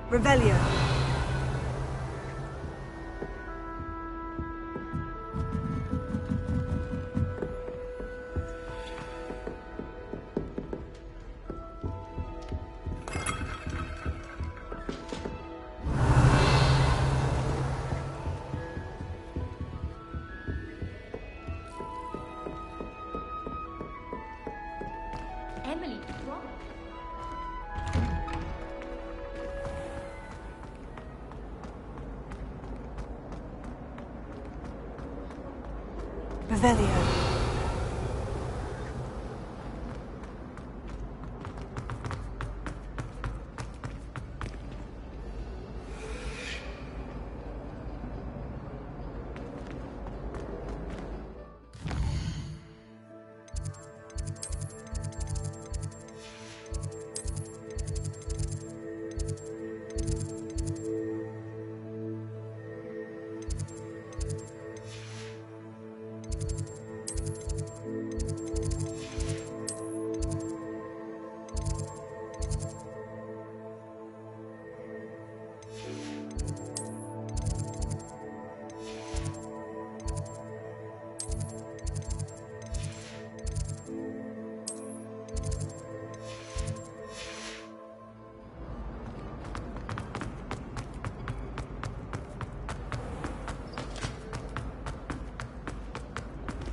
Revelio. Emily, what? Revelio.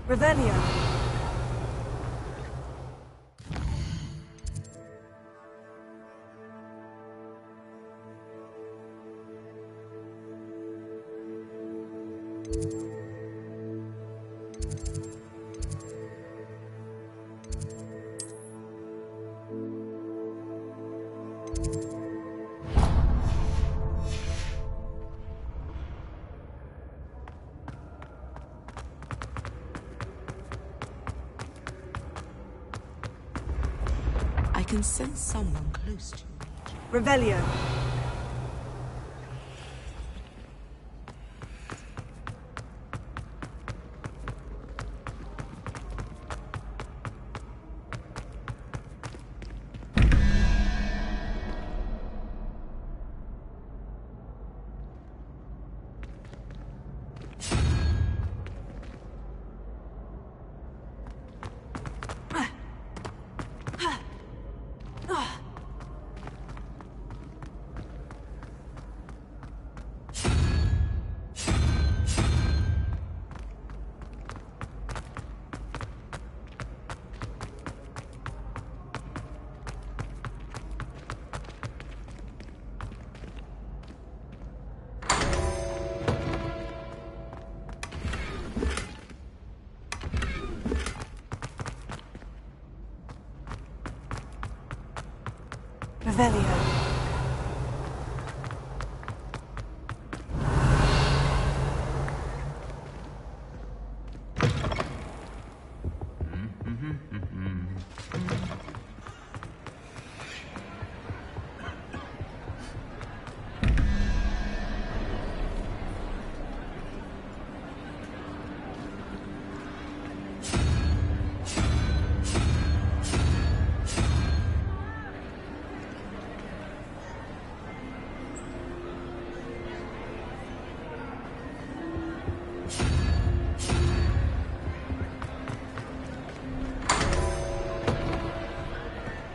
Revelio. I can sense someone close to me. Revelio. Revelio.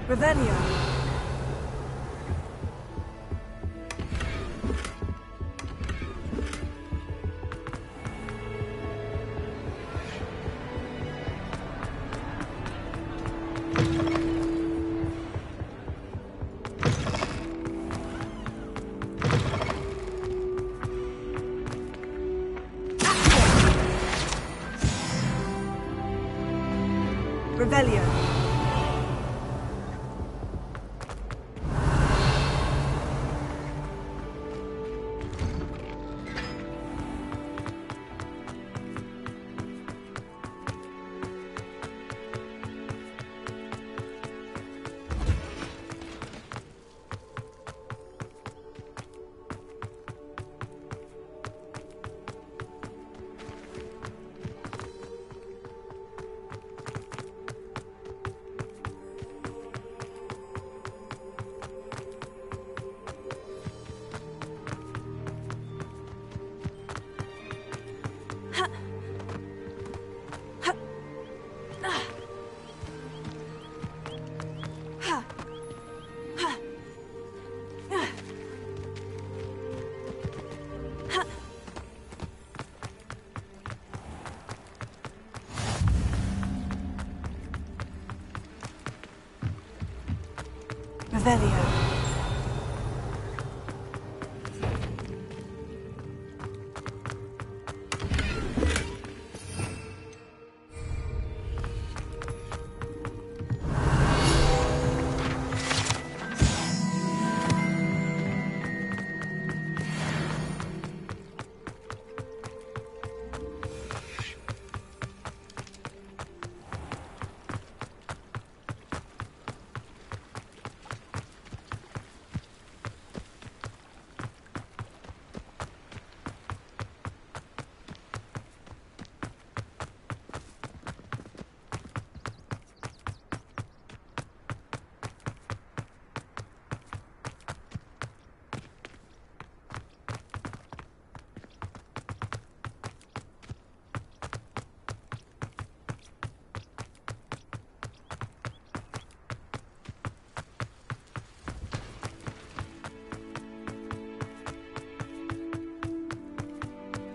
Revelio. Revelio. Revelio.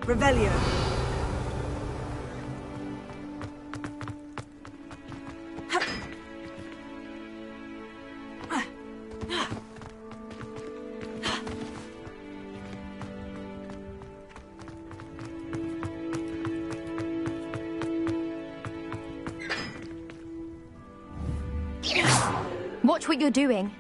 Revelio. Watch what you're doing.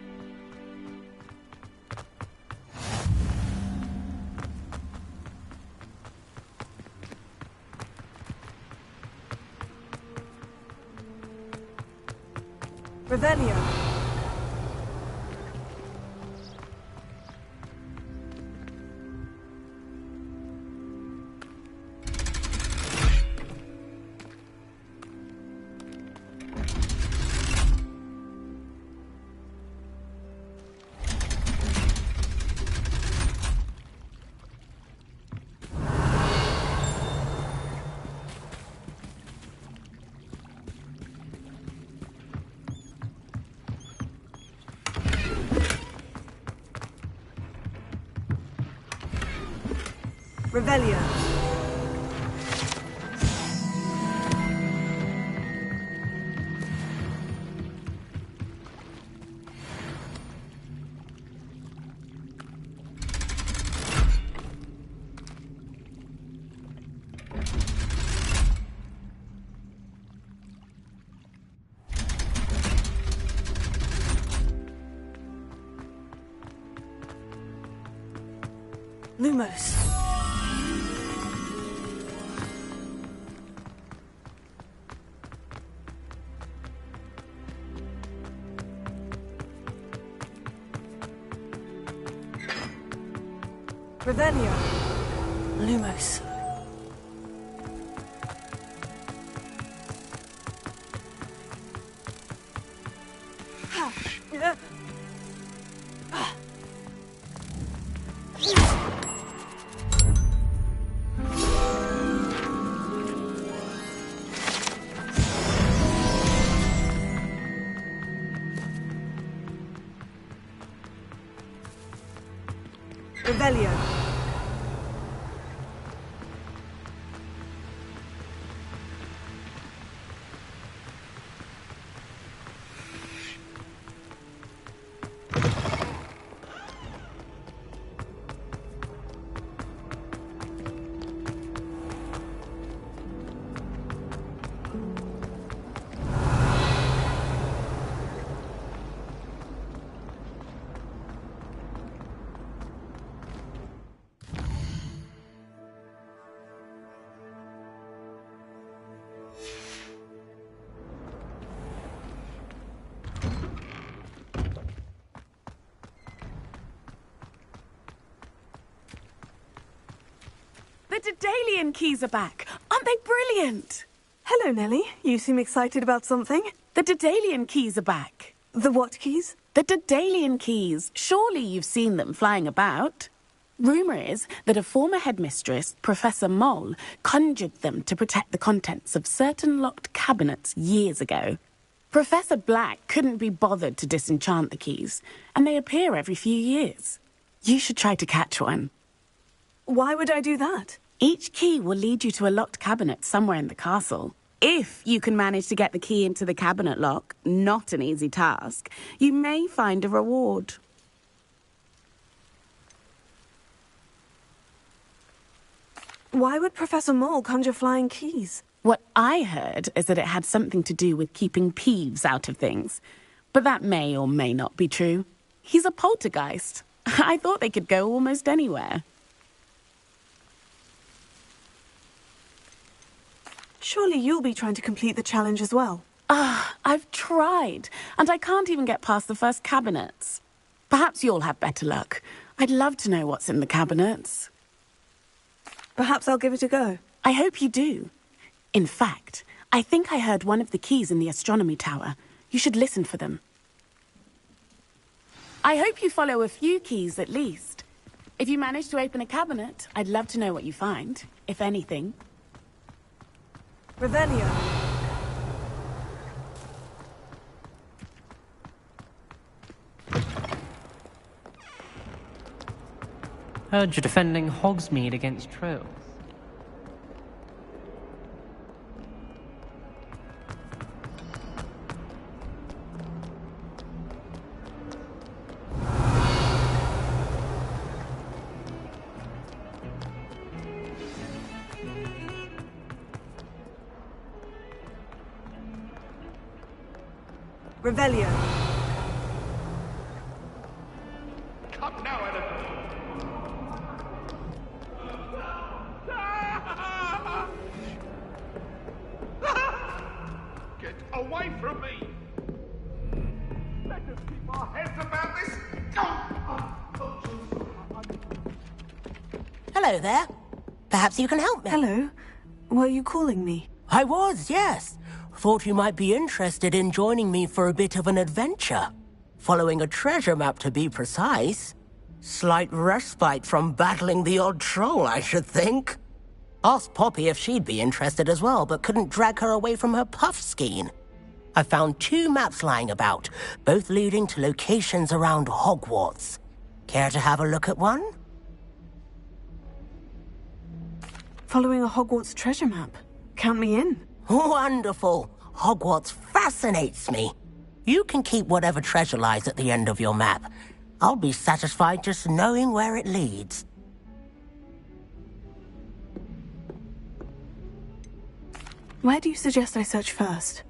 Revelio. Revelio. Lumos. Revelio. Lumos. Revelio. Daedalian keys are back. Aren't they brilliant? Hello, Nellie. You seem excited about something. The Daedalian keys are back. The what keys? The Daedalian keys. Surely you've seen them flying about. Rumour is that a former headmistress, Professor Moll, conjured them to protect the contents of certain locked cabinets years ago. Professor Black couldn't be bothered to disenchant the keys, and they appear every few years. You should try to catch one. Why would I do that? Each key will lead you to a locked cabinet somewhere in the castle. If you can manage to get the key into the cabinet lock, not an easy task, you may find a reward. Why would Professor Mole conjure flying keys? What I heard is that it had something to do with keeping Peeves out of things. But that may or may not be true. He's a poltergeist. I thought they could go almost anywhere. Surely you'll be trying to complete the challenge as well. I've tried, and I can't even get past the first cabinets. Perhaps you'll have better luck. I'd love to know what's in the cabinets. Perhaps I'll give it a go. I hope you do. In fact, I think I heard one of the keys in the astronomy tower. You should listen for them. I hope you follow a few keys at least. If you manage to open a cabinet, I'd love to know what you find, if anything. Revelio. Heard you're defending Hogsmeade against trolls. Revelio. Come now, Eleanor. Get away from me! Let us keep our heads about this. Hello there. Perhaps you can help me. Hello. Were you calling me? I was, yes. Thought you might be interested in joining me for a bit of an adventure. Following a treasure map, to be precise. Slight respite from battling the odd troll, I should think. Asked Poppy if she'd be interested as well, but couldn't drag her away from her puff skein. I found 2 maps lying about, both leading to locations around Hogwarts. Care to have a look at one? Following a Hogwarts treasure map. Count me in. Wonderful. Hogwarts fascinates me. You can keep whatever treasure lies at the end of your map. I'll be satisfied just knowing where it leads. Where do you suggest I search first?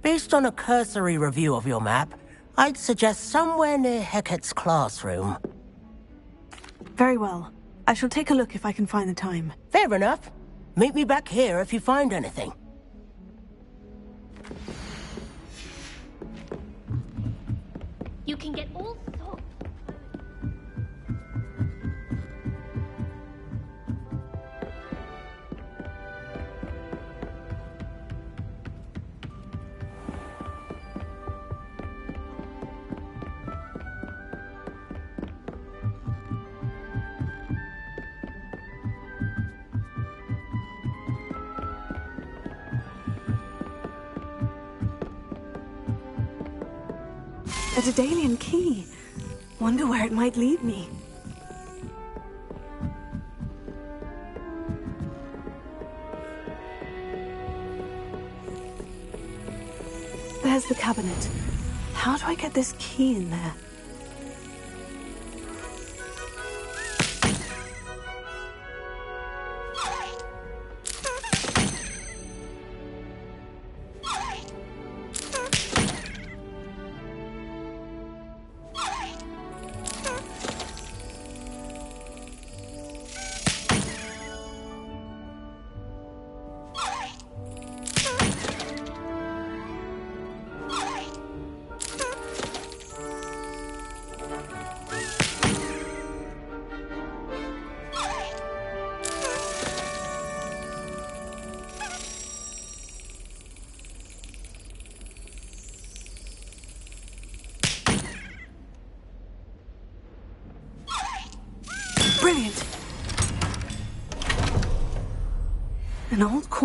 Based on a cursory review of your map, I'd suggest somewhere near Hecat's classroom. Very well. I shall take a look if I can find the time. Fair enough. Meet me back here if you find anything. You can get all sorts. A Daedalian key. Wonder where it might lead me. There's the cabinet. How do I get this key in there?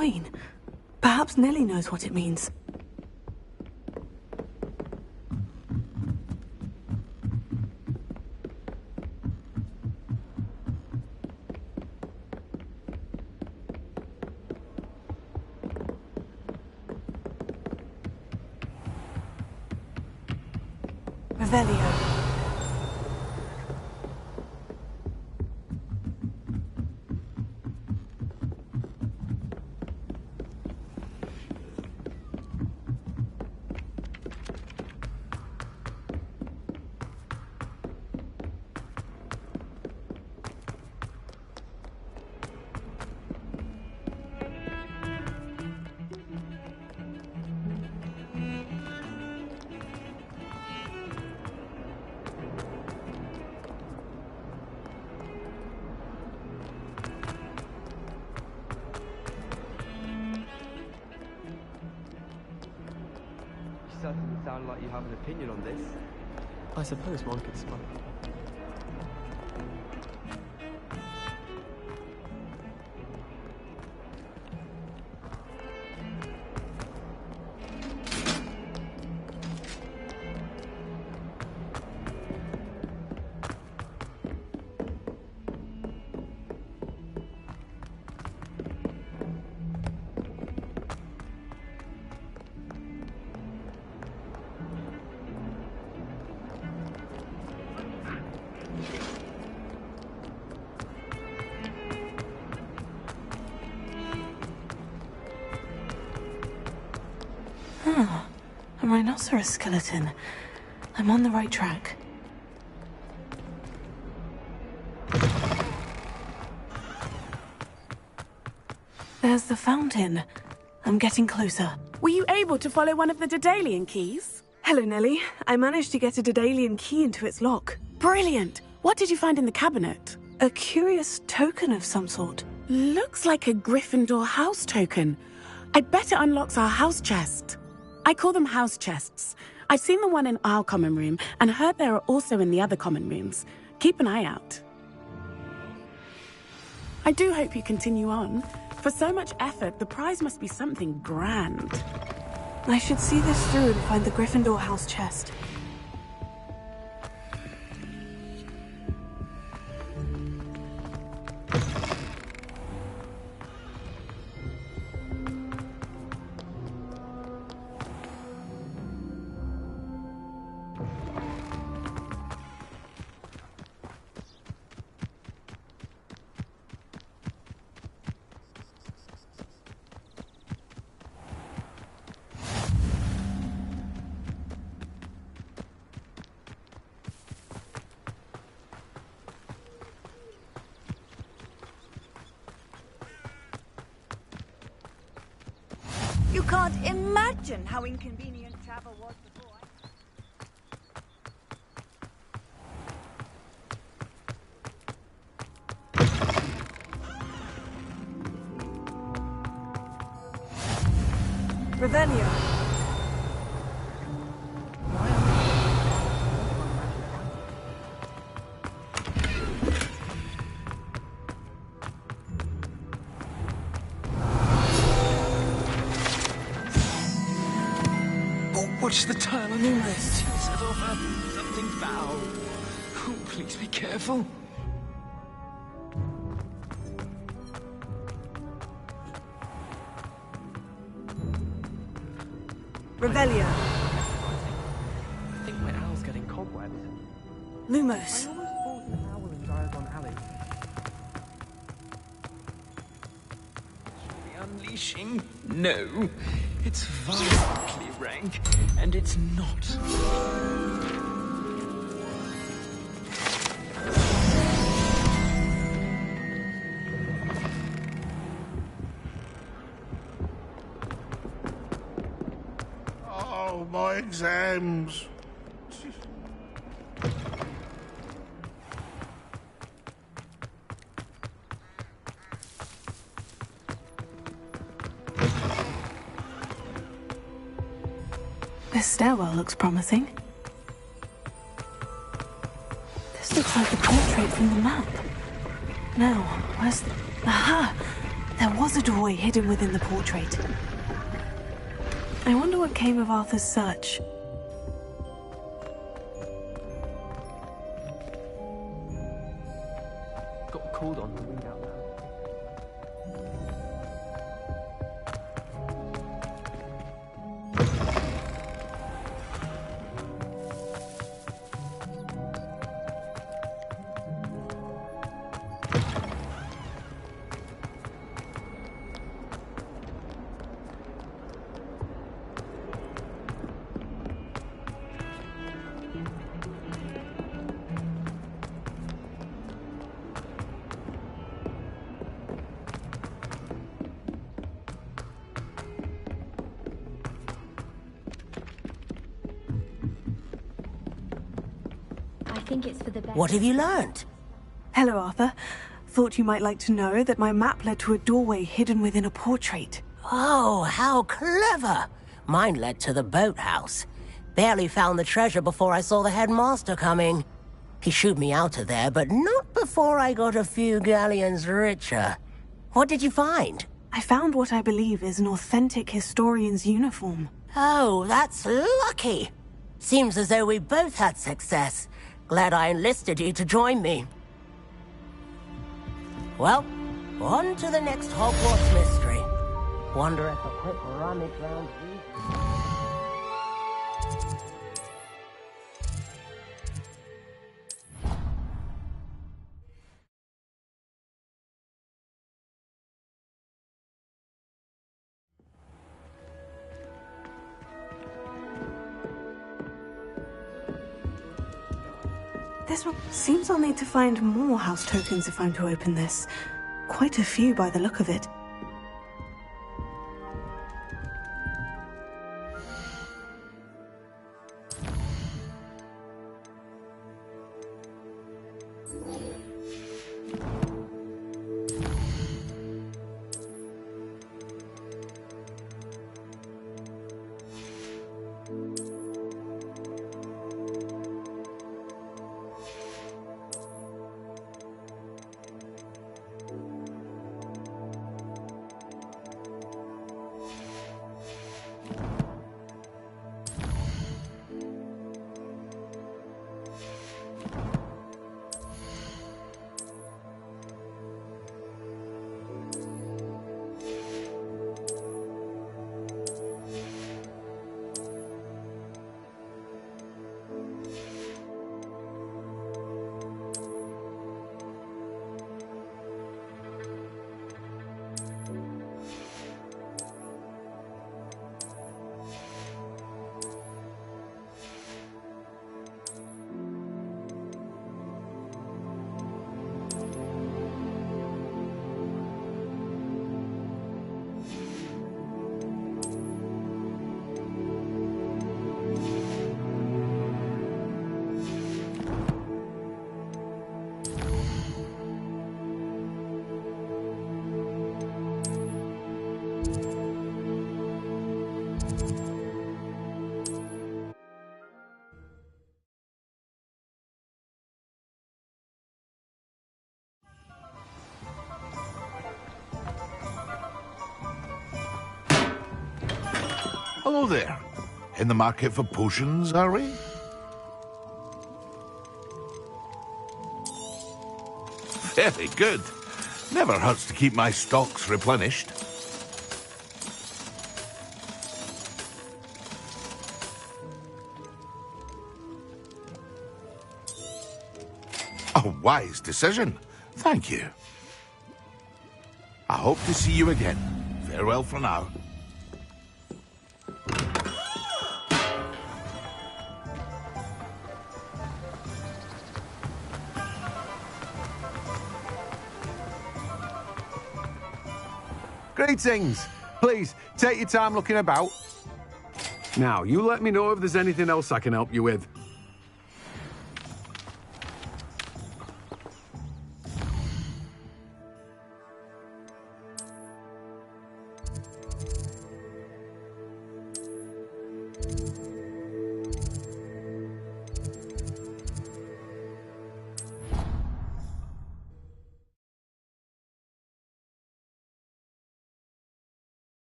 coin. Perhaps Nellie knows what it means. Revelio. Doesn't sound like you have an opinion on this. I suppose one could smile. A rhinoceros skeleton. I'm on the right track. There's the fountain. I'm getting closer. Were you able to follow one of the Daedalian keys? Hello, Nellie. I managed to get a Daedalian key into its lock. Brilliant! What did you find in the cabinet? A curious token of some sort. Looks like a Gryffindor house token. I bet it unlocks our house chest. I call them house chests. I've seen the one in our common room and heard there are also in the other common rooms. Keep an eye out. I do hope you continue on. For so much effort, the prize must be something grand. I should see this through and find the Gryffindor house chest. You can't imagine how inconvenient travel was before. Revelio. Watch the tile on your wrist. Set off something foul. Oh, please be careful. Revelio. I think my owl's getting cobwebs. Lumos. I almost thought an owl in Diagon Alley. Should be unleashing? No. It's violently rank, and it's not. Oh, my exams. This stairwell looks promising. This looks like the portrait from the map. Now, where's the... Aha! There was a doorway hidden within the portrait. I wonder what came of Arthur's search. Got called on to read out loud. I think it's for the best. What have you learned? Hello, Arthur. Thought you might like to know that my map led to a doorway hidden within a portrait. Oh, how clever! Mine led to the boathouse. Barely found the treasure before I saw the headmaster coming. He shooed me out of there, but not before I got a few galleons richer. What did you find? I found what I believe is an authentic historian's uniform. Oh, that's lucky. Seems as though we both had success. Glad I enlisted you to join me. Well, on to the next Hogwarts mystery. Wonder if a quick rummage round these... This one seems I'll need to find more house tokens if I'm to open this. Quite a few by the look of it. Hello there. In the market for potions, are we? Very good. Never hurts to keep my stocks replenished. A wise decision. Thank you. I hope to see you again. Farewell for now. Greetings. Please, take your time looking about. Now, you let me know if there's anything else I can help you with.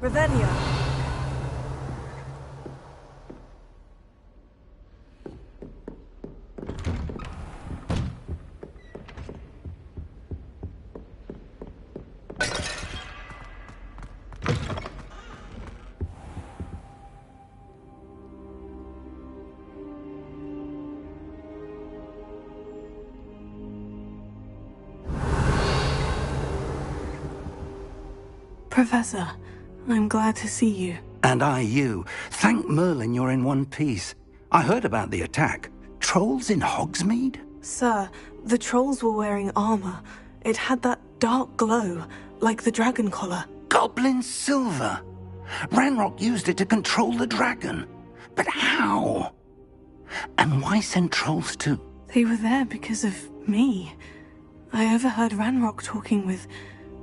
Ravenna. Professor, I'm glad to see you. And I you. Thank Merlin you're in one piece. I heard about the attack. Trolls in Hogsmeade? Sir, the trolls were wearing armor. It had that dark glow, like the dragon collar. Goblin silver! Ranrock used it to control the dragon. But how? And why send trolls too? They were there because of me. I overheard Ranrock talking with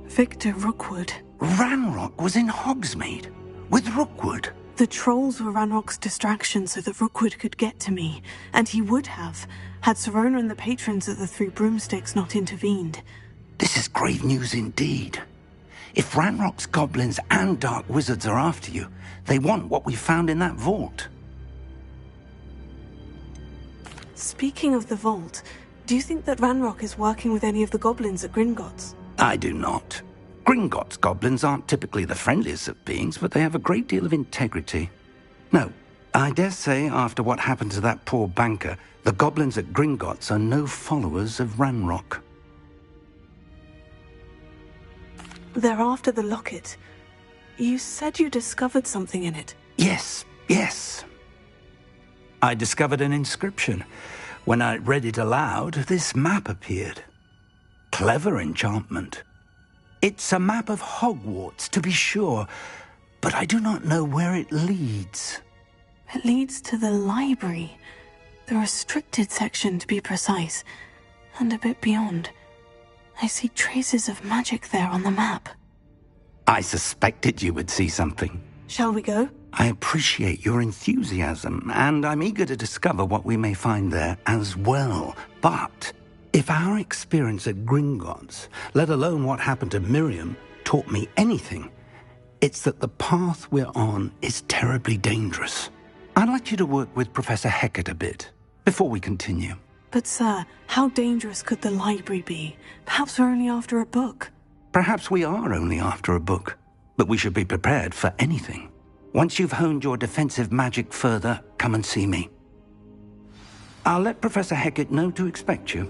Victor Rookwood. Ranrock was in Hogsmeade? With Rookwood? The trolls were Ranrock's distraction so that Rookwood could get to me, and he would have, had Serona and the patrons of the Three Broomsticks not intervened. This is grave news indeed. If Ranrock's goblins and dark wizards are after you, they want what we found in that vault. Speaking of the vault, do you think that Ranrock is working with any of the goblins at Gringotts? I do not. Gringotts goblins aren't typically the friendliest of beings, but they have a great deal of integrity. No, I dare say after what happened to that poor banker, the goblins at Gringotts are no followers of Ranrock. They're after the locket. You said you discovered something in it. Yes. I discovered an inscription. When I read it aloud, this map appeared. Clever enchantment. It's a map of Hogwarts, to be sure, but I do not know where it leads. It leads to the library. The restricted section, to be precise, and a bit beyond. I see traces of magic there on the map. I suspected you would see something. Shall we go? I appreciate your enthusiasm, and I'm eager to discover what we may find there as well. But if our experience at Gringotts, let alone what happened to Miriam, taught me anything, it's that the path we're on is terribly dangerous. I'd like you to work with Professor Hecat a bit, before we continue. But sir, how dangerous could the library be? Perhaps we're only after a book. Perhaps we are only after a book, but we should be prepared for anything. Once you've honed your defensive magic further, come and see me. I'll let Professor Hecat know to expect you.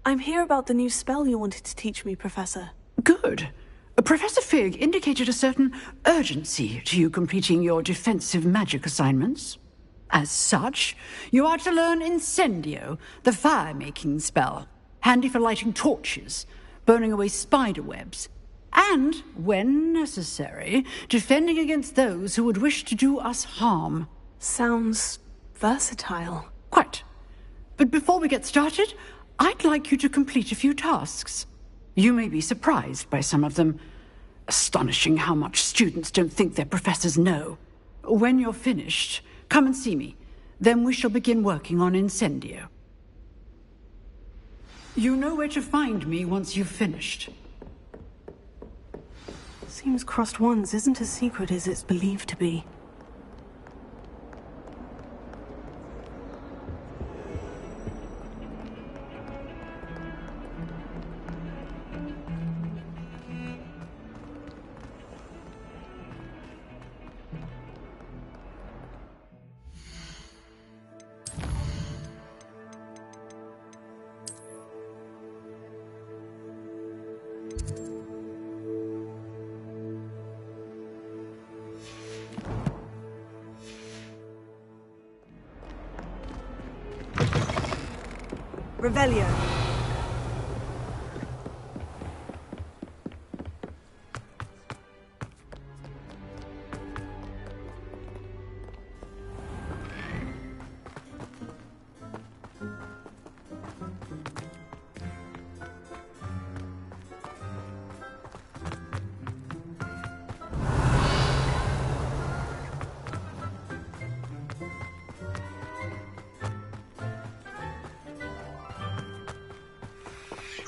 I'm here about the new spell you wanted to teach me, Professor. Good. Professor Fig indicated a certain urgency to you completing your defensive magic assignments. As such, you are to learn Incendio, the fire-making spell, handy for lighting torches, burning away spider webs, and, when necessary, defending against those who would wish to do us harm. Sounds versatile. Quite. But before we get started, I'd like you to complete a few tasks. You may be surprised by some of them. Astonishing how much students don't think their professors know. When you're finished, come and see me. Then we shall begin working on Incendio. You know where to find me once you've finished. Seems Crossed Wands isn't as secret as it's believed to be. Revelio.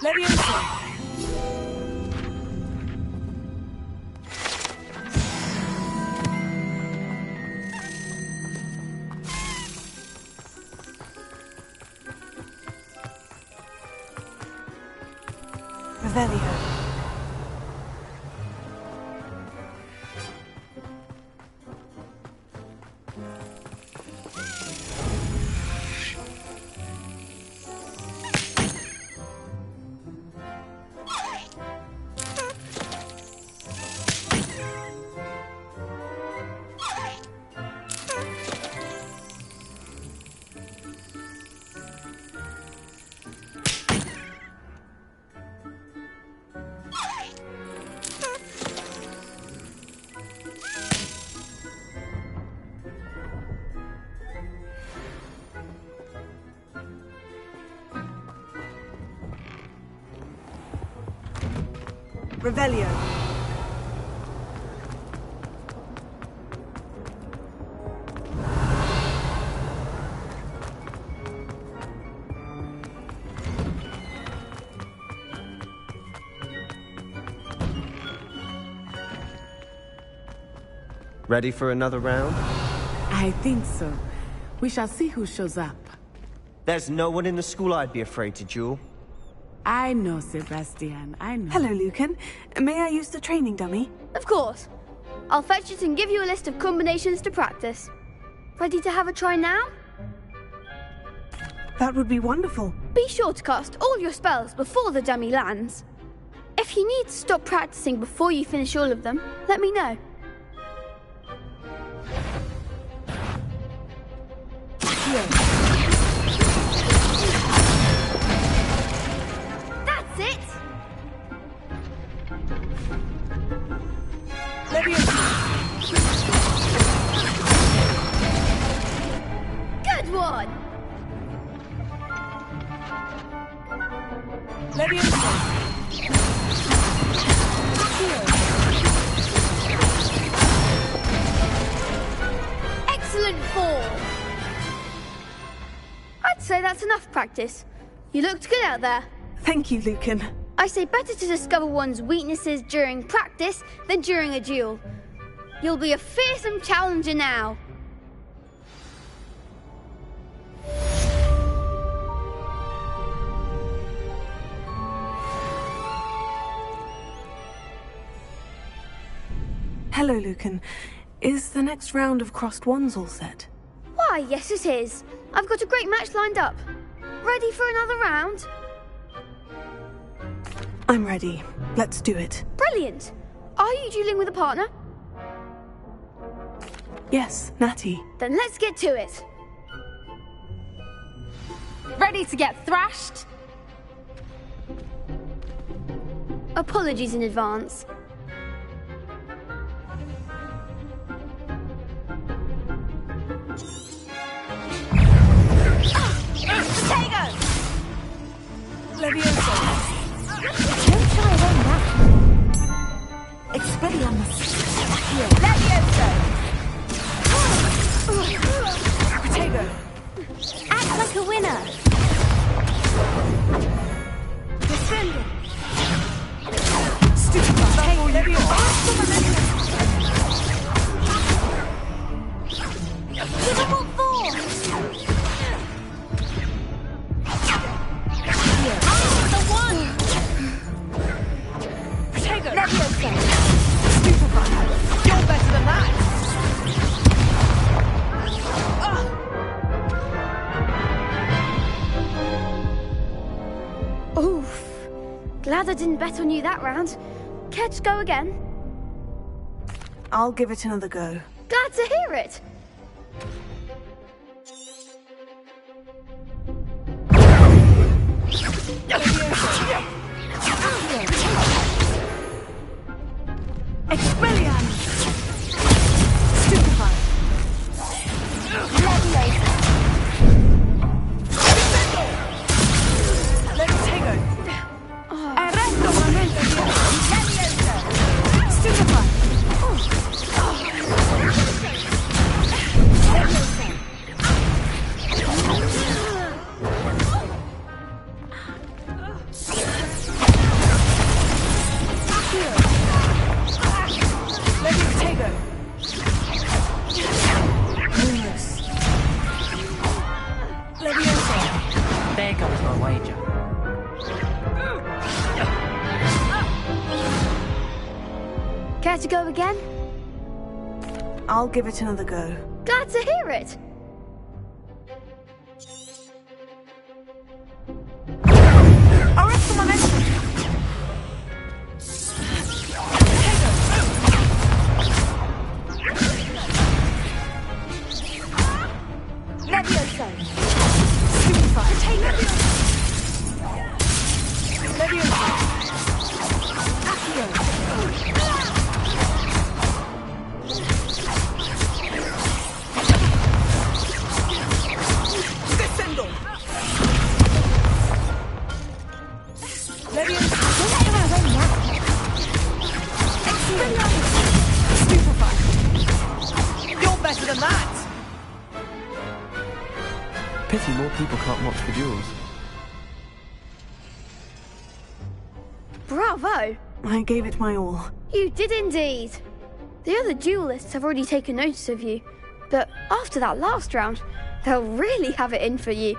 Leviosa. Revelio. Revelio. Ready for another round? I think so. We shall see who shows up. There's no one in the school I'd be afraid to duel. I know, Sebastian, I know. Hello, Lucan. May I use the training dummy? Of course. I'll fetch it and give you a list of combinations to practice. Ready to have a try now? That would be wonderful. Be sure to cast all your spells before the dummy lands. If you need to stop practicing before you finish all of them, let me know. That's it! Good one! Excellent form! I'd say that's enough practice. You looked good out there. Thank you, Lucan. I say better to discover one's weaknesses during practice than during a duel. You'll be a fearsome challenger now. Hello, Lucan. Is the next round of Crossed Wands all set? Why, yes it is. I've got a great match lined up. Ready for another round? I'm ready. Let's do it. Brilliant. Are you dueling with a partner? Yes, Natty. Then let's get to it. Ready to get thrashed? Apologies in advance. Potato! Leviosa. Don't try around that. Expelliarmus. Leviosa! Potato! Act like a winner. Glad I didn't bet on you that round. Care to go again? I'll give it another go. Glad to hear it. Expelliarmus! Stupefy! Leviosa! Levitago! Arresto momento di Leviosa! Stupefy! There goes my wager. Care to go again? I'll give it another go. Glad to hear it. Arresto momento! Leviosa! Stupefy! Take Leviosa! Accio! Descendo! Leviosa! Expelliarmus! Stupefy! You're better than that! Pity more people can't watch the duels. Bravo! I gave it my all. You did indeed. The other duelists have already taken notice of you, but after that last round, they'll really have it in for you.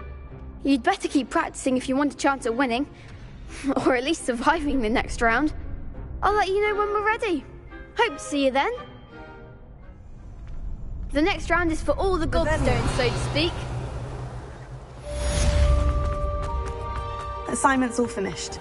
You'd better keep practicing if you want a chance at winning, or at least surviving the next round. I'll let you know when we're ready. Hope to see you then. The next round is for all the Godstones, so to speak. Assignment's all finished.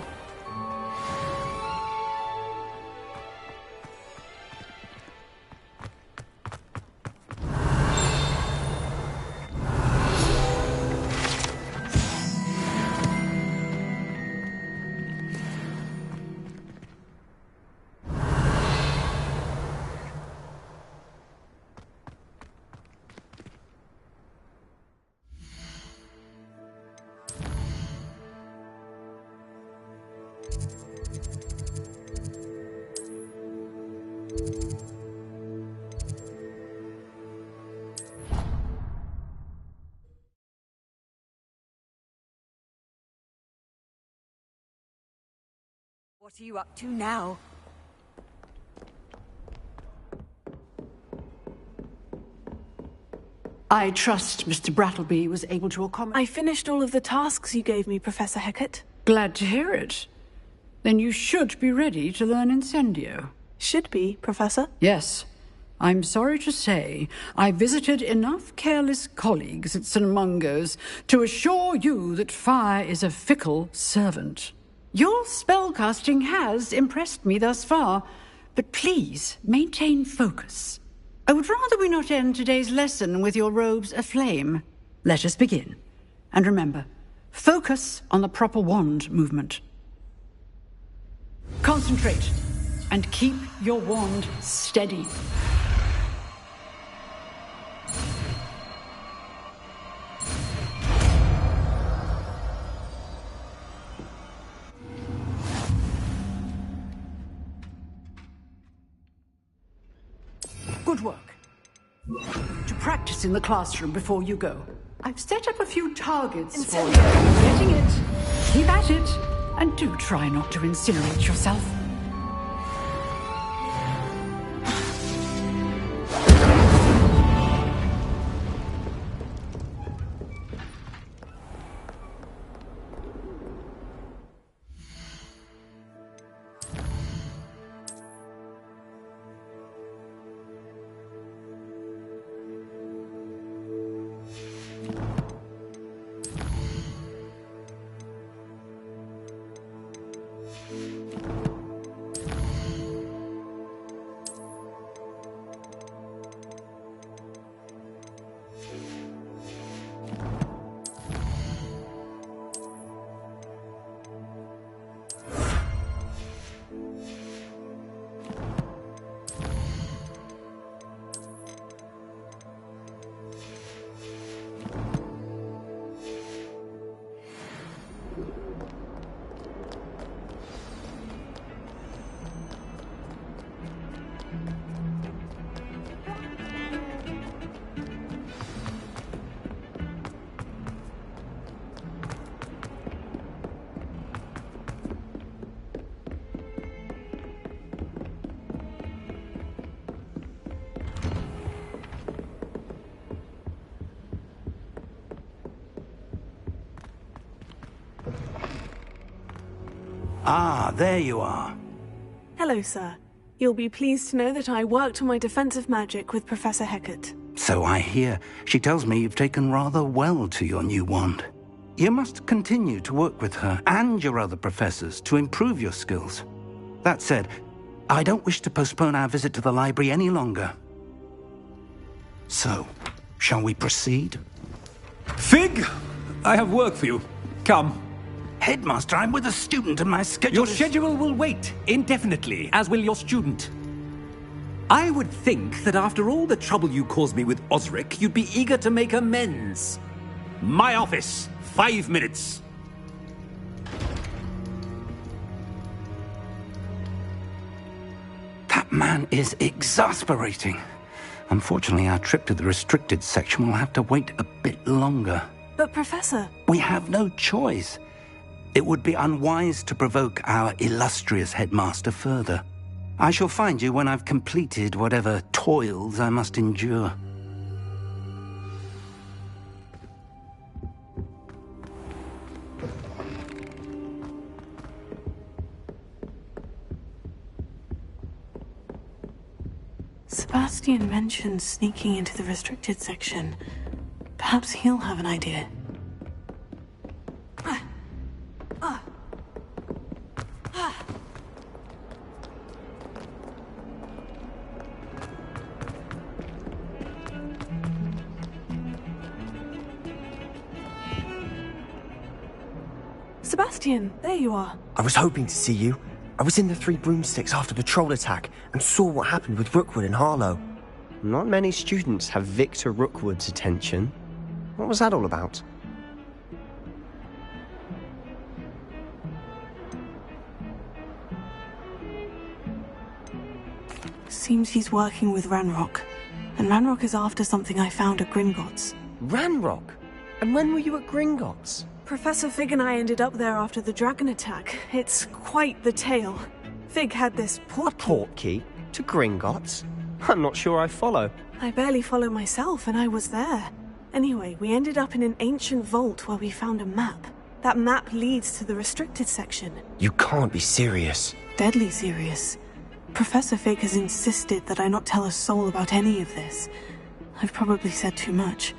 What are you up to now? I trust Mr. Brattleby was able to accommodate... I finished all of the tasks you gave me, Professor Hecat. Glad to hear it. Then you should be ready to learn Incendio. Should be, Professor. Yes. I'm sorry to say I visited enough careless colleagues at St. Mungo's to assure you that fire is a fickle servant. Your spellcasting has impressed me thus far, but please maintain focus. I would rather we not end today's lesson with your robes aflame. Let us begin. And remember, focus on the proper wand movement. Concentrate, and keep your wand steady. Good work. To practice in the classroom before you go. I've set up a few targets for you. Getting it. Keep at it. And do try not to incinerate yourself. Ah, there you are. Hello, sir. You'll be pleased to know that I worked on my defensive magic with Professor Hecat. So I hear. She tells me you've taken rather well to your new wand. You must continue to work with her and your other professors to improve your skills. That said, I don't wish to postpone our visit to the library any longer. So, shall we proceed? Fig! I have work for you. Come. Headmaster, I'm with a student and my schedule Your schedule will wait indefinitely, as will your student. I would think that after all the trouble you caused me with Osric, you'd be eager to make amends. My office, 5 minutes. That man is exasperating. Unfortunately, our trip to the restricted section will have to wait a bit longer. But, Professor... We have no choice. It would be unwise to provoke our illustrious headmaster further. I shall find you when I've completed whatever toils I must endure. Sebastian mentioned sneaking into the restricted section. Perhaps he'll have an idea. Sebastian, there you are. I was hoping to see you. I was in the Three Broomsticks after the troll attack and saw what happened with Rookwood and Harlow. Not many students have Victor Rookwood's attention. What was that all about? Seems he's working with Ranrock. And Ranrock is after something I found at Gringotts. Ranrock? And when were you at Gringotts? Professor Fig and I ended up there after the dragon attack. It's quite the tale. Fig had this portkey to Gringotts? I'm not sure I follow. I barely follow myself, and I was there. Anyway, we ended up in an ancient vault where we found a map. That map leads to the restricted section. You can't be serious. Deadly serious. Professor Fig has insisted that I not tell a soul about any of this. I've probably said too much.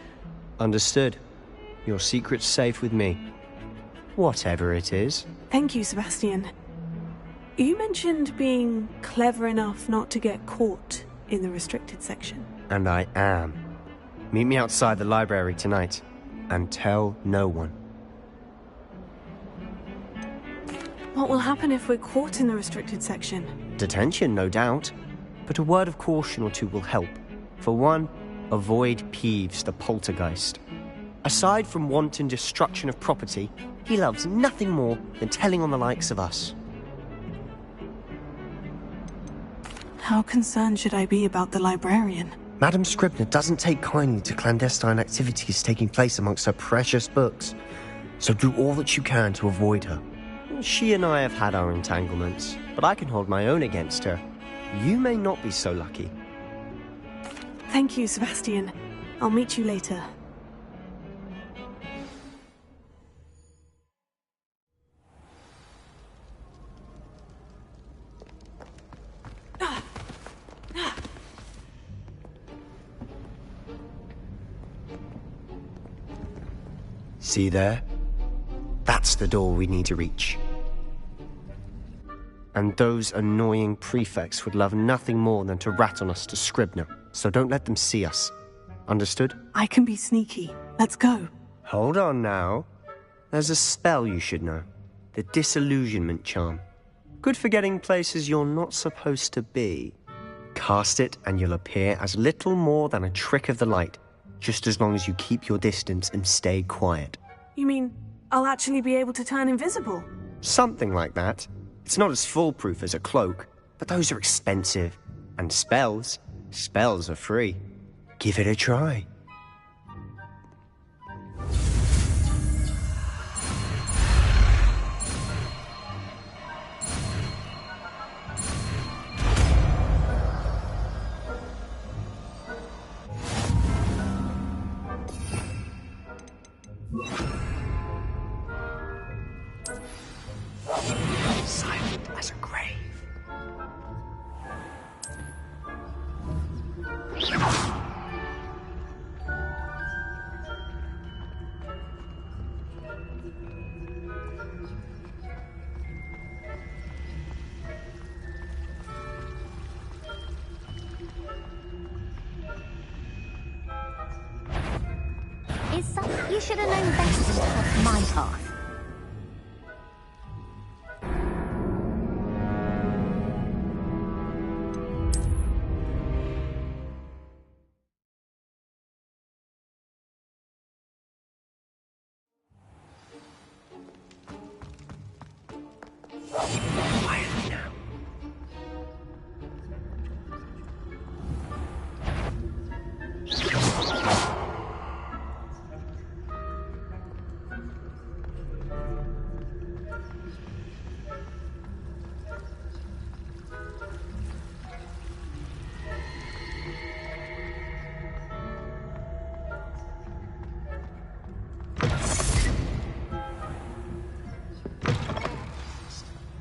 Understood. Your secret's safe with me. Whatever it is. Thank you, Sebastian. You mentioned being clever enough not to get caught in the restricted section. And I am. Meet me outside the library tonight, and tell no one. What will happen if we're caught in the restricted section? Detention, no doubt. But a word of caution or two will help. For one, avoid Peeves the poltergeist. Aside from wanton destruction of property, he loves nothing more than telling on the likes of us. How concerned should I be about the librarian? Madame Scribner doesn't take kindly to clandestine activities taking place amongst her precious books, so do all that you can to avoid her. She and I have had our entanglements, but I can hold my own against her. You may not be so lucky. Thank you, Sebastian. I'll meet you later. See there? That's the door we need to reach. And those annoying prefects would love nothing more than to rat on us to Scribner, so don't let them see us. Understood? I can be sneaky. Let's go. Hold on now. There's a spell you should know. The Disillusionment Charm. Good for getting places you're not supposed to be. Cast it and you'll appear as little more than a trick of the light, just as long as you keep your distance and stay quiet. You mean I'll actually be able to turn invisible. Something like that. It's not as foolproof as a cloak, but those are expensive. And spells are free. Give it a try. Silent as a grave. You should have known better than to cross my path. Quietly now.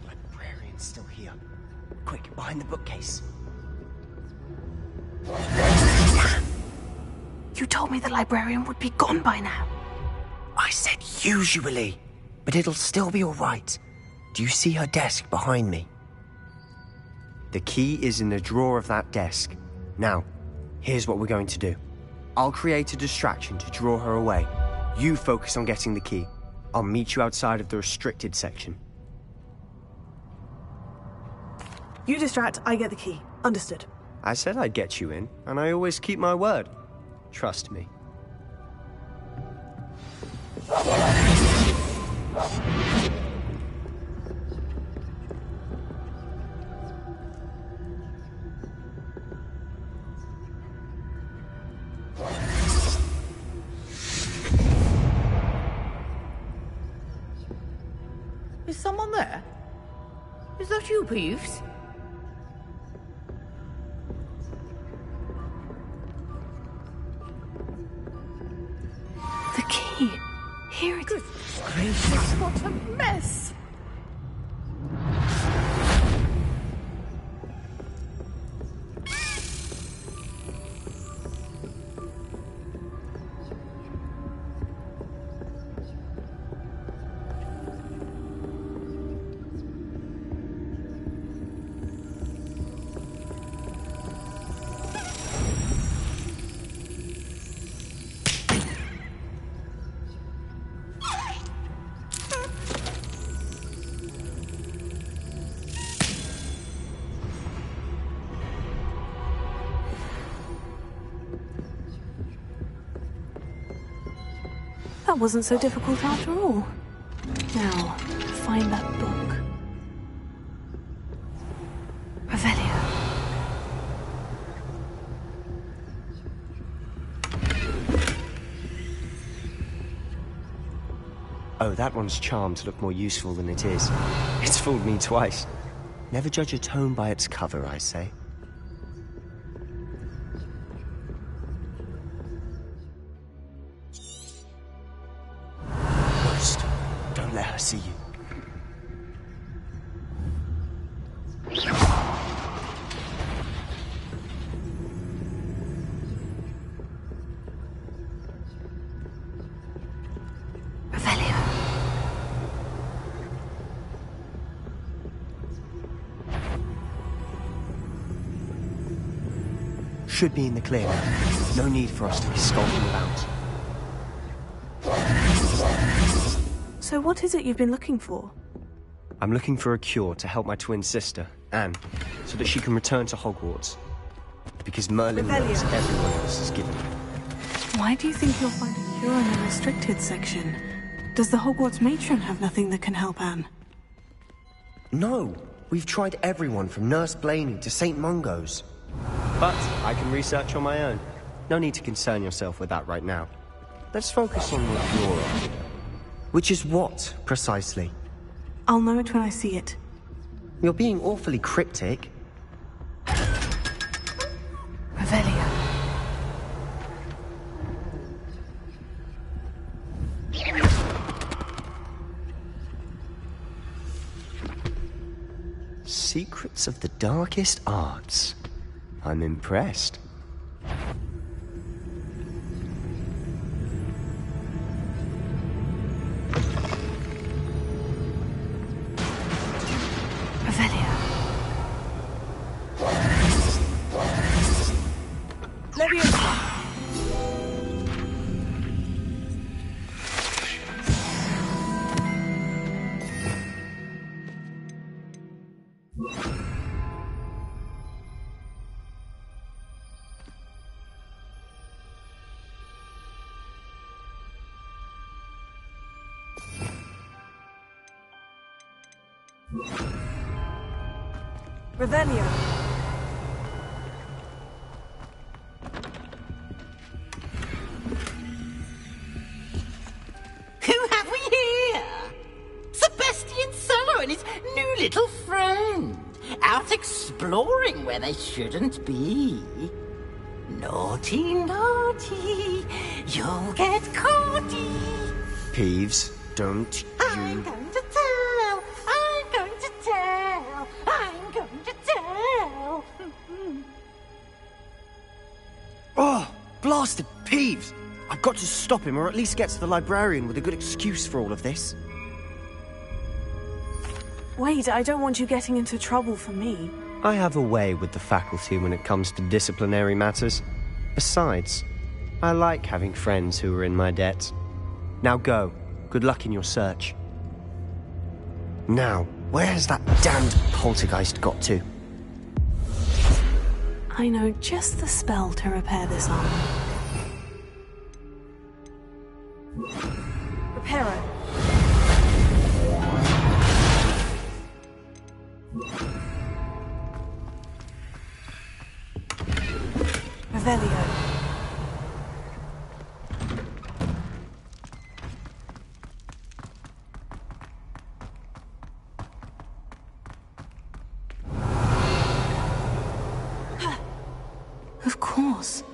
Librarian's still here. Quick, behind the bookcase. You told me the librarian would be gone by now. I said usually, but it'll still be all right. Do you see her desk behind me? The key is in the drawer of that desk. Now, here's what we're going to do. I'll create a distraction to draw her away. You focus on getting the key. I'll meet you outside of the restricted section. You distract, I get the key. Understood. I said I'd get you in, and I always keep my word. Trust me. Is someone there? Is that you, Peeves? The key. Here it is. Gracious, what a mess! That wasn't so difficult after all. Now, find that book. Revelio. Oh, that one's charmed to look more useful than it is. It's fooled me twice. Never judge a tome by its cover, I say. Ghost, don't let her see you. Should be in the clear now. No need for us to be skulking about. So what is it you've been looking for? I'm looking for a cure to help my twin sister, Anne, so that she can return to Hogwarts. Because Merlin knows everyone else is given. Why do you think you'll find a cure in the restricted section? Does the Hogwarts matron have nothing that can help Anne? No, we've tried everyone from Nurse Blaney to St. Mungo's. But I can research on my own. No need to concern yourself with that right now. Let's focus on what you're after. Which is what, precisely? I'll know it when I see it. You're being awfully cryptic. Revelio. Secrets of the darkest arts. I'm impressed. Revelio. Revelio. Who have we here? Sebastian Cello and his new little friend. Out exploring where they shouldn't be. Naughty, naughty. You'll get caughty. Peeves, don't I'm going to tell. I'm going to tell. I'm going to tell. Oh, blasted Peeves! I've got to stop him, or at least get to the librarian with a good excuse for all of this. Wait, I don't want you getting into trouble for me. I have a way with the faculty when it comes to disciplinary matters. Besides, I like having friends who are in my debt. Now go. Good luck in your search. Now, where has that damned poltergeist got to? I know just the spell to repair this armor. Reparo. Revelio. Of course.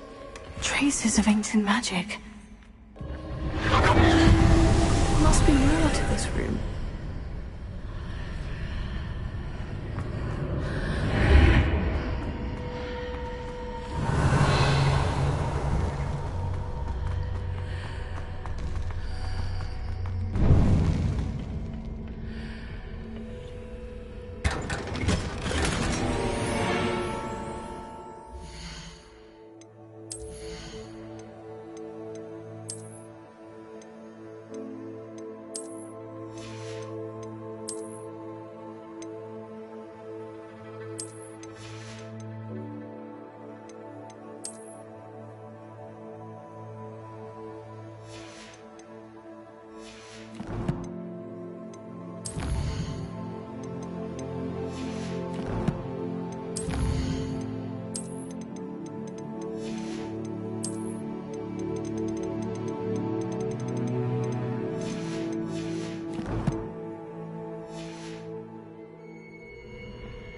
Traces of ancient magic. Must be more to this room.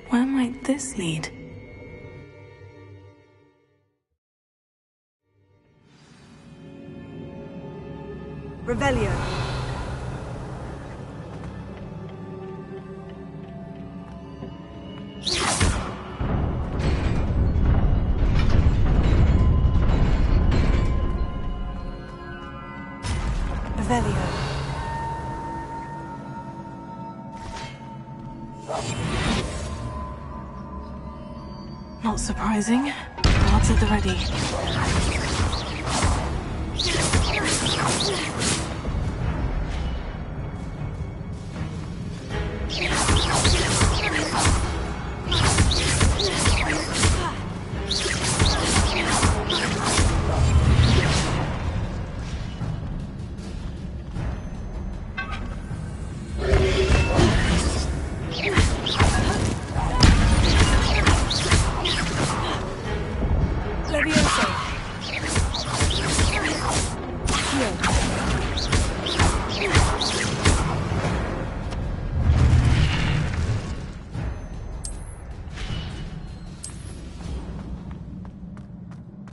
Where might this lead? Revelio. Revelio. Not surprising. Guards at the ready.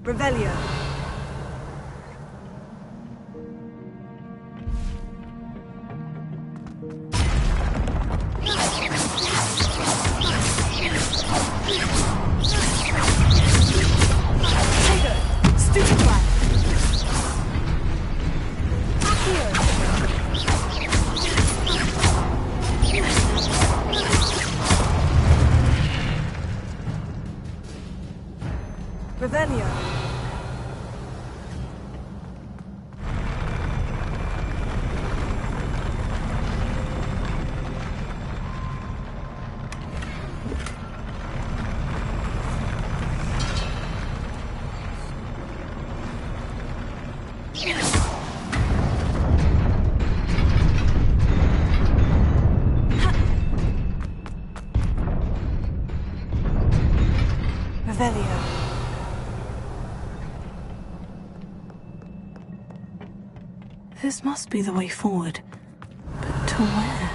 Revelio. Revelio. Revelio. This must be the way forward. But to where?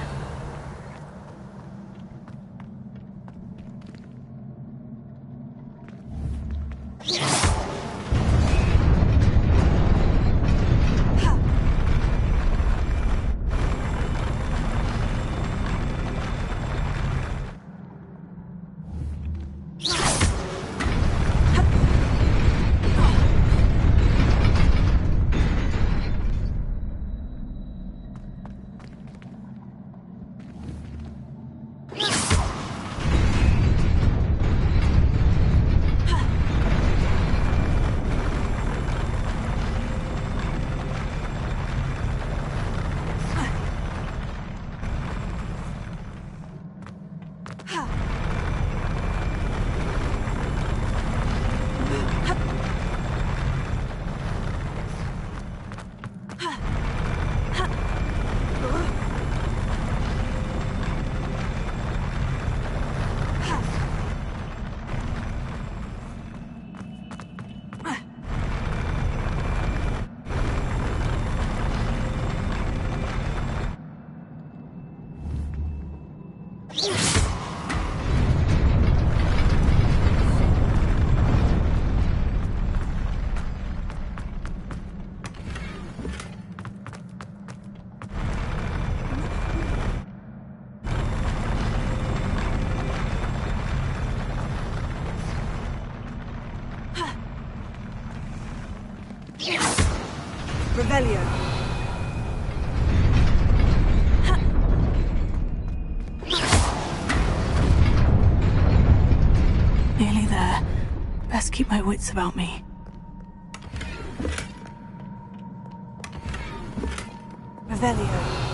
Revelio. Nearly there. Best keep my wits about me. Revelio.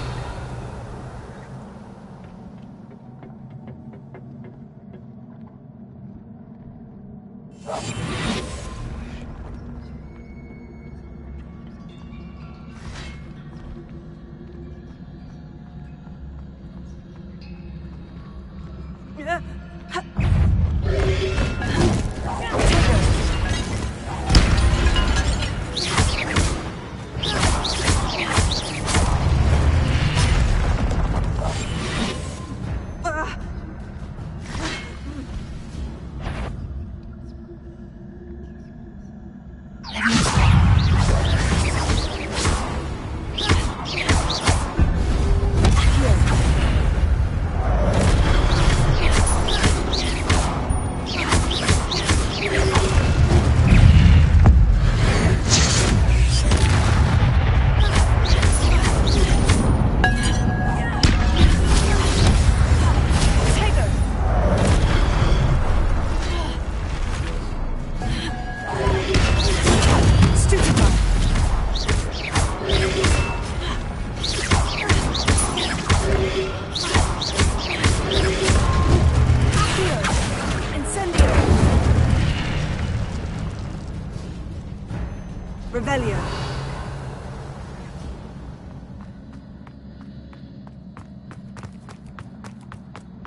Revelio.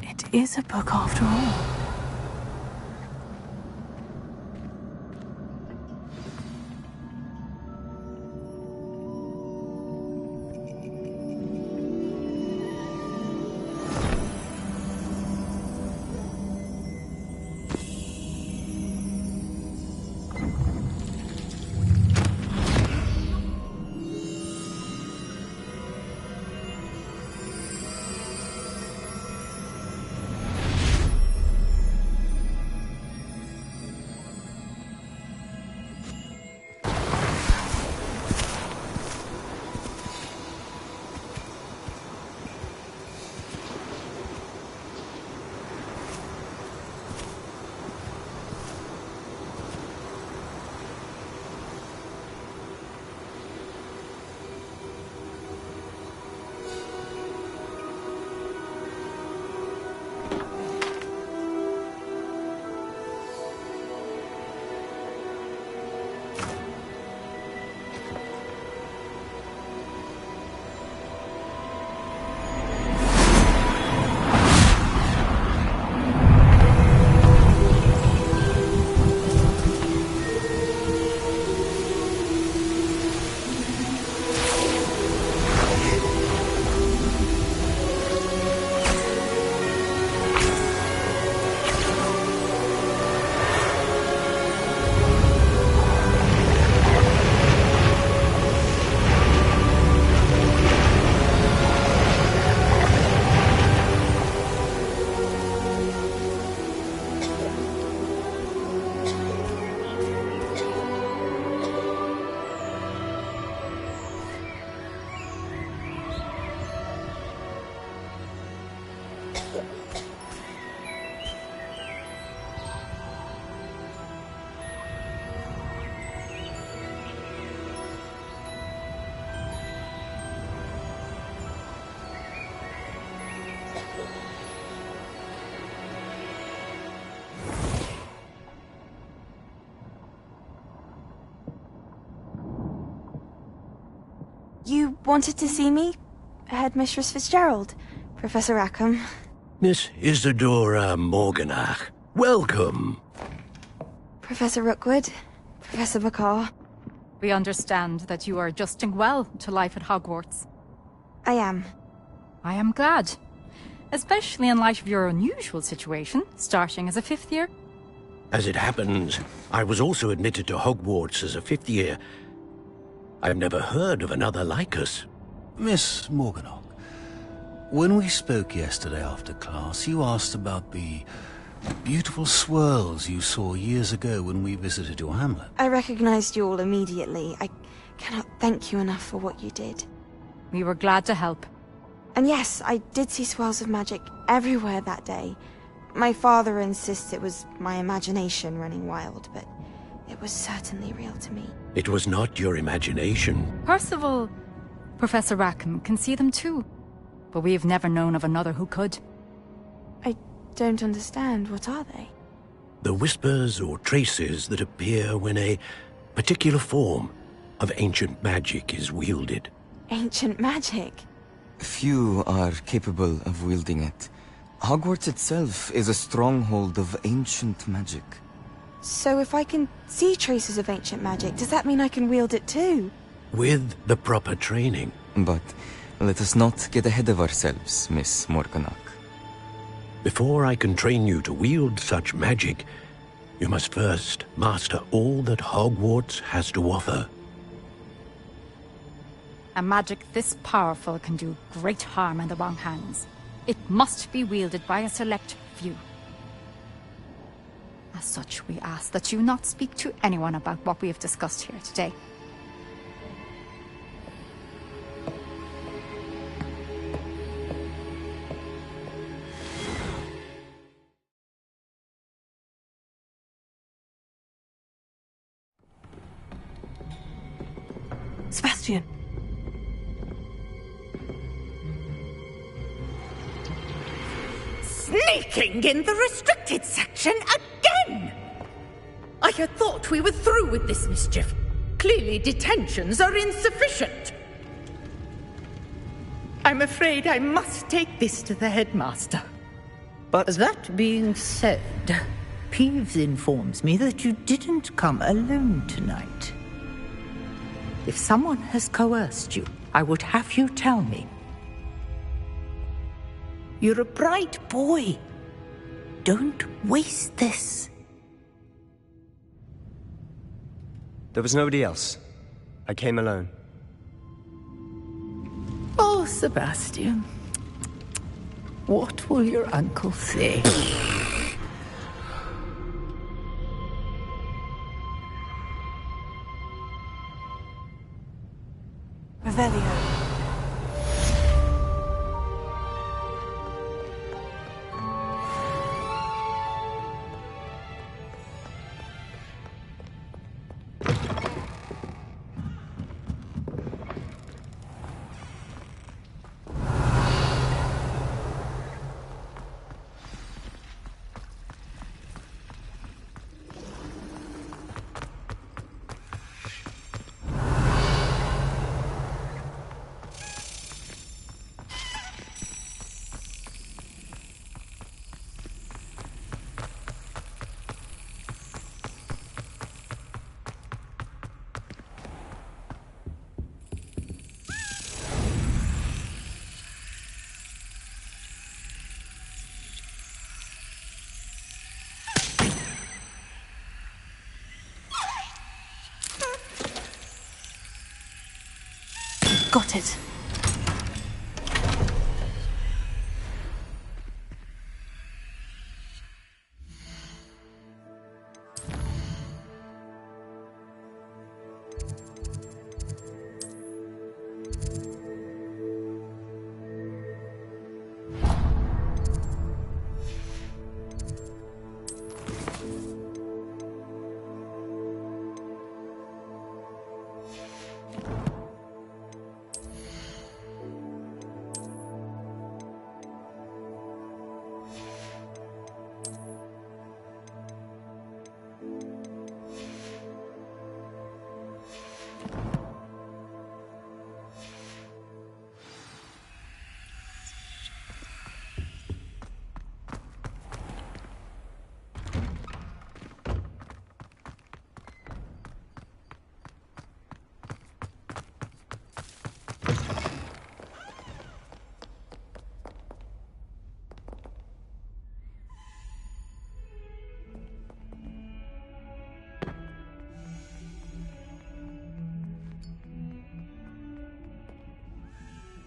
It is a book after all. You wanted to see me? Headmistress Fitzgerald? Professor Rackham? Miss Isadora Morganach, welcome. Professor Rookwood? Professor McCaw? We understand that you are adjusting well to life at Hogwarts. I am. I am glad. Especially in light of your unusual situation, starting as a 5th year. As it happens, I was also admitted to Hogwarts as a 5th year. I've never heard of another like us. Miss Morganach, when we spoke yesterday after class, you asked about the beautiful swirls you saw years ago when we visited your hamlet. I recognized you all immediately. I cannot thank you enough for what you did. We were glad to help. And yes, I did see swirls of magic everywhere that day. My father insists it was my imagination running wild, but it was certainly real to me. It was not your imagination. Percival, Professor Rackham can see them too. But we have never known of another who could. I don't understand. What are they? The whispers or traces that appear when a particular form of ancient magic is wielded. Ancient magic? Few are capable of wielding it. Hogwarts itself is a stronghold of ancient magic. So if I can see traces of ancient magic, does that mean I can wield it too? With the proper training. But let us not get ahead of ourselves, Miss Morganach. Before I can train you to wield such magic, you must first master all that Hogwarts has to offer. A magic this powerful can do great harm in the wrong hands. It must be wielded by a select few. As such, we ask that you not speak to anyone about what we have discussed here today. Sebastian. Sneaking in the restricted section again! I had thought we were through with this mischief. Clearly detentions are insufficient. I'm afraid I must take this to the headmaster. But that being said, Peeves informs me that you didn't come alone tonight. If someone has coerced you, I would have you tell me. You're a bright boy. Don't waste this. There was nobody else. I came alone. Oh, Sebastian. What will your uncle say? Revelio. Got it.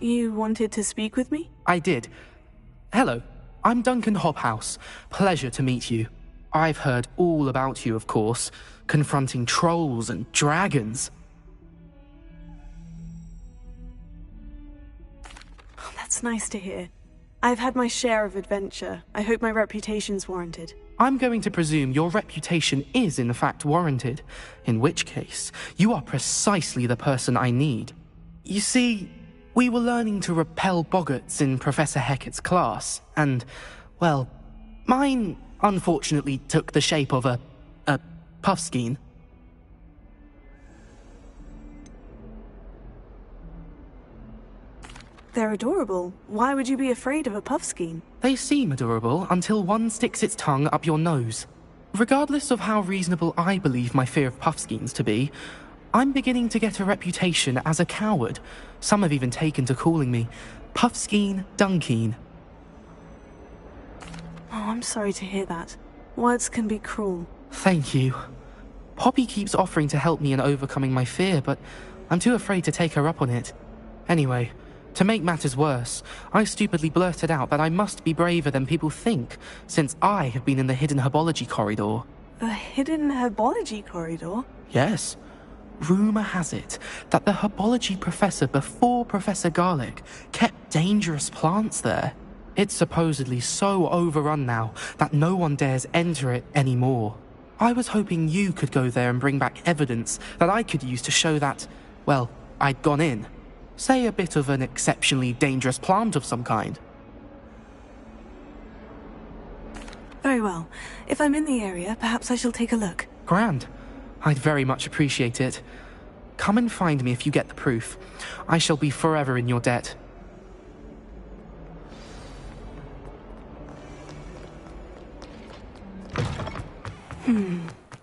You wanted to speak with me? I did. Hello, I'm Duncan Hobhouse. Pleasure to meet you. I've heard all about you, of course, confronting trolls and dragons. Oh, that's nice to hear. I've had my share of adventure. I hope my reputation's warranted. I'm going to presume your reputation is in fact warranted, in which case, you are precisely the person I need. You see, we were learning to repel boggarts in Professor Hecat's class, and, well, mine unfortunately took the shape of a puffskein. They're adorable. Why would you be afraid of a puffskein? They seem adorable until one sticks its tongue up your nose. Regardless of how reasonable I believe my fear of puffskeins to be, I'm beginning to get a reputation as a coward. Some have even taken to calling me Puffskein Dunkeen. Oh, I'm sorry to hear that. Words can be cruel. Thank you. Poppy keeps offering to help me in overcoming my fear, but I'm too afraid to take her up on it. Anyway, to make matters worse, I stupidly blurted out that I must be braver than people think, since I have been in the hidden herbology corridor. The hidden herbology corridor? Yes. Rumour has it that the herbology professor before Professor Garlic kept dangerous plants there. It's supposedly so overrun now that no one dares enter it anymore. I was hoping you could go there and bring back evidence that I could use to show that, well, I'd gone in. Say a bit of an exceptionally dangerous plant of some kind. Very well. If I'm in the area, perhaps I shall take a look. Grand. I'd very much appreciate it. Come and find me if you get the proof. I shall be forever in your debt.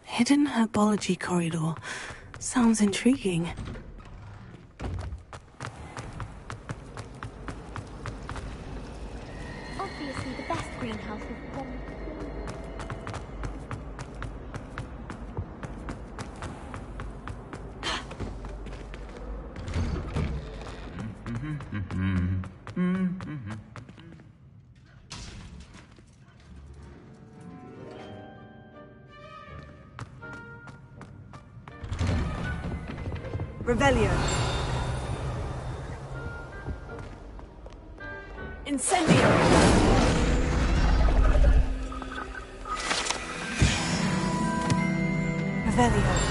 Hidden herbology corridor. Sounds intriguing. Obviously the best greenhouse with one. Revelio. Incendio. Revelio.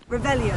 Revelio.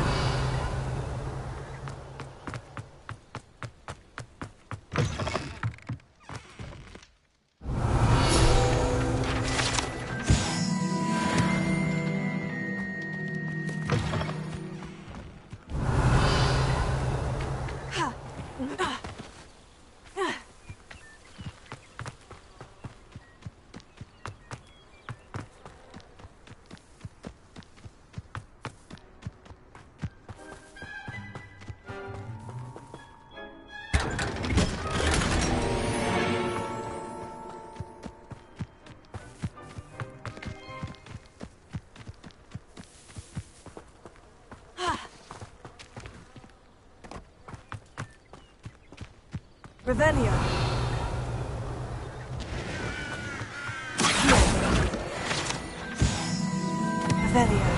Revelio. Revelio.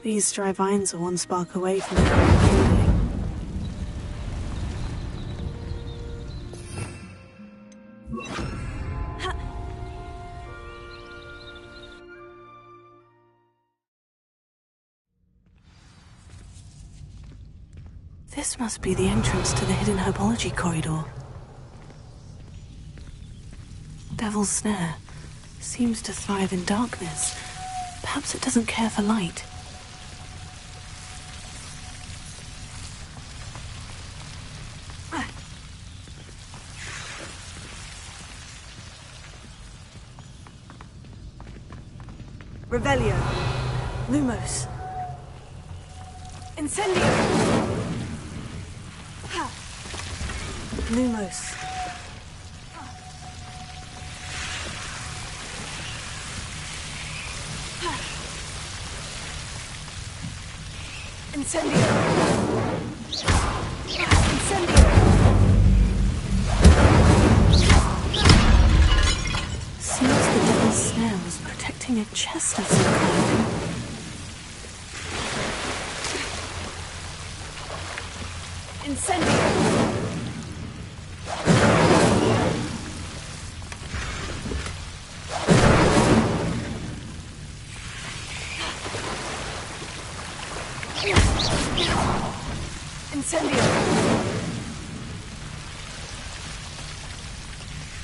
These dry vines are one spark away from kindling. This must be the entrance to the hidden herbology corridor. Devil's Snare seems to thrive in darkness. Perhaps it doesn't care for light. Revelio. Lumos. Incendio. Lumos. Incendio. Incendio. Seems the Devil's Snare was protecting a chest of some kind. Incendio. Incendio.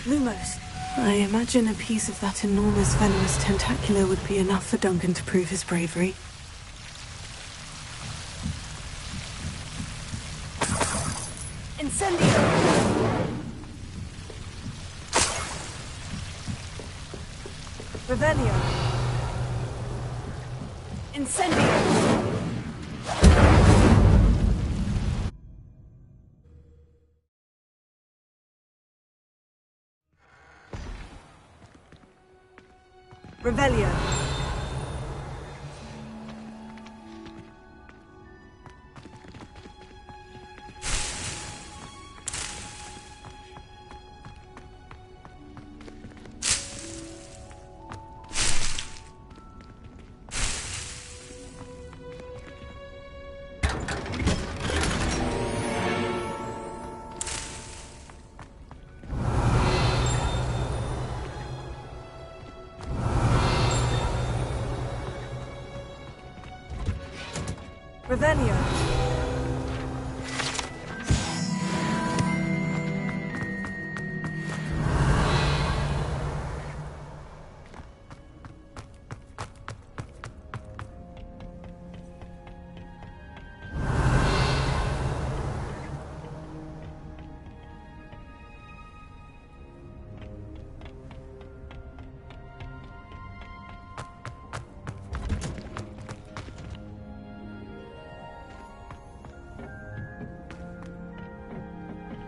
Lumos. I imagine a piece of that enormous venomous tentacular would be enough for Duncan to prove his bravery. Incendio. Revelio. Incendio. Revelio. Revelio.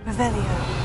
Revelio.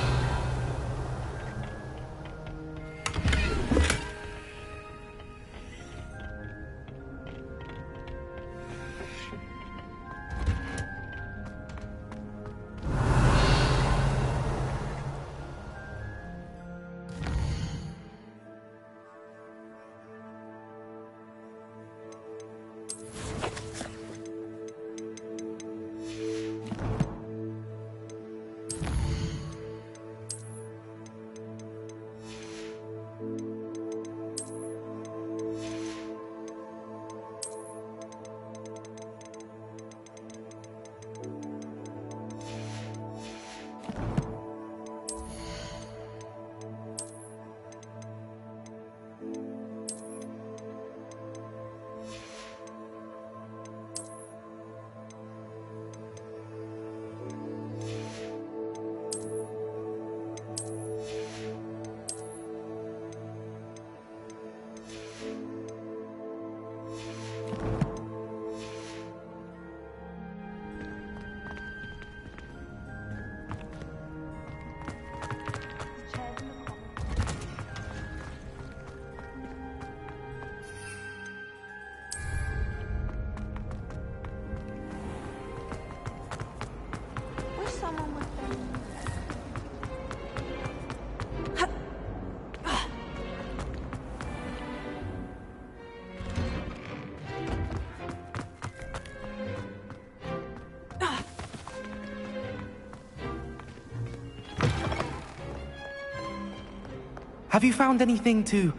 Have you found anything to,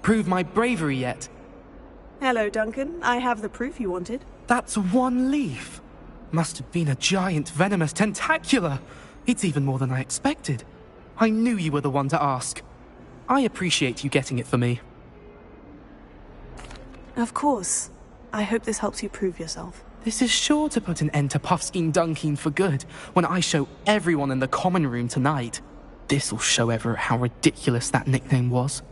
prove my bravery yet? Hello, Duncan. I have the proof you wanted. That's one leaf. Must have been a giant venomous tentacula. It's even more than I expected. I knew you were the one to ask. I appreciate you getting it for me. Of course. I hope this helps you prove yourself. This is sure to put an end to Puffskein Dunkeen for good when I show everyone in the common room tonight. This'll show Everett how ridiculous that nickname was.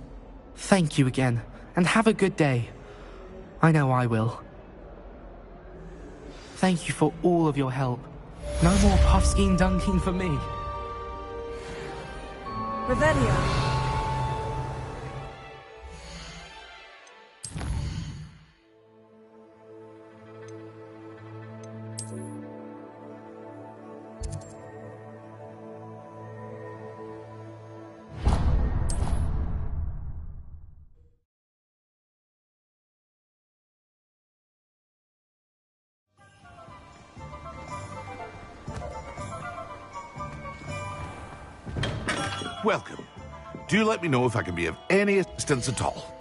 Thank you again, and have a good day. I know I will. Thank you for all of your help. No more Puffskein Dunkeen for me. Revelio. Welcome. Do let me know if I can be of any assistance at all.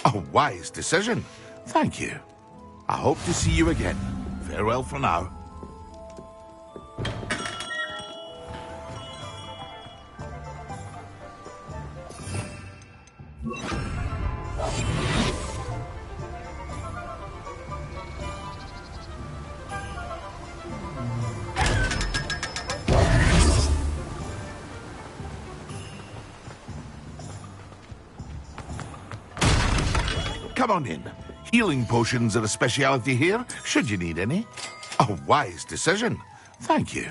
A wise decision. Thank you. I hope to see you again. Farewell for now. Come on in. Healing potions are a speciality here, should you need any. A wise decision. Thank you.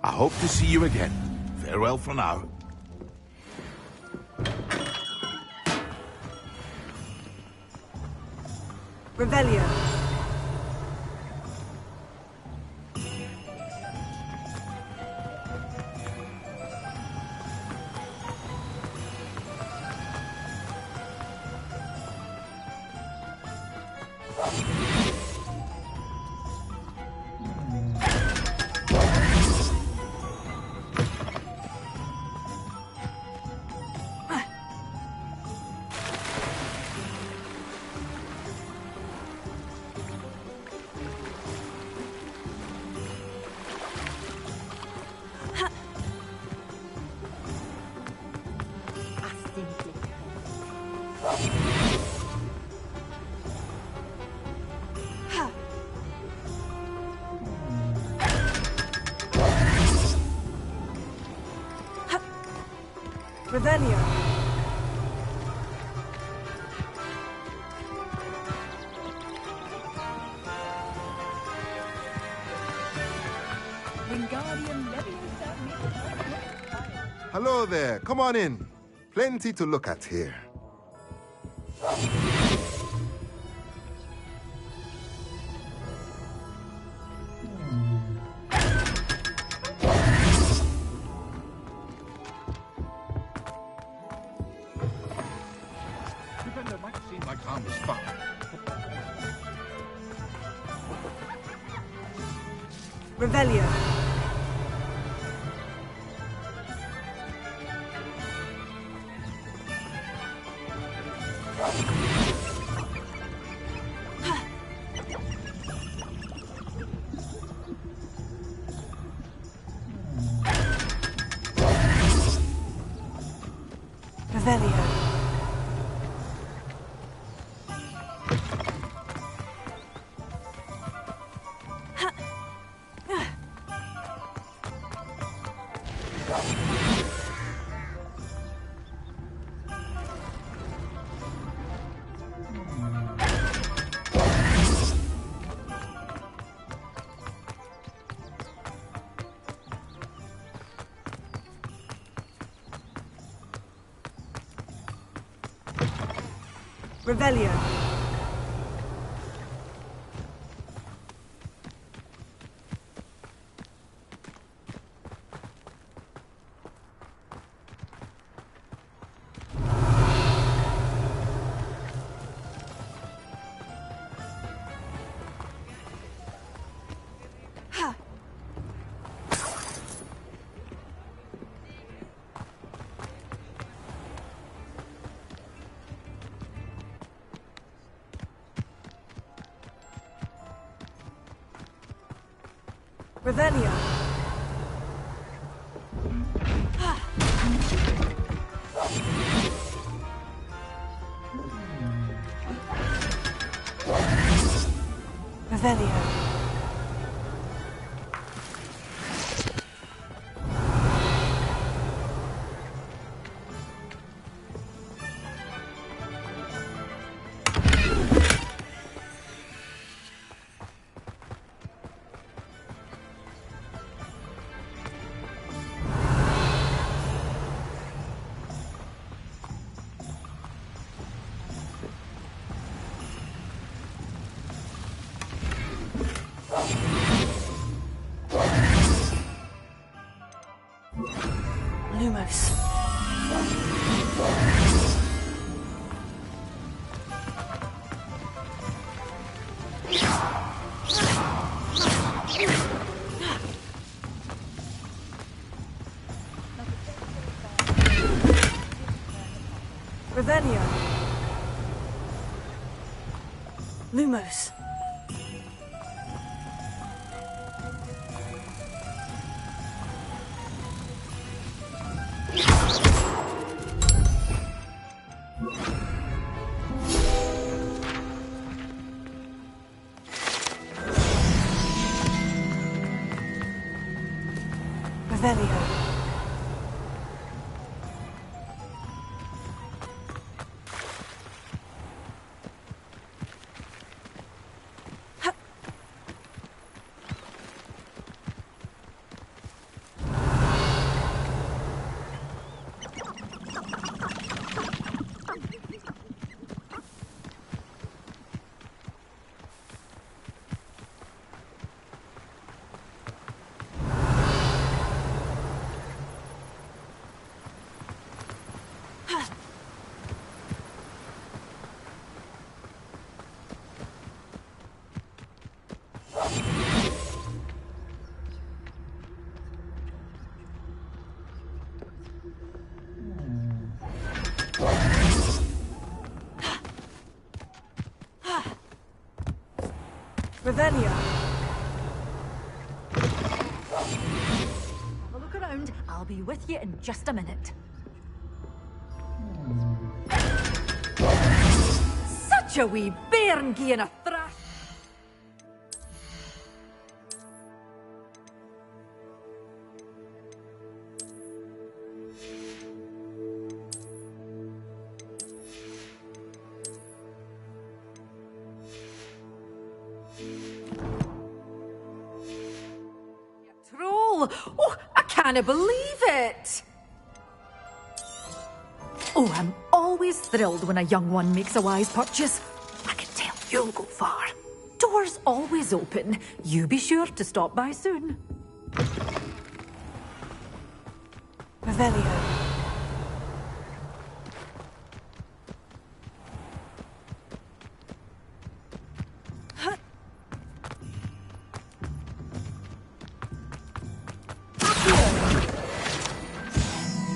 I hope to see you again. Farewell for now. Revelio. Revelio. Hello there. Come on in. Plenty to look at here. Revelio. Revelio. Revelio. Revelio. Revelio. Lumos. Revelio. Lumos. Revelio. Revelio. Have a look around. I'll be with you in just a minute. Such a wee bairn gi'en a thrash. Troll! Oh, I can't believe it! Oh, I'm always thrilled when a young one makes a wise purchase. I can tell you'll go far. Doors always open. You be sure to stop by soon. Revelio.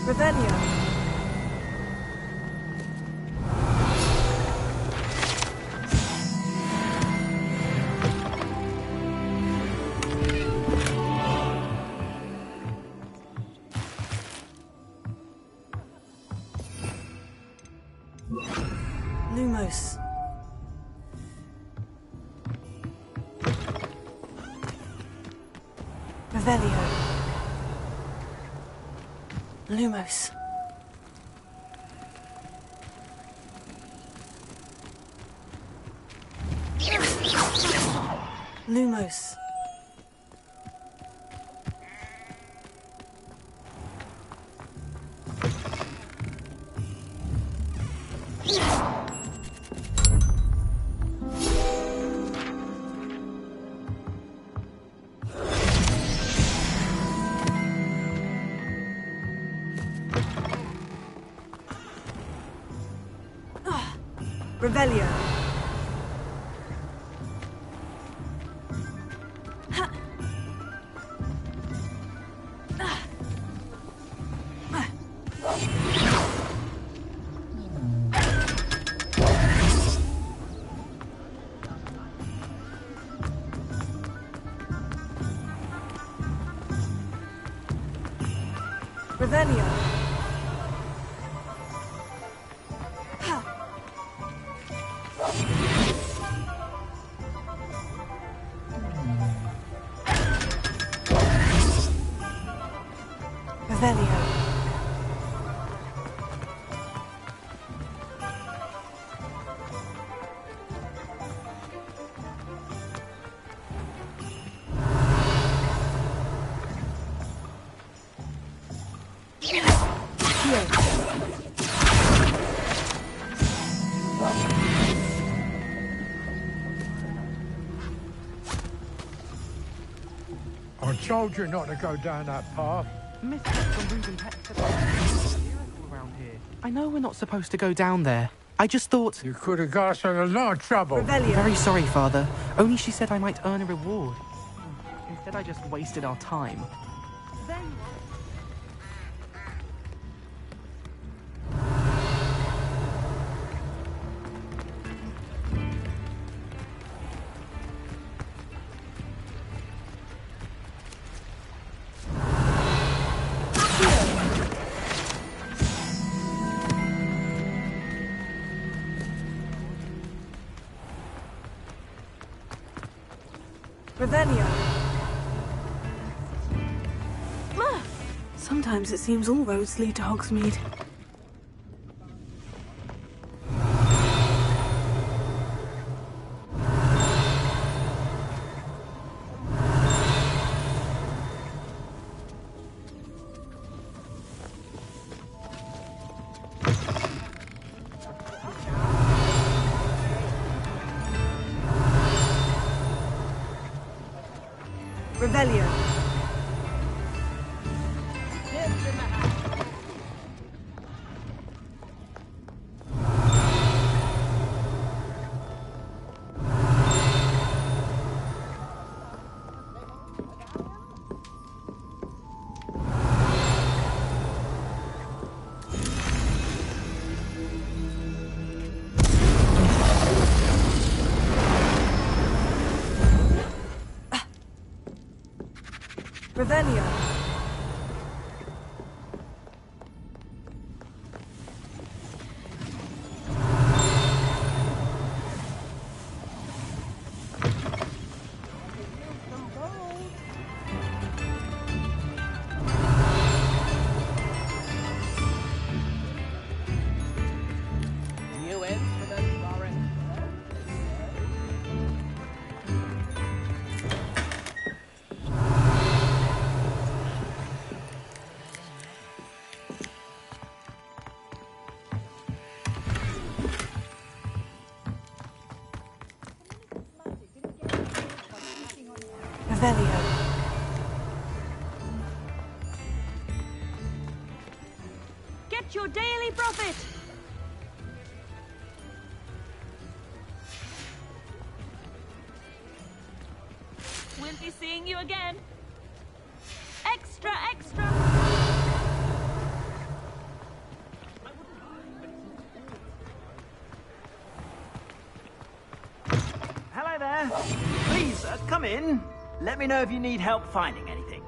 Revelio. Lumos. Revelio. Lumos. Lumos. Revelio. Revelio. Revelio. I told you not to go down that path. Around here. I know we're not supposed to go down there. I just thought... You could have got us in a lot of trouble. I'm very sorry, Father. Only she said I might earn a reward. Instead, I just wasted our time. Revelio. Sometimes it seems all roads lead to Hogsmeade. Revelio. Revelio. Revelio. Get your daily profit! We'll be seeing you again. Extra, extra! Hello there. Please, come in. Let me know if you need help finding anything.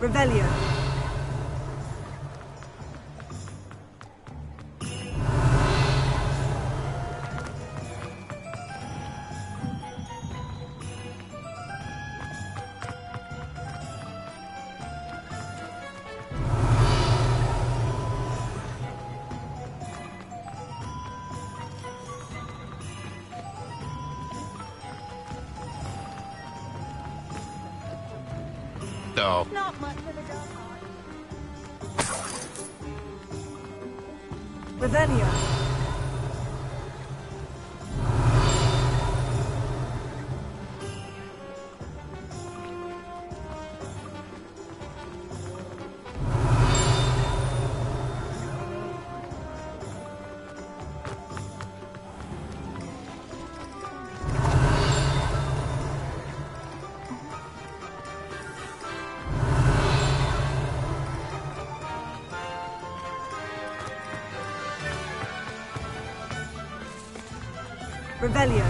Revelio. No. Not much of a dog. Revelio. Revelio.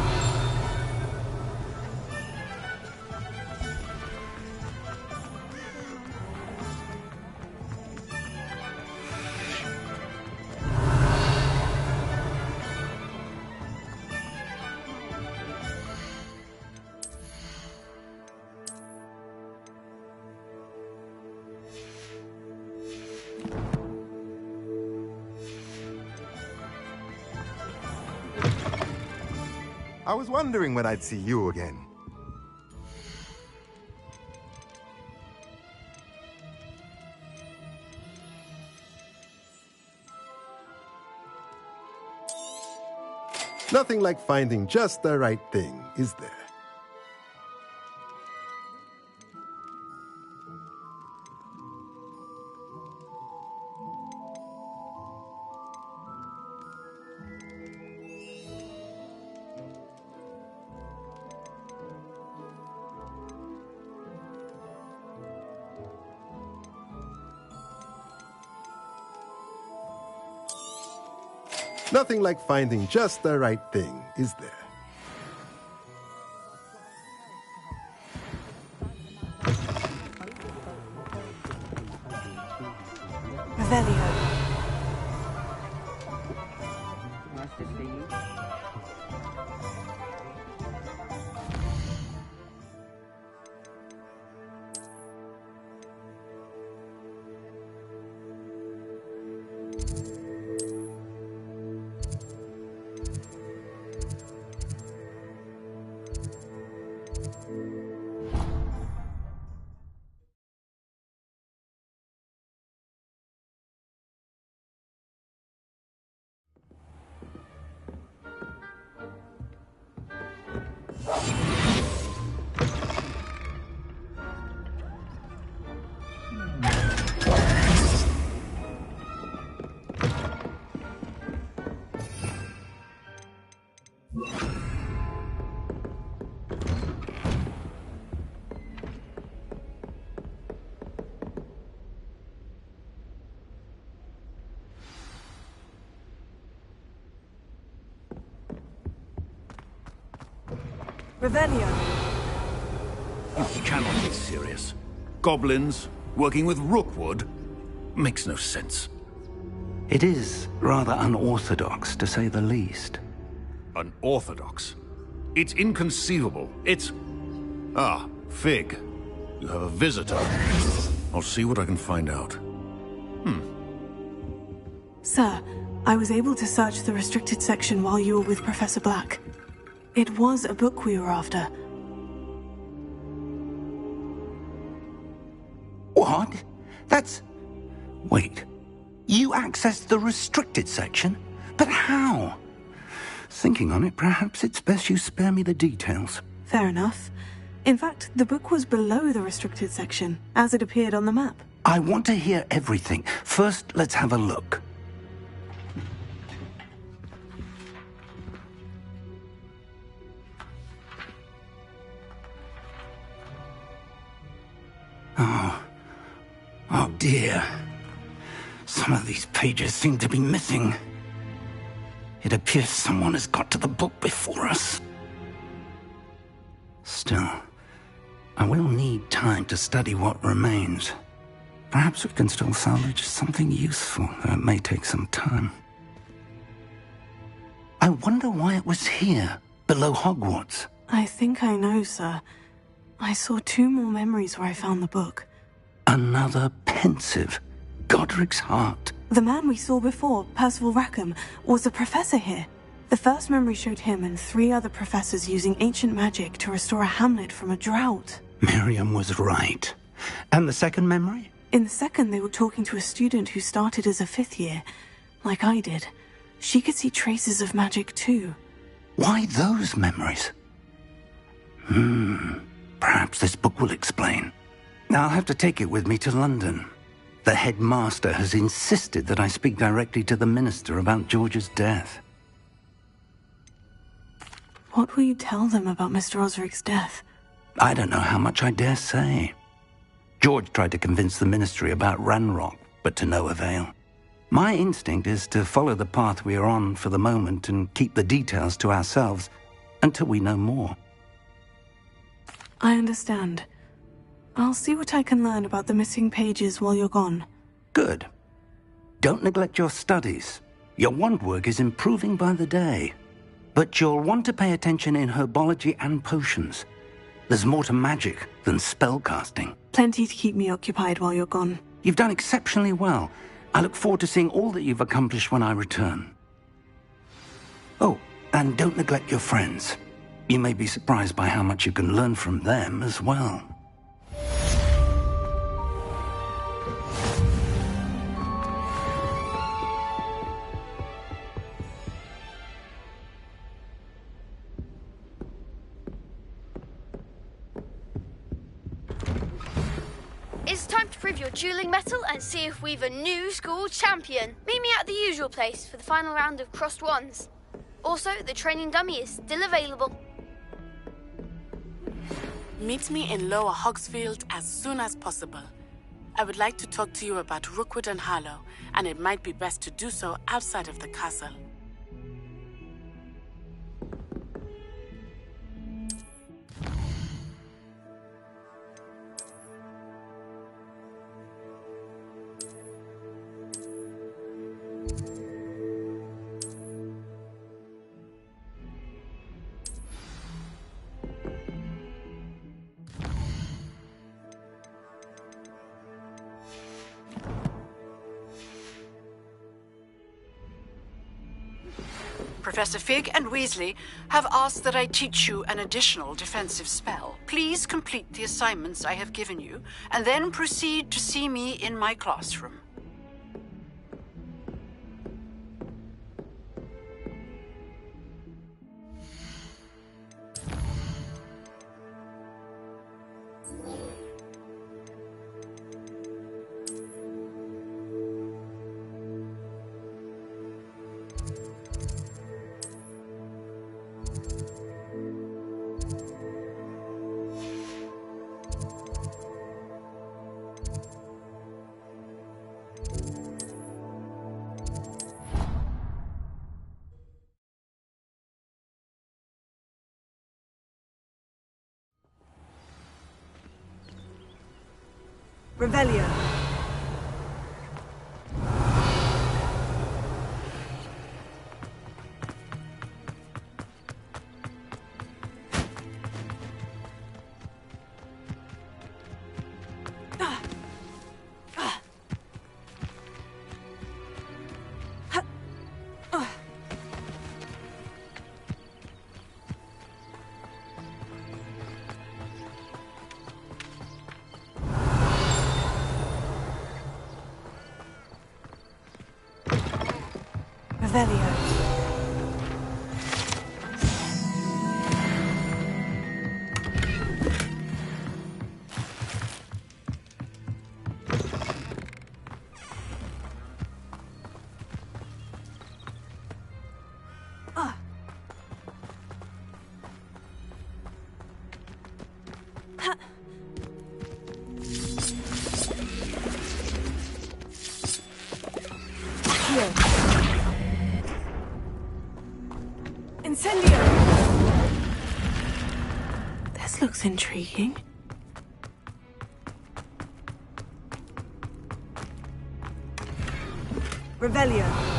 I was wondering when I'd see you again. Nothing like finding just the right thing, is there? Nothing like finding just the right thing, is there? Revelio. Revelio. You cannot be serious. Goblins working with Rookwood makes no sense. It is rather unorthodox, to say the least. Unorthodox? It's inconceivable. It's... Ah, Fig. You have a visitor. I'll see what I can find out. Sir, I was able to search the restricted section while you were with Professor Black. It was a book we were after. What? That's... Wait. You accessed the restricted section? But how? Thinking on it, perhaps it's best you spare me the details. Fair enough. In fact, the book was below the restricted section, as it appeared on the map. I want to hear everything. First, let's have a look. Oh dear. Some of these pages seem to be missing. It appears someone has got to the book before us. Still, I will need time to study what remains. Perhaps we can still salvage something useful, though it may take some time. I wonder why it was here, below Hogwarts. I think I know, sir. I saw 2 more memories where I found the book. Another pensive. Godric's heart. The man we saw before, Percival Rackham, was a professor here. The first memory showed him and 3 other professors using ancient magic to restore a hamlet from a drought. Miriam was right. And the second memory? In the second, they were talking to a student who started as a 5th year, like I did. She could see traces of magic too. Why those memories? Perhaps this book will explain. Now I'll have to take it with me to London. The headmaster has insisted that I speak directly to the minister about George's death. What will you tell them about Mr. Osric's death? I don't know how much I dare say. George tried to convince the ministry about Ranrock, but to no avail. My instinct is to follow the path we are on for the moment and keep the details to ourselves until we know more. I understand. I'll see what I can learn about the missing pages while you're gone. Good. Don't neglect your studies. Your wand work is improving by the day. But you'll want to pay attention in herbology and potions. There's more to magic than spellcasting. Plenty to keep me occupied while you're gone. You've done exceptionally well. I look forward to seeing all that you've accomplished when I return. Oh, and don't neglect your friends. You may be surprised by how much you can learn from them as well. It's time to prove your dueling mettle and see if we've a new school champion. Meet me at the usual place for the final round of crossed wands. Also, the training dummy is still available. Meet me in Lower Hogsfield as soon as possible. I would like to talk to you about Rookwood and Harlow, and it might be best to do so outside of the castle. Professor Fig and Weasley have asked that I teach you an additional defensive spell. Please complete the assignments I have given you, and then proceed to see me in my classroom. Revelio. Revelio. This looks intriguing. Revelio.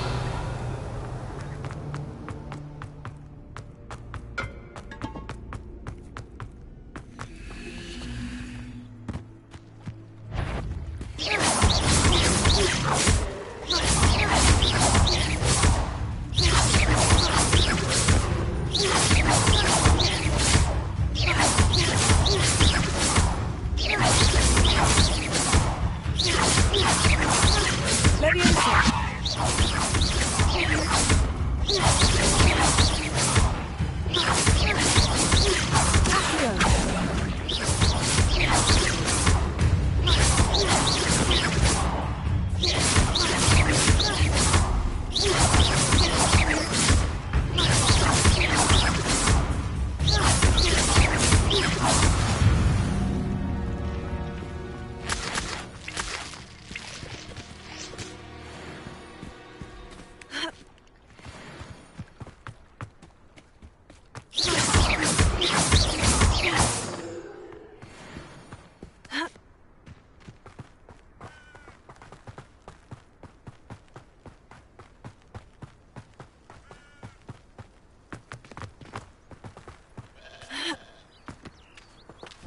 Leviosa.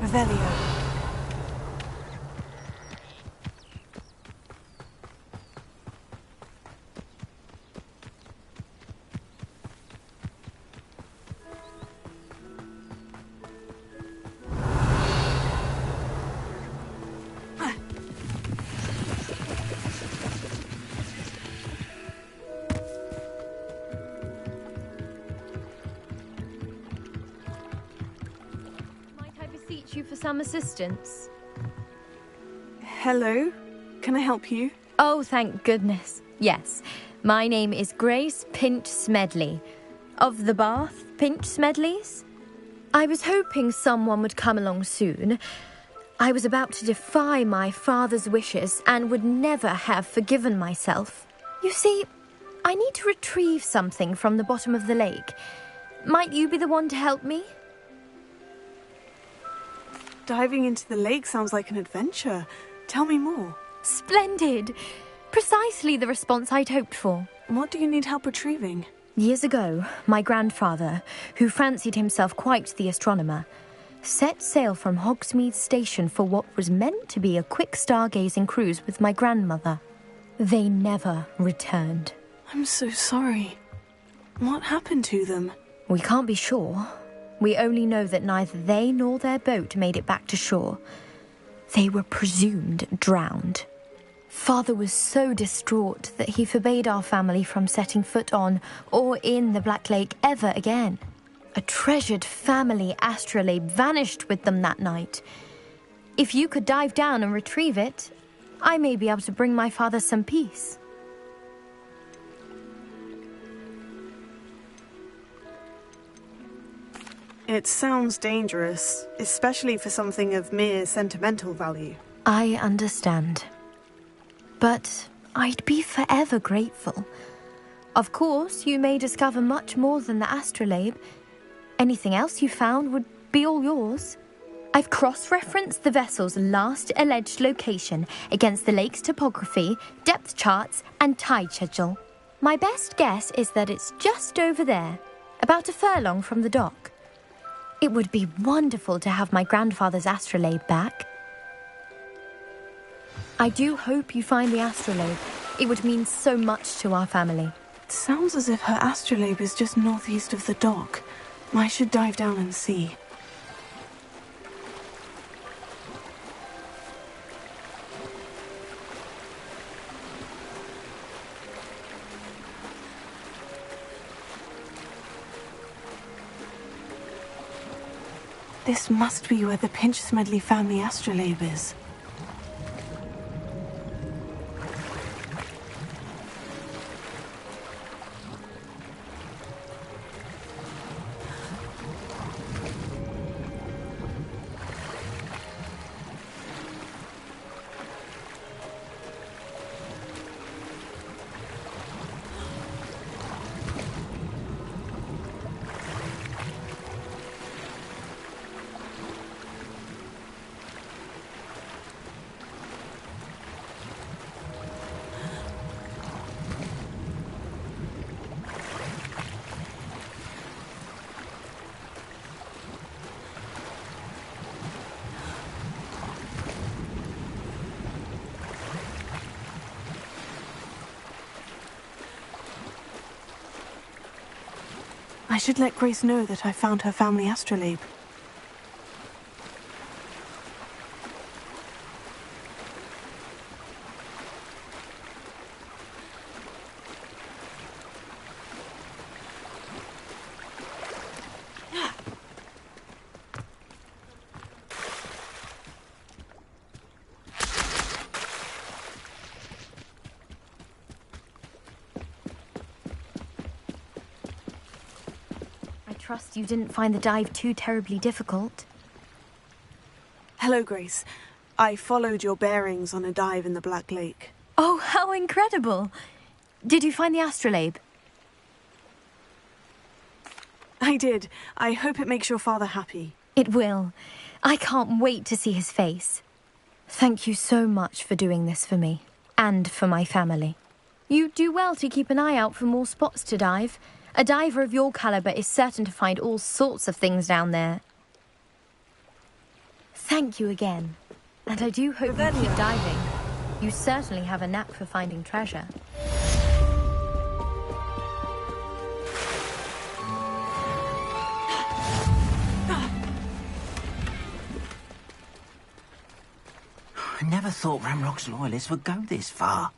Revelio. You for some assistance? Hello? Can I help you? Oh, thank goodness. Yes. My name is Grace Pinch Smedley. Of the Bath Pinch Smedleys? I was hoping someone would come along soon. I was about to defy my father's wishes and would never have forgiven myself. You see, I need to retrieve something from the bottom of the lake. Might you be the one to help me? Diving into the lake sounds like an adventure. Tell me more. Splendid! Precisely the response I'd hoped for. What do you need help retrieving? Years ago, my grandfather, who fancied himself quite the astronomer, set sail from Hogsmeade Station for what was meant to be a quick stargazing cruise with my grandmother. They never returned. I'm so sorry. What happened to them? We can't be sure. We only know that neither they nor their boat made it back to shore. They were presumed drowned. Father was so distraught that he forbade our family from setting foot on or in the Black Lake ever again. A treasured family astrolabe vanished with them that night. If you could dive down and retrieve it, I may be able to bring my father some peace. It sounds dangerous, especially for something of mere sentimental value. I understand. But I'd be forever grateful. Of course, you may discover much more than the astrolabe. Anything else you found would be all yours. I've cross-referenced the vessel's last alleged location against the lake's topography, depth charts, and tide schedule. My best guess is that it's just over there, about a furlong from the dock. It would be wonderful to have my grandfather's astrolabe back. I do hope you find the astrolabe. It would mean so much to our family. It sounds as if her astrolabe is just northeast of the dock. I should dive down and see. This must be where the Pinch Smedley family astrolabe is. I should let Grace know that I found her family astrolabe. Trust you didn't find the dive too terribly difficult. Hello, Grace. I followed your bearings on a dive in the Black Lake. Oh, how incredible! Did you find the astrolabe? I did. I hope it makes your father happy. It will. I can't wait to see his face. Thank you so much for doing this for me, and for my family. You do well to keep an eye out for more spots to dive. A diver of your caliber is certain to find all sorts of things down there. Thank you again. And I do hope you keep diving. You certainly have a knack for finding treasure. I never thought Ranrock's loyalists would go this far.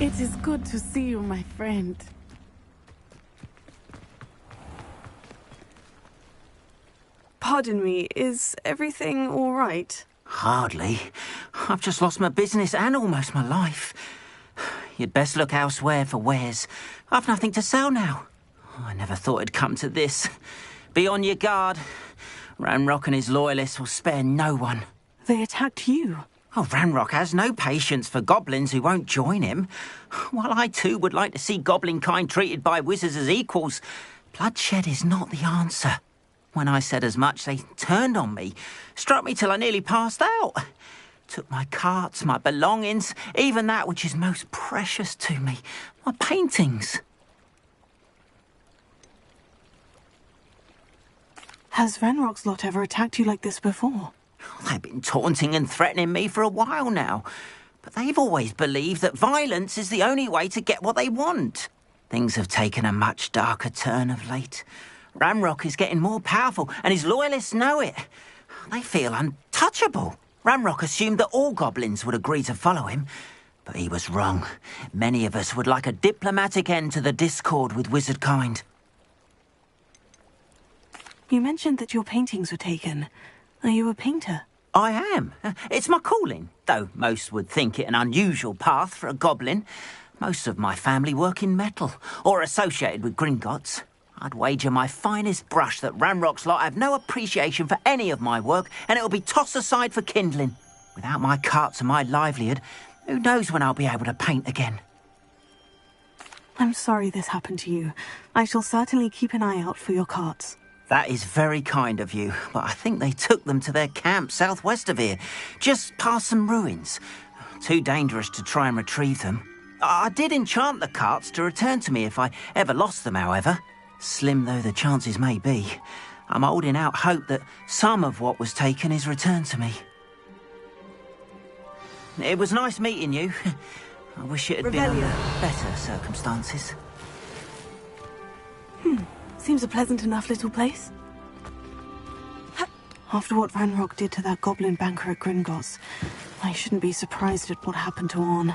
It is good to see you, my friend. Pardon me, is everything all right? Hardly. I've just lost my business and almost my life. You'd best look elsewhere for wares. I've nothing to sell now. I never thought it'd come to this. Be on your guard. Ranrock and his loyalists will spare no one. They attacked you. Oh, Ranrock has no patience for goblins who won't join him. While I too would like to see goblin kind treated by wizards as equals, bloodshed is not the answer. When I said as much, they turned on me, struck me till I nearly passed out. Took my carts, my belongings, even that which is most precious to me, my paintings. Has Ranrock's lot ever attacked you like this before? They've been taunting and threatening me for a while now, but they've always believed that violence is the only way to get what they want. Things have taken a much darker turn of late. Ranrock is getting more powerful, and his loyalists know it. They feel untouchable. Ranrock assumed that all goblins would agree to follow him, but he was wrong. Many of us would like a diplomatic end to the discord with wizard kind. You mentioned that your paintings were taken. Are you a painter? I am. It's my calling, though most would think it an unusual path for a goblin. Most of my family work in metal, or associated with Gringotts. I'd wager my finest brush that Ranrock's lot have no appreciation for any of my work, and it'll be tossed aside for kindling. Without my carts and my livelihood, who knows when I'll be able to paint again? I'm sorry this happened to you. I shall certainly keep an eye out for your carts. That is very kind of you, but I think they took them to their camp southwest of here, just past some ruins. Too dangerous to try and retrieve them. I did enchant the carts to return to me if I ever lost them, however. Slim though the chances may be, I'm holding out hope that some of what was taken is returned to me. It was nice meeting you. I wish it had been under better circumstances. Seems a pleasant enough little place. After what Ranrock did to that goblin banker at Gringotts, I shouldn't be surprised at what happened to Orn.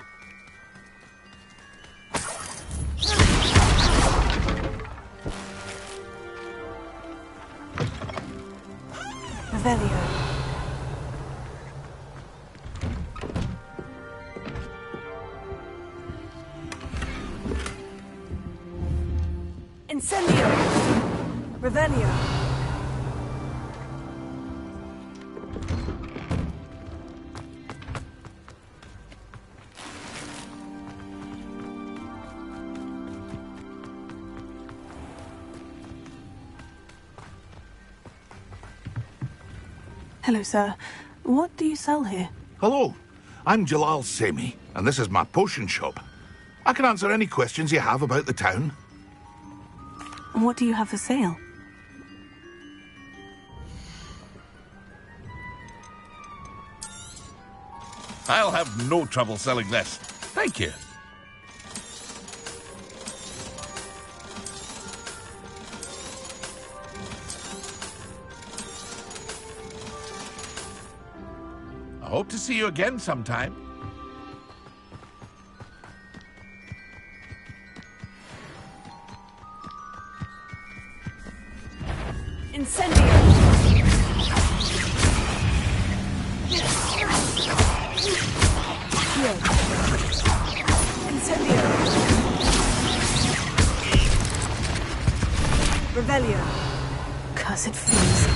Revelio. Incendio! Revelio! Hello, sir. What do you sell here? Hello, I'm Jalal Semi, and this is my potion shop. I can answer any questions you have about the town. And what do you have for sale? I'll have no trouble selling this. Thank you. I hope to see you again sometime. Revelio. Cursed fleas.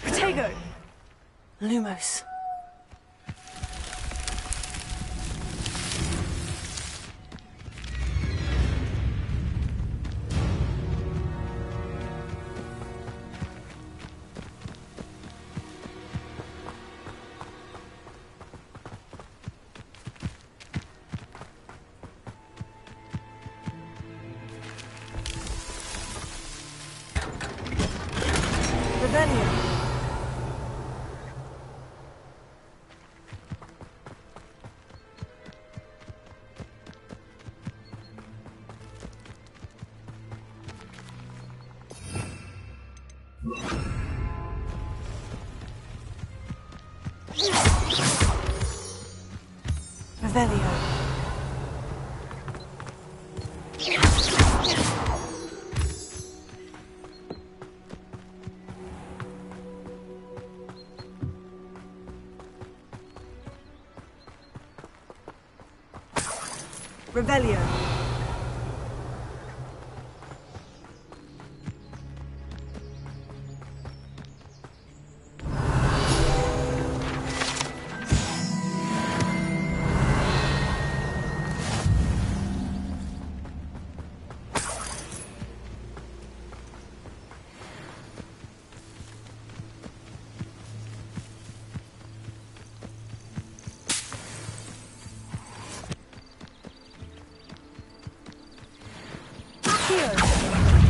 Protego. Lumos. Revelio. Revelio. Revelio.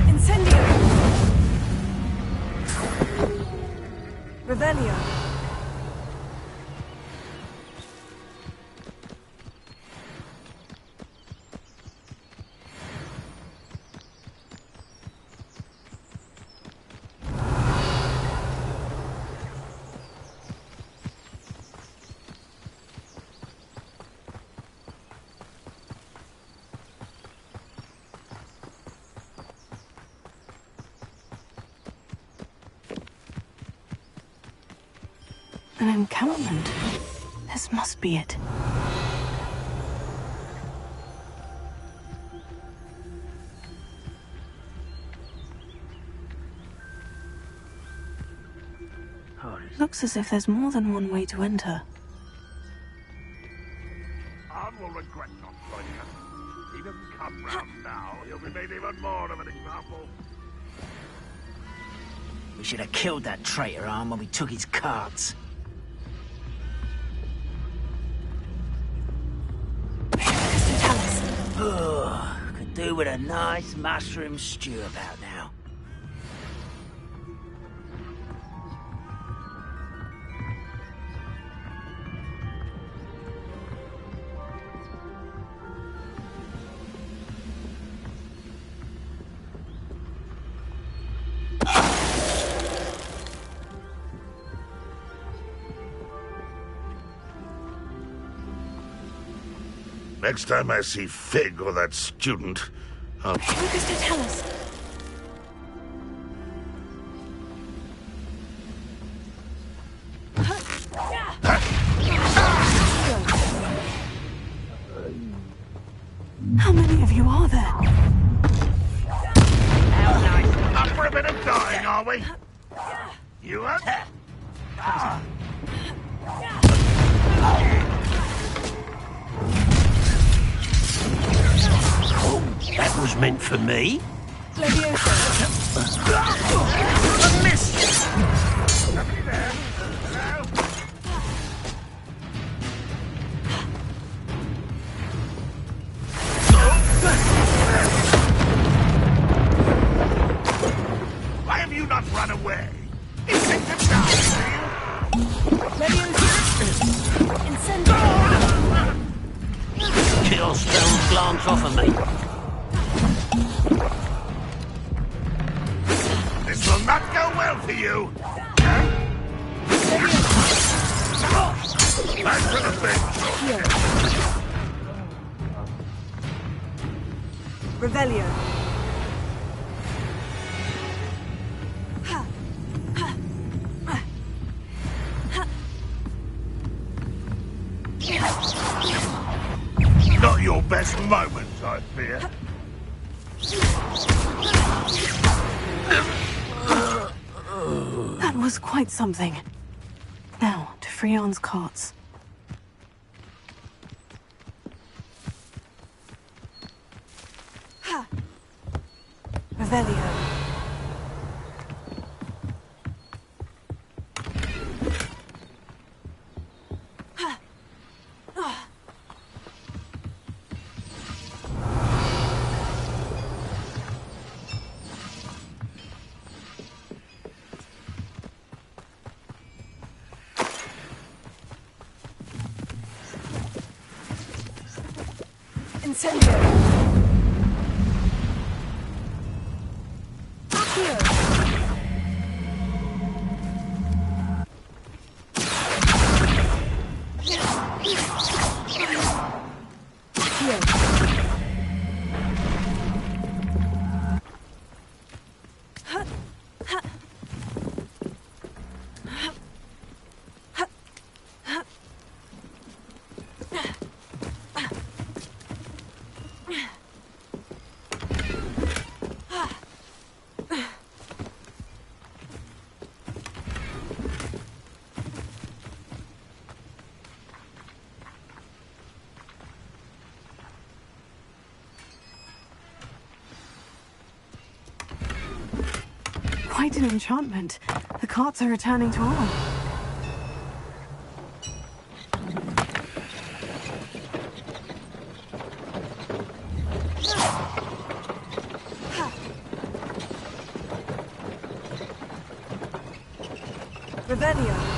Incendio. Revelio. An encampment. This must be it. Looks as if there's more than one way to enter. Anne will regret not joining us. If he doesn't come round now, he'll be made even more of an example. We should have killed that traitor, Anne, when we took his cards. Could do with a nice mushroom stew about now. Next time I see Fig or that student, I'll... Lucas, to tell us. How many of you are there? Up for a bit of dying, are we? You up? That was meant for me. I missed! Nobody there? Hello? Why have you not run away? You think to die, Kill spells glance off of me. Revelio. Not your best moment, I fear. That was quite something. Now, to Freon's carts. Revelio. Incendio. Quite an enchantment. The carts are returning to all. Revelio.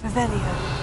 Revelio.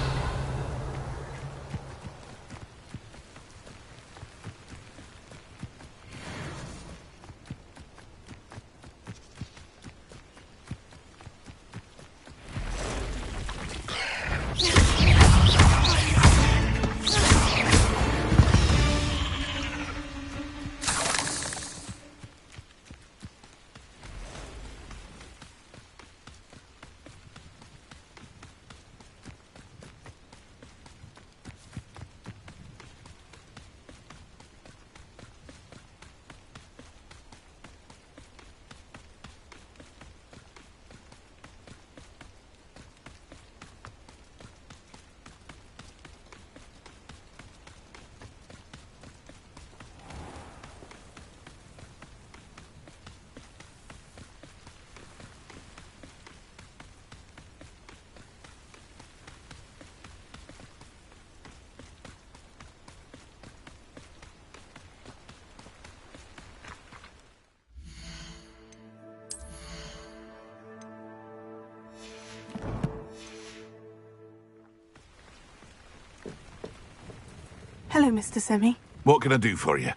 Hello, Mr. Semi. What can I do for you?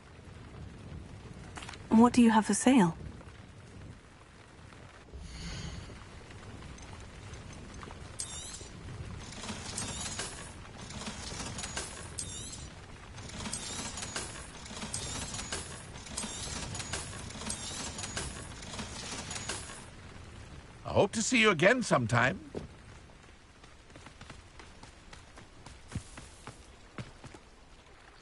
What do you have for sale? I hope to see you again sometime.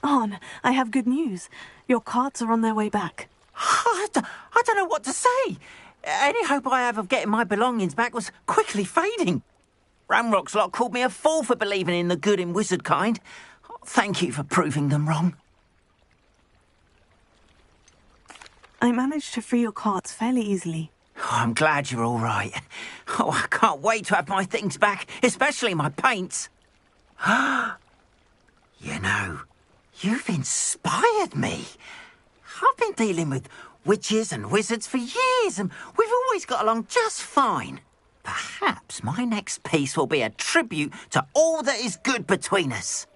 Arn, I have good news. Your carts are on their way back. I don't know what to say. Any hope I have of getting my belongings back was quickly fading. Ramrock's lot called me a fool for believing in the good in wizard kind. Thank you for proving them wrong. I managed to free your carts fairly easily. Oh, I'm glad you're all right. Oh, I can't wait to have my things back, especially my paints. You know, you've inspired me. I've been dealing with witches and wizards for years, and we've always got along just fine. Perhaps my next piece will be a tribute to all that is good between us.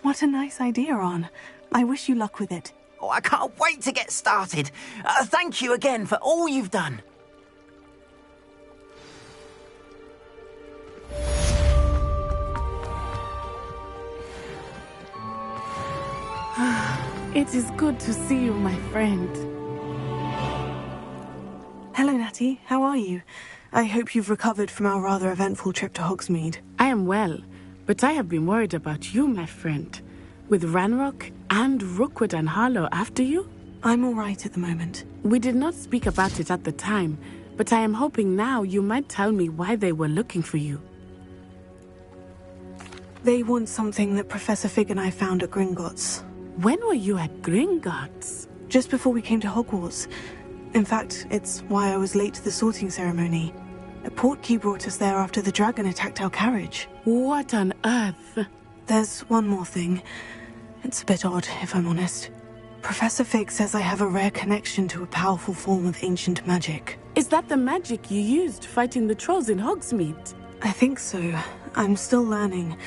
What a nice idea, Arn. I wish you luck with it. Oh, I can't wait to get started. Thank you again for all you've done. It is good to see you, my friend. Hello, Natty. How are you? I hope you've recovered from our rather eventful trip to Hogsmeade. I am well, but I have been worried about you, my friend. With Ranrock and Rookwood and Harlow after you? I'm all right at the moment. We did not speak about it at the time, but I am hoping now you might tell me why they were looking for you. They want something that Professor Fig and I found at Gringotts. When were you at Gringotts? Just before we came to Hogwarts. In fact, it's why I was late to the sorting ceremony. A portkey brought us there after the dragon attacked our carriage. What on earth? There's one more thing. It's a bit odd, if I'm honest. Professor Fig says I have a rare connection to a powerful form of ancient magic. Is that the magic you used fighting the trolls in Hogsmeade? I think so. I'm still learning,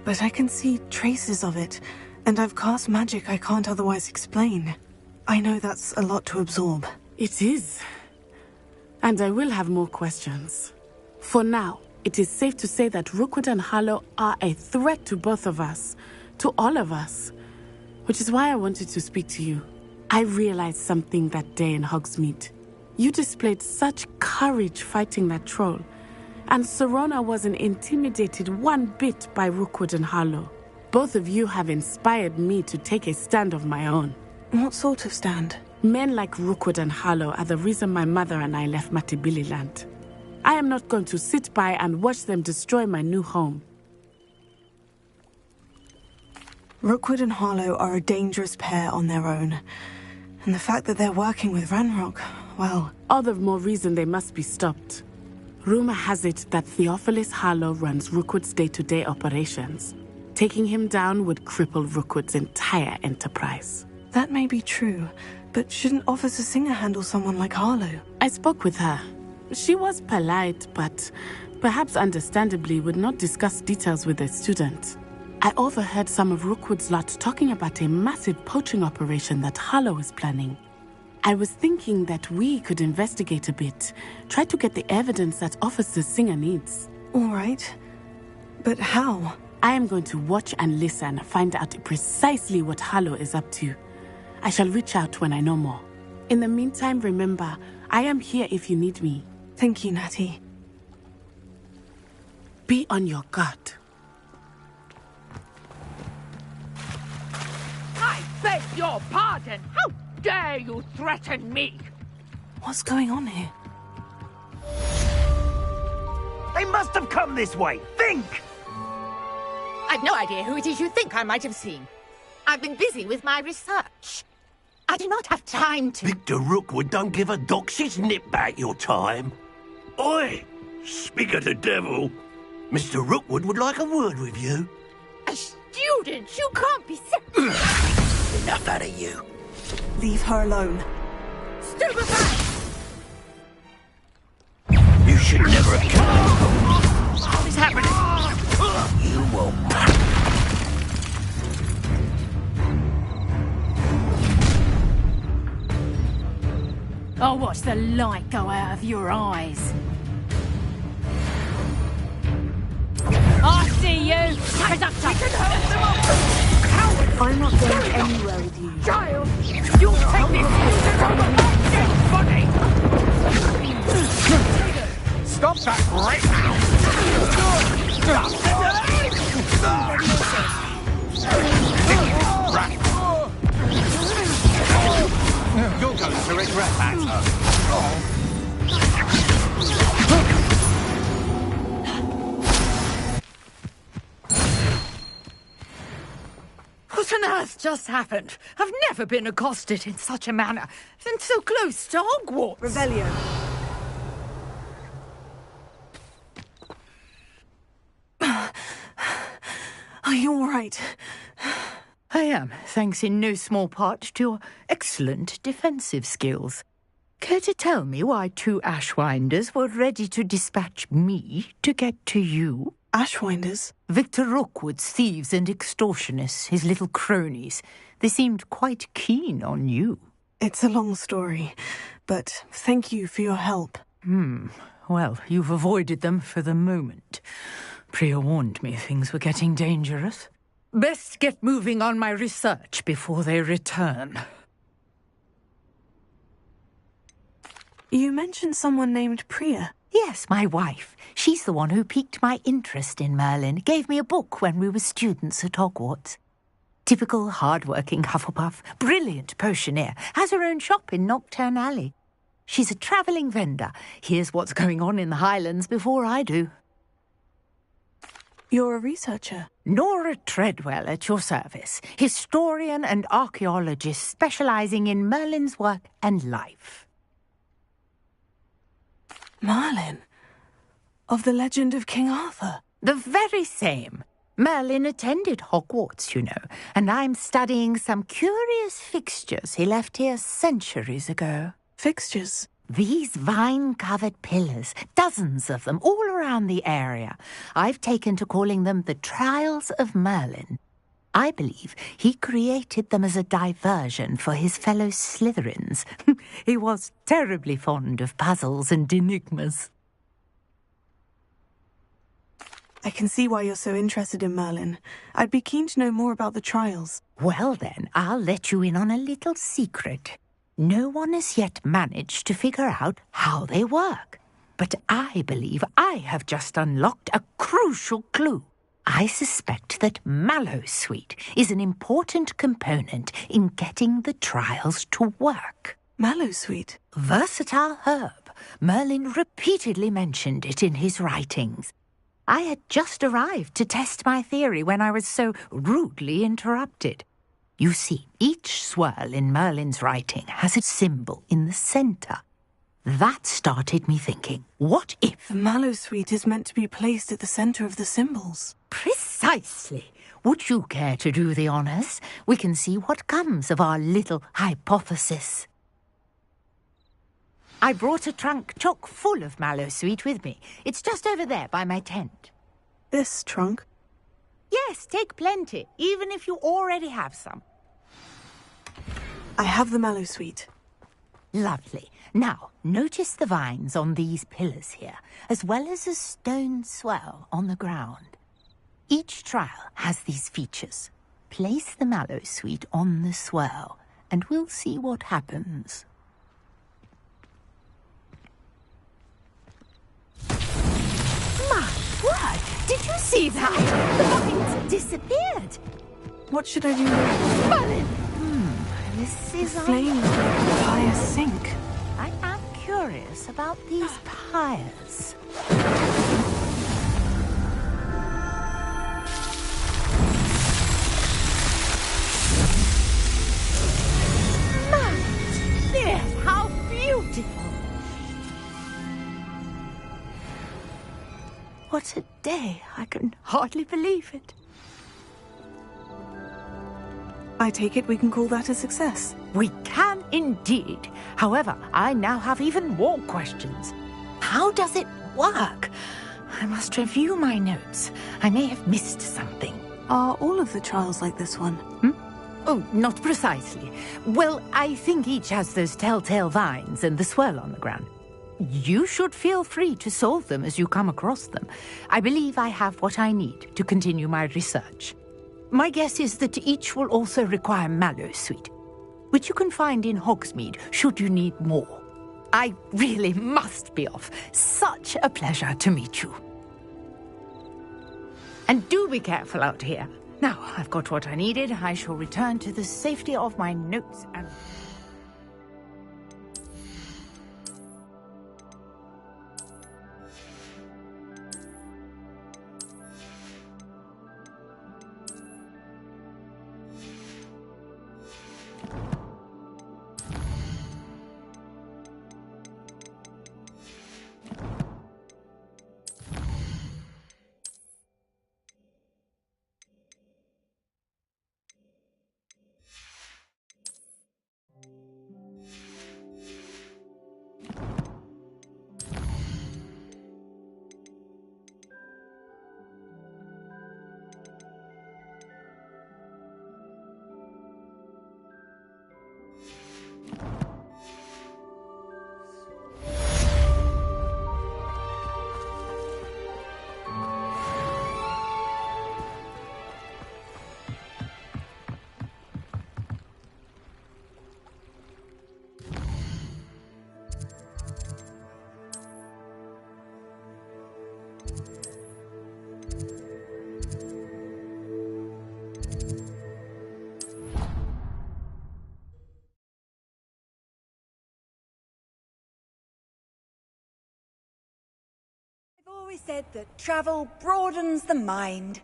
but I can see traces of it, and I've cast magic I can't otherwise explain. I know that's a lot to absorb. It is. And I will have more questions. For now, it is safe to say that Rookwood and Harlow are a threat to both of us, to all of us. Which is why I wanted to speak to you. I realized something that day in Hogsmeade. You displayed such courage fighting that troll, and Serona wasn't intimidated one bit by Rookwood and Harlow. Both of you have inspired me to take a stand of my own. What sort of stand? Men like Rookwood and Harlow are the reason my mother and I left Matabeleland. I am not going to sit by and watch them destroy my new home. Rookwood and Harlow are a dangerous pair on their own. And the fact that they're working with Ranrock, well... All the more reason they must be stopped. Rumor has it that Theophilus Harlow runs Rookwood's day-to-day operations. Taking him down would cripple Rookwood's entire enterprise. That may be true, but shouldn't Officer Singer handle someone like Harlow? I spoke with her. She was polite, but perhaps understandably, would not discuss details with a student. I overheard some of Rookwood's lot talking about a massive poaching operation that Harlow is planning. I was thinking that we could investigate a bit, try to get the evidence that Officer Singer needs. All right. But how? I am going to watch and listen, find out precisely what Harlow is up to. I shall reach out when I know more. In the meantime, remember, I am here if you need me. Thank you, Natty. Be on your guard. I beg your pardon! How dare you threaten me? What's going on here? They must have come this way! Think! I've no idea who it is you think I might have seen. I've been busy with my research. I do not have time to... Victor Rookwood don't give a doxy's nip back your time. Oi! Speak of the devil. Mr. Rookwood would like a word with you. A student? You can't be... Enough out of you. Leave her alone. Stupefy! You should never have come. What is happening? You won't. I'll watch the light go out of your eyes. I see you! Conductor! We can help them up! Coward! I'm not going anywhere with you. Child! You'll take this music on the dead body! Stop that right now! You're going to regret that. What on earth just happened? I've never been accosted in such a manner, and so close to Hogwarts. Revelio. Are you all right? I am, thanks in no small part to your excellent defensive skills. Care to tell me why 2 Ashwinders were ready to dispatch me to get to you? Ashwinders? Victor Rookwood's thieves and extortionists, his little cronies. They seemed quite keen on you. It's a long story, but thank you for your help. Well, you've avoided them for the moment. Priya warned me things were getting dangerous. Best get moving on my research before they return. You mentioned someone named Priya. Yes, my wife. She's the one who piqued my interest in Merlin, gave me a book when we were students at Hogwarts. Typical hard-working Hufflepuff, brilliant potioneer, has her own shop in Nocturne Alley. She's a travelling vendor, hears what's going on in the Highlands before I do. You're a researcher? Nora Treadwell at your service, historian and archaeologist specialising in Merlin's work and life. Merlin? Of the legend of King Arthur? The very same. Merlin attended Hogwarts, you know, and I'm studying some curious fixtures he left here centuries ago. Fixtures? These vine-covered pillars, dozens of them, all around the area. I've taken to calling them the Trials of Merlin. I believe he created them as a diversion for his fellow Slytherins. He was terribly fond of puzzles and enigmas. I can see why you're so interested in Merlin. I'd be keen to know more about the trials. Well then, I'll let you in on a little secret. No one has yet managed to figure out how they work. But I believe I have just unlocked a crucial clue. I suspect that Mallowsweet is an important component in getting the trials to work. Mallowsweet? Versatile herb. Merlin repeatedly mentioned it in his writings. I had just arrived to test my theory when I was so rudely interrupted. You see, each swirl in Merlin's writing has a symbol in the centre. That started me thinking, what if... The Mallowsweet is meant to be placed at the centre of the symbols. Precisely. Would you care to do the honours? We can see what comes of our little hypothesis. I brought a trunk chock full of mallow sweet with me. It's just over there by my tent. This trunk? Yes, take plenty, even if you already have some. I have the mallow sweet. Lovely. Now, notice the vines on these pillars here, as well as a stone swell on the ground. Each trial has these features. Place the mallow sweet on the swell, and we'll see what happens. My word! Did you see that? The vines disappeared. What should I do now? Merlin! This is the flames of fire sink. I am curious about these pyres. Yes, how beautiful! What a day! I can hardly believe it. I take it we can call that a success. We can indeed. However, I now have even more questions. How does it work? I must review my notes. I may have missed something. Are all of the trials like this one? Oh, not precisely. Well, I think each has those telltale vines and the swirl on the ground. You should feel free to solve them as you come across them. I believe I have what I need to continue my research. My guess is that each will also require mallow sweet, which you can find in Hogsmeade should you need more. I really must be off. Such a pleasure to meet you. And do be careful out here. Now, I've got what I needed. I shall return to the safety of my notes and... I've always said that travel broadens the mind.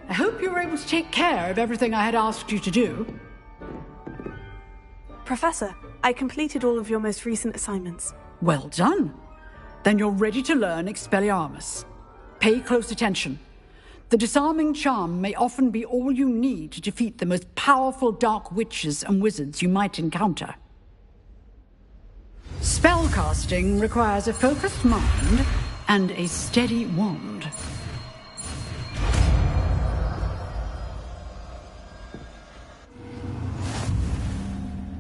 I hope you were able to take care of everything I had asked you to do. Professor, I completed all of your most recent assignments. Well done. Then you're ready to learn Expelliarmus. Pay close attention. The disarming charm may often be all you need to defeat the most powerful dark witches and wizards you might encounter. Spellcasting requires a focused mind and a steady wand.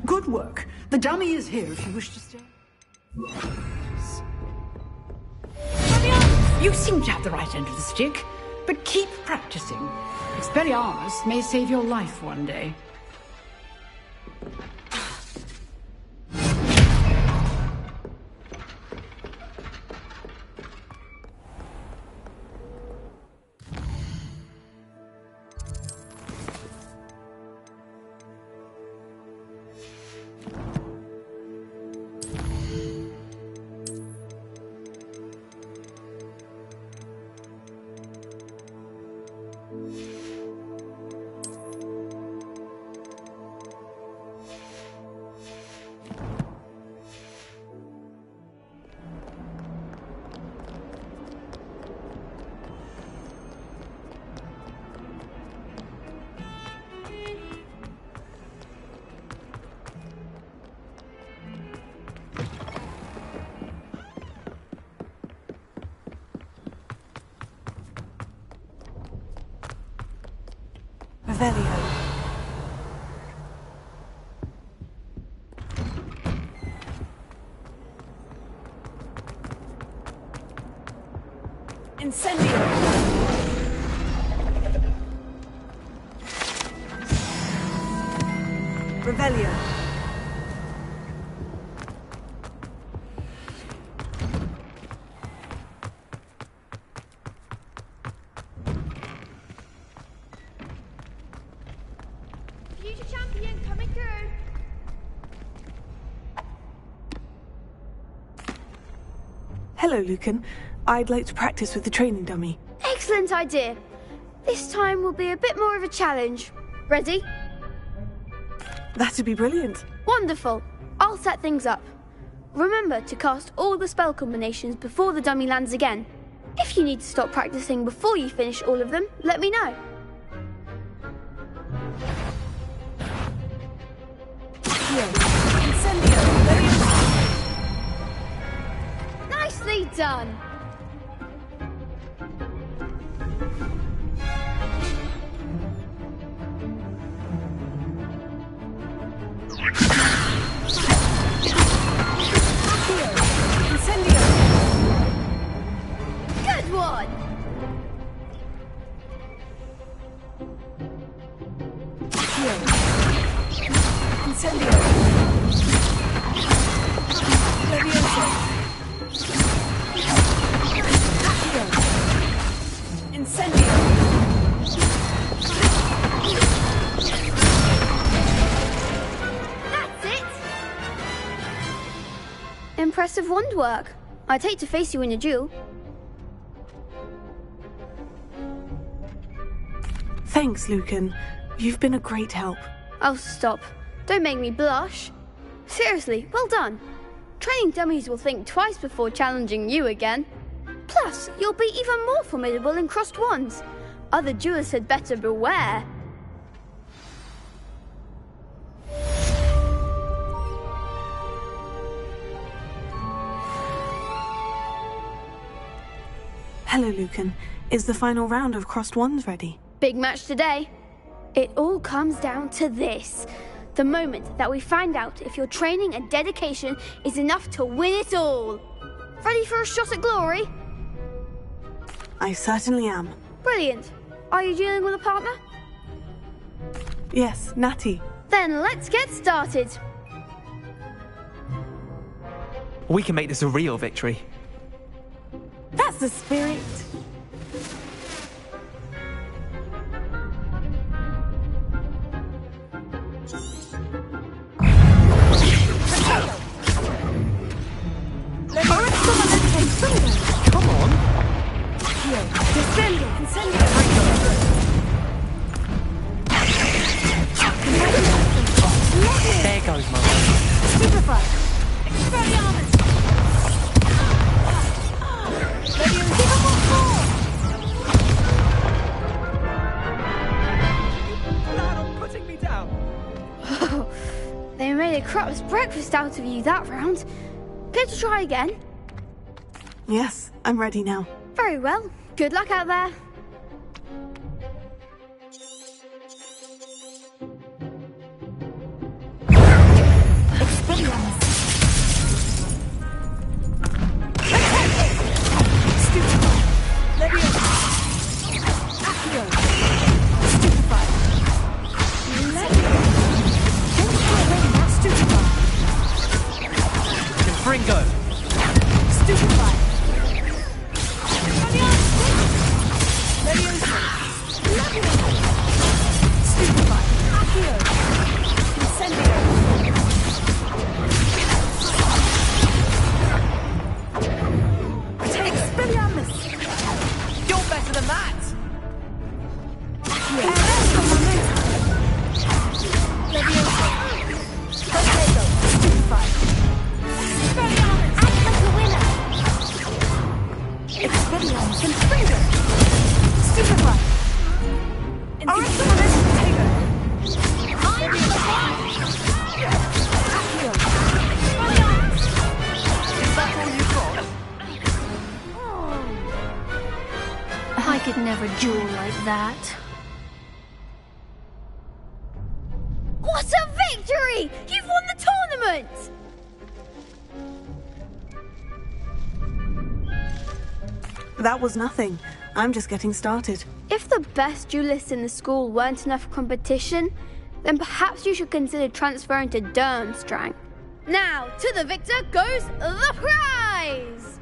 Good work. The dummy is here if you wish to stay. You seem to have the right end of the stick, but keep practicing. Expelliarmus may save your life one day. Revelio. Incendio. Revelio. Future champion coming through. Hello, Lucan. I'd like to practice with the training dummy. Excellent idea. This time will be a bit more of a challenge. Ready? That'd be brilliant. Wonderful. I'll set things up. Remember to cast all the spell combinations before the dummy lands again. If you need to stop practicing before you finish all of them, let me know. Nicely done. Good one. Incendio. Levioso. Incendio. That's it. Impressive wand work. I'd hate to face you in a duel. Thanks, Lucan. You've been a great help. Oh, stop. Don't make me blush. Seriously, well done. Training dummies will think twice before challenging you again. Plus, you'll be even more formidable in crossed wands. Other duelists had better beware. Hello, Lucan. Is the final round of crossed wands ready? Big match today. It all comes down to this. The moment that we find out if your training and dedication is enough to win it all. Ready for a shot at glory? I certainly am. Brilliant. Are you dealing with a partner? Yes, Natty. Then let's get started. We can make this a real victory. That's the spirit. Come on. Descendo, incendio. There goes my Stupefy! Expelliarmus! Putting me down. They made a crap's breakfast out of you that round. Care to try again? Yes, I'm ready now. Very well. Good luck out there. Expelliarmus. Fringo. Stupefy. Stupefy. Accio. Incendio. Expelliarmus. You're better than that. Expelliarmus and Fringo. Stupefy. Arrest Tago. Accio. Is that all you've got? I could never duel like that. What a victory! You've won the tournament! That was nothing. I'm just getting started. If the best duelists in the school weren't enough for competition, then perhaps you should consider transferring to Durmstrang. Now, to the victor goes the prize!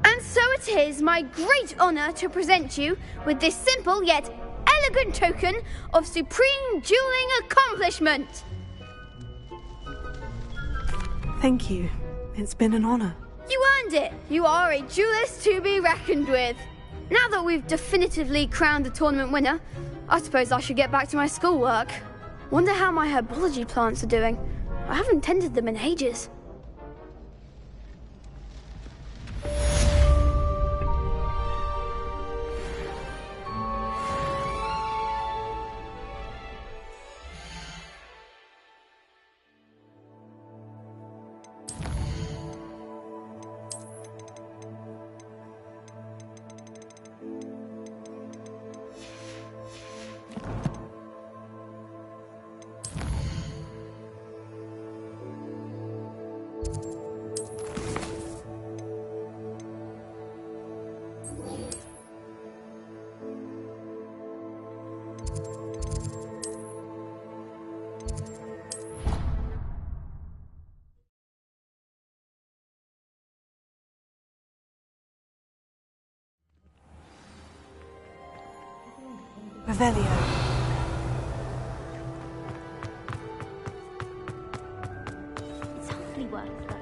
And so it is my great honour to present you with this simple yet elegant token of supreme dueling accomplishment. Thank you. It's been an honour. You earned it! You are a duelist to be reckoned with. Now that we've definitively crowned the tournament winner, I suppose I should get back to my schoolwork. Wonder how my herbology plants are doing. I haven't tended them in ages. Revelio. It's hardly worth it.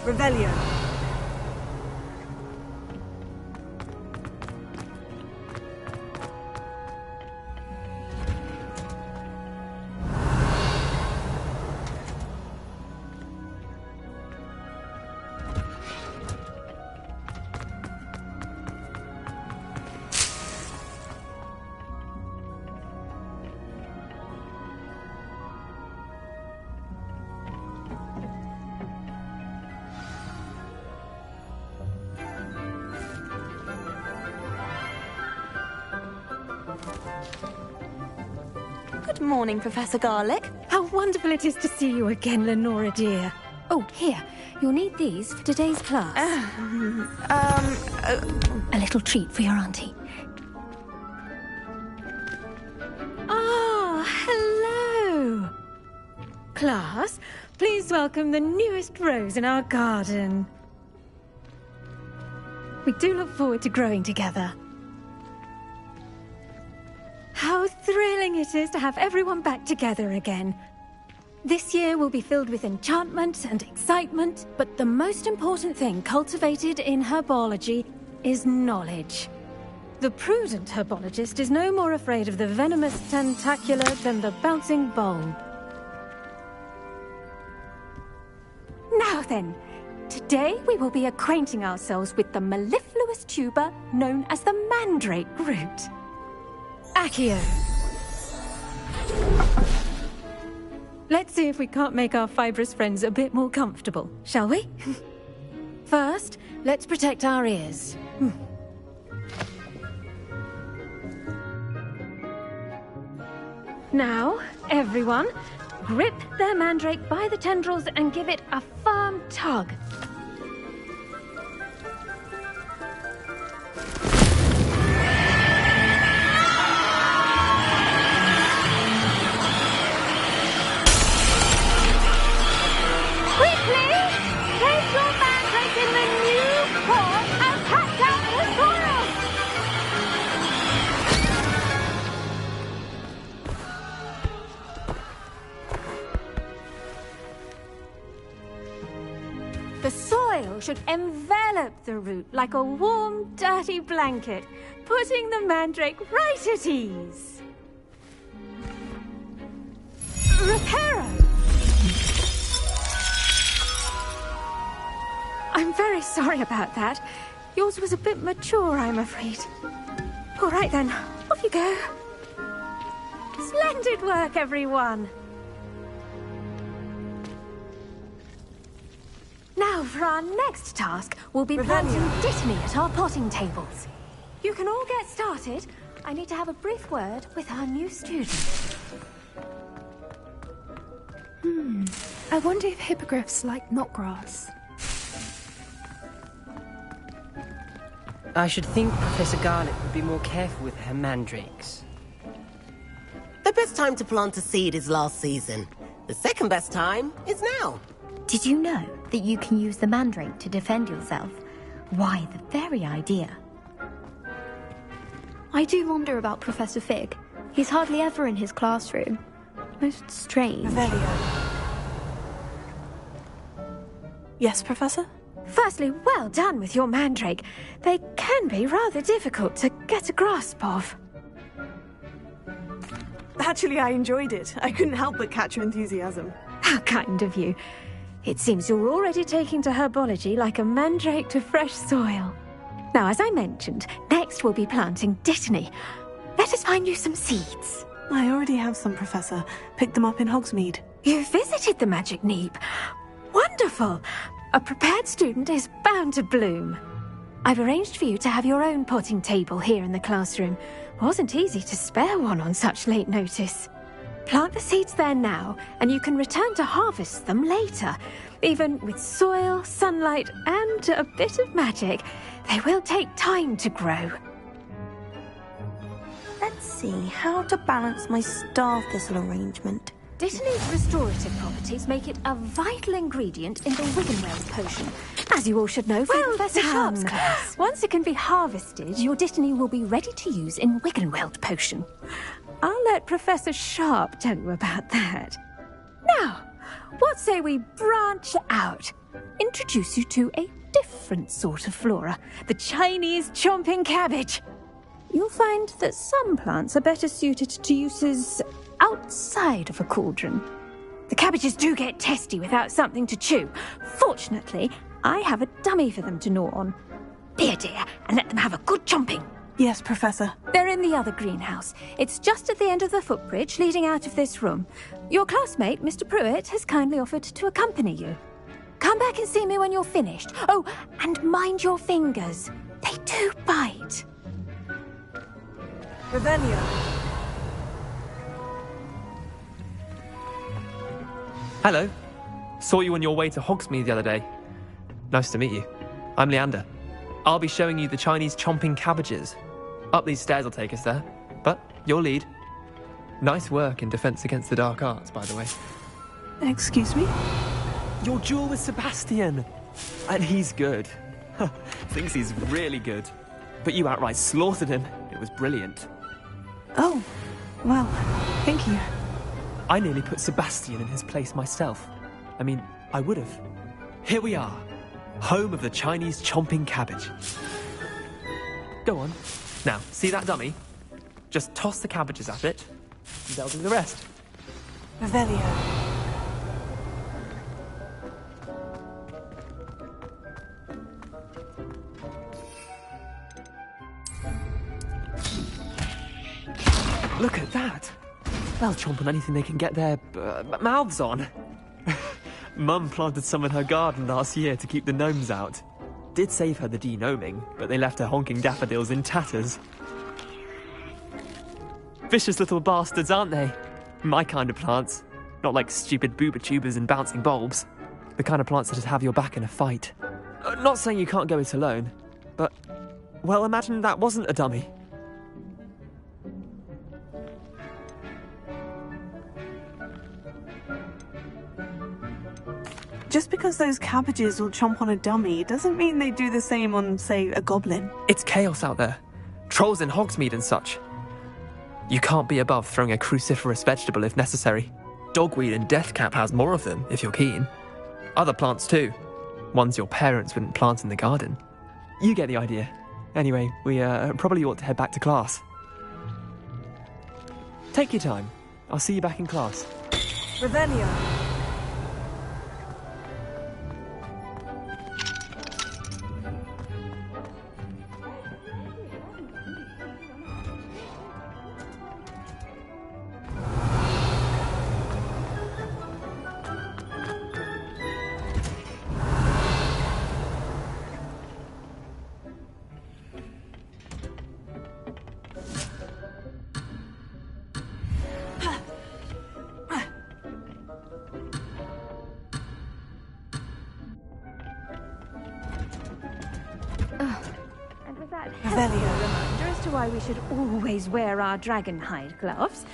Revelio. Good morning, Professor Garlick. How wonderful it is to see you again, Lenora dear. Oh, here. You'll need these for today's class. A little treat for your auntie. Ah, hello! Class, please welcome the newest rose in our garden. We do look forward to growing together. How thrilling it is to have everyone back together again. This year will be filled with enchantment and excitement, but the most important thing cultivated in herbology is knowledge. The prudent herbologist is no more afraid of the venomous tentacula than the bouncing bulb. Now then, today we will be acquainting ourselves with the mellifluous tuber known as the mandrake root. Accio. Let's see if we can't make our fibrous friends a bit more comfortable, shall we? First, let's protect our ears. Now, everyone, grip their mandrake by the tendrils and give it a firm tug. The soil should envelop the root like a warm, dirty blanket, putting the mandrake right at ease. Reparo! I'm very sorry about that. Yours was a bit mature, I'm afraid. All right then, off you go. Splendid work, everyone! Now, for our next task, we'll be planting dittany at our potting tables. You can all get started. I need to have a brief word with our new student. I wonder if hippogriffs like knotgrass. I should think Professor Garlick would be more careful with her mandrakes. The best time to plant a seed is last season. The second best time is now. Did you know that you can use the mandrake to defend yourself? Why, the very idea. I do wonder about Professor Fig. He's hardly ever in his classroom. Most strange. Yes, Professor? Firstly, well done with your mandrake. They can be rather difficult to get a grasp of. Actually, I enjoyed it. I couldn't help but catch your enthusiasm. How kind of you. It seems you're already taking to herbology like a mandrake to fresh soil. Now, as I mentioned, next we'll be planting dittany. Let us find you some seeds. I already have some, Professor. Picked them up in Hogsmeade. You visited the Magic Neep. Wonderful! A prepared student is bound to bloom. I've arranged for you to have your own potting table here in the classroom. Wasn't easy to spare one on such late notice. Plant the seeds there now, and you can return to harvest them later. Even with soil, sunlight, and a bit of magic, they will take time to grow. Let's see how to balance my star thistle arrangement. Dittany's restorative properties make it a vital ingredient in the Wiggenweld potion, as you all should know from Professor Sharp's class. Once it can be harvested, your dittany will be ready to use in Wiggenweld potion. I'll let Professor Sharp tell you about that. Now, what say we branch out? Introduce you to a different sort of flora, the Chinese chomping cabbage. You'll find that some plants are better suited to uses outside of a cauldron. The cabbages do get testy without something to chew. Fortunately, I have a dummy for them to gnaw on. Here, dear, and let them have a good chomping. Yes, Professor. They're in the other greenhouse. It's just at the end of the footbridge leading out of this room. Your classmate, Mr. Pruitt, has kindly offered to accompany you. Come back and see me when you're finished. Oh, and mind your fingers. They do bite. Revelio. Hello. Saw you on your way to Hogsmeade the other day. Nice to meet you. I'm Leander. I'll be showing you the Chinese chomping cabbages. Up these stairs will take us there, but you'll lead. Nice work in Defense Against the Dark Arts, by the way. Excuse me? Your duel with Sebastian! And he's good. Thinks he's really good. But you outright slaughtered him. It was brilliant. Oh, well, thank you. I nearly put Sebastian in his place myself. I mean, I would have. Here we are, home of the Chinese chomping cabbage. Go on. Now, see that dummy? Just toss the cabbages at it, and they'll do the rest. Revelio. Look at that! They'll chomp on anything they can get their mouths on. Mum planted some in her garden last year to keep the gnomes out. Did save her the de-gnoming, but they left her honking daffodils in tatters. Vicious little bastards, aren't they? My kind of plants. Not like stupid booba tubers and bouncing bulbs. The kind of plants that'd have your back in a fight. Not saying you can't go it alone, but, well, imagine that wasn't a dummy. Just because those cabbages will chomp on a dummy doesn't mean they do the same on, say, a goblin. It's chaos out there. Trolls in Hogsmeade and such. You can't be above throwing a cruciferous vegetable if necessary. Dogweed and deathcap has more of them, if you're keen. Other plants too. Ones your parents wouldn't plant in the garden. You get the idea. Anyway, we probably ought to head back to class. Take your time. I'll see you back in class. Revelio. Reminder as to why we should always wear our dragonhide gloves.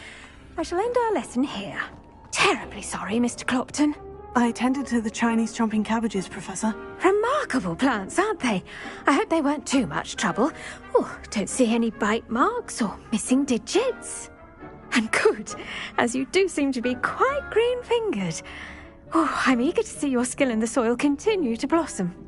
I shall end our lesson here. Terribly sorry, Mr. Clopton. I tended to the Chinese chomping cabbages, Professor. Remarkable plants, aren't they? I hope they weren't too much trouble. Oh, don't see any bite marks or missing digits. And good, as you do seem to be quite green-fingered. Oh, I'm eager to see your skill in the soil continue to blossom.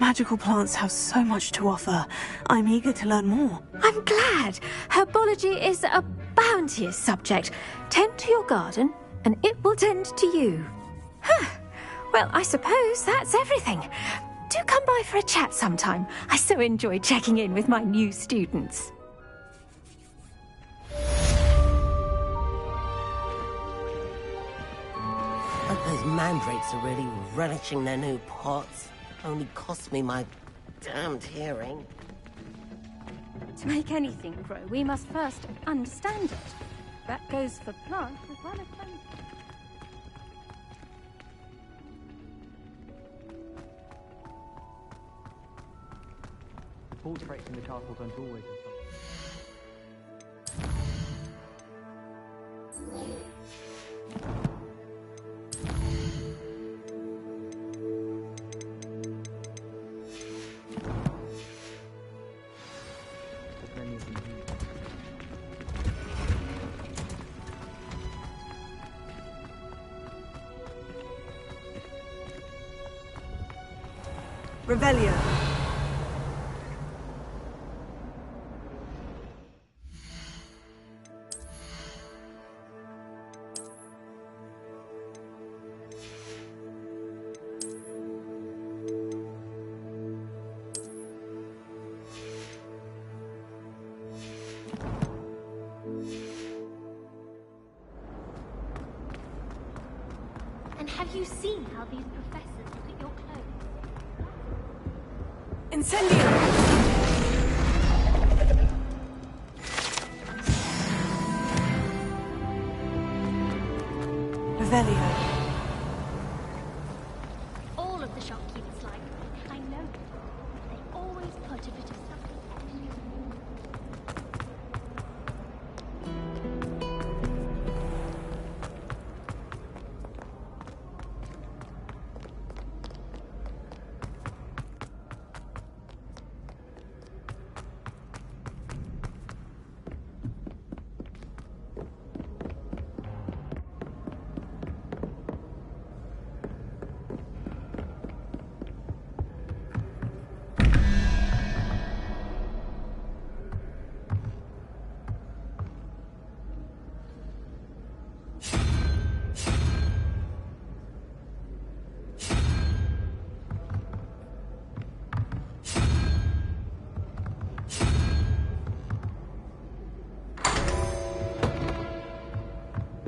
Magical plants have so much to offer. I'm eager to learn more. I'm glad. Herbology is a bounteous subject. Tend to your garden, and it will tend to you. Huh. Well, I suppose that's everything. Do come by for a chat sometime. I so enjoy checking in with my new students. I hope those mandrakes are really relishing their new pots. Only cost me my damned hearing. To make anything grow, we must first understand it. That goes for plants as well as plants. The portraits in the castle don't always have Revelio. And have you seen how these professors look at your clothes? Incendio! Revelio. All of the shopkeepers like me. I know them. They always put a bit of something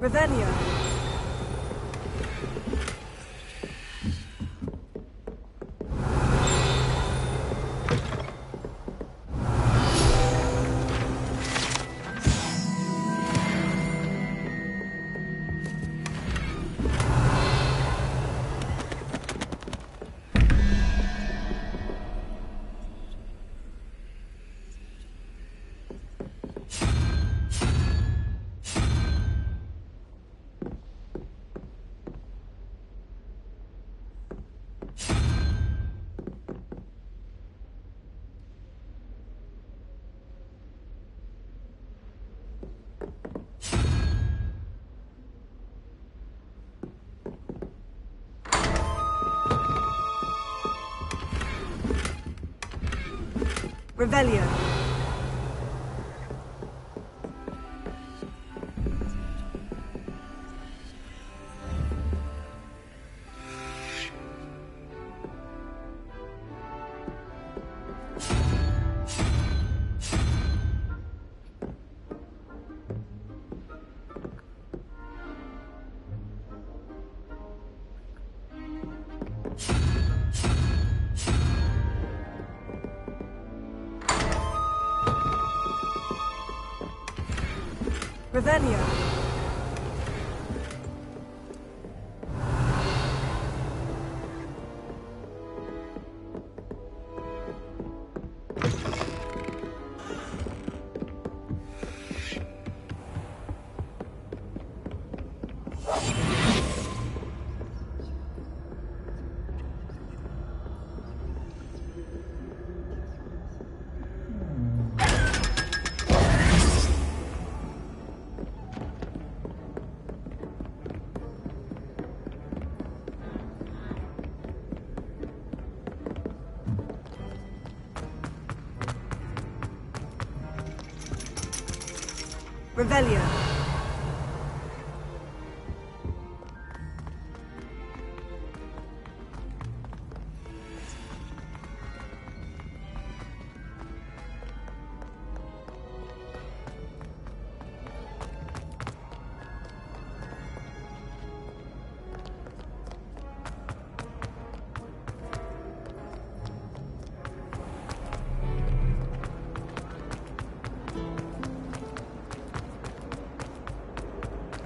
Revelio. Revelio. Revelio.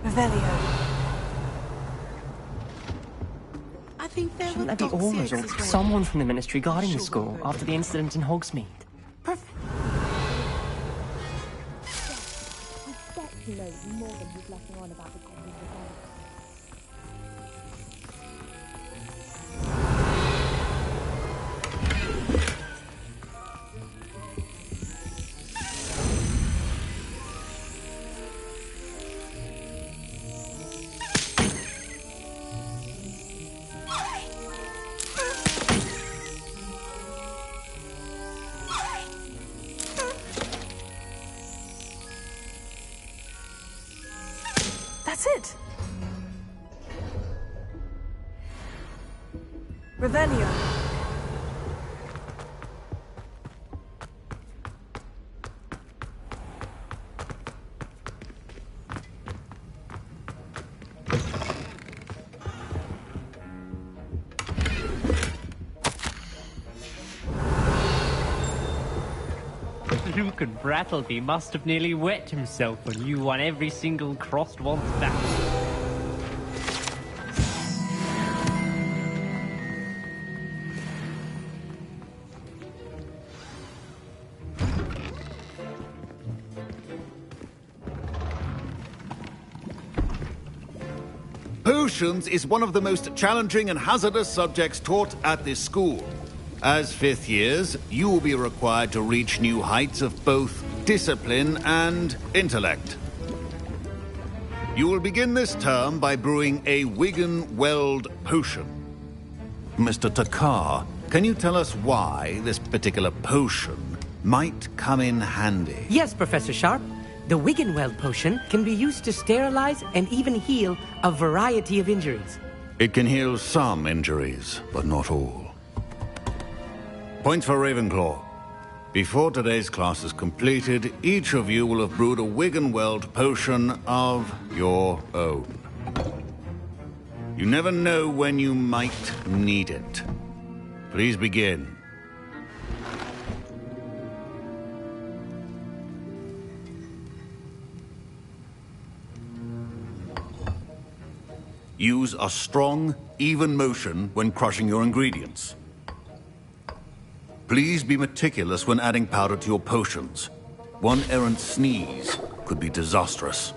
Revelio. I think there Shouldn't were there be Aurors or doxiers as well. someone from the Ministry guarding the school after the incident in Hogsmeade? I bet he knows more than he's letting on about the Golden Rebellion. That's it. Revelio. Luke and Brattleby must have nearly wet himself when you won every single crossed one's battle. Potions is one of the most challenging and hazardous subjects taught at this school. As fifth years, you will be required to reach new heights of both discipline and intellect. You will begin this term by brewing a Wiggenweld potion. Mr. Takar, can you tell us why this particular potion might come in handy? Yes, Professor Sharp. The Wiggenweld potion can be used to sterilize and even heal a variety of injuries. It can heal some injuries, but not all. Points for Ravenclaw. Before today's class is completed, each of you will have brewed a Wiggenweld potion of your own. You never know when you might need it. Please begin. Use a strong, even motion when crushing your ingredients. Please be meticulous when adding powder to your potions. One errant sneeze could be disastrous.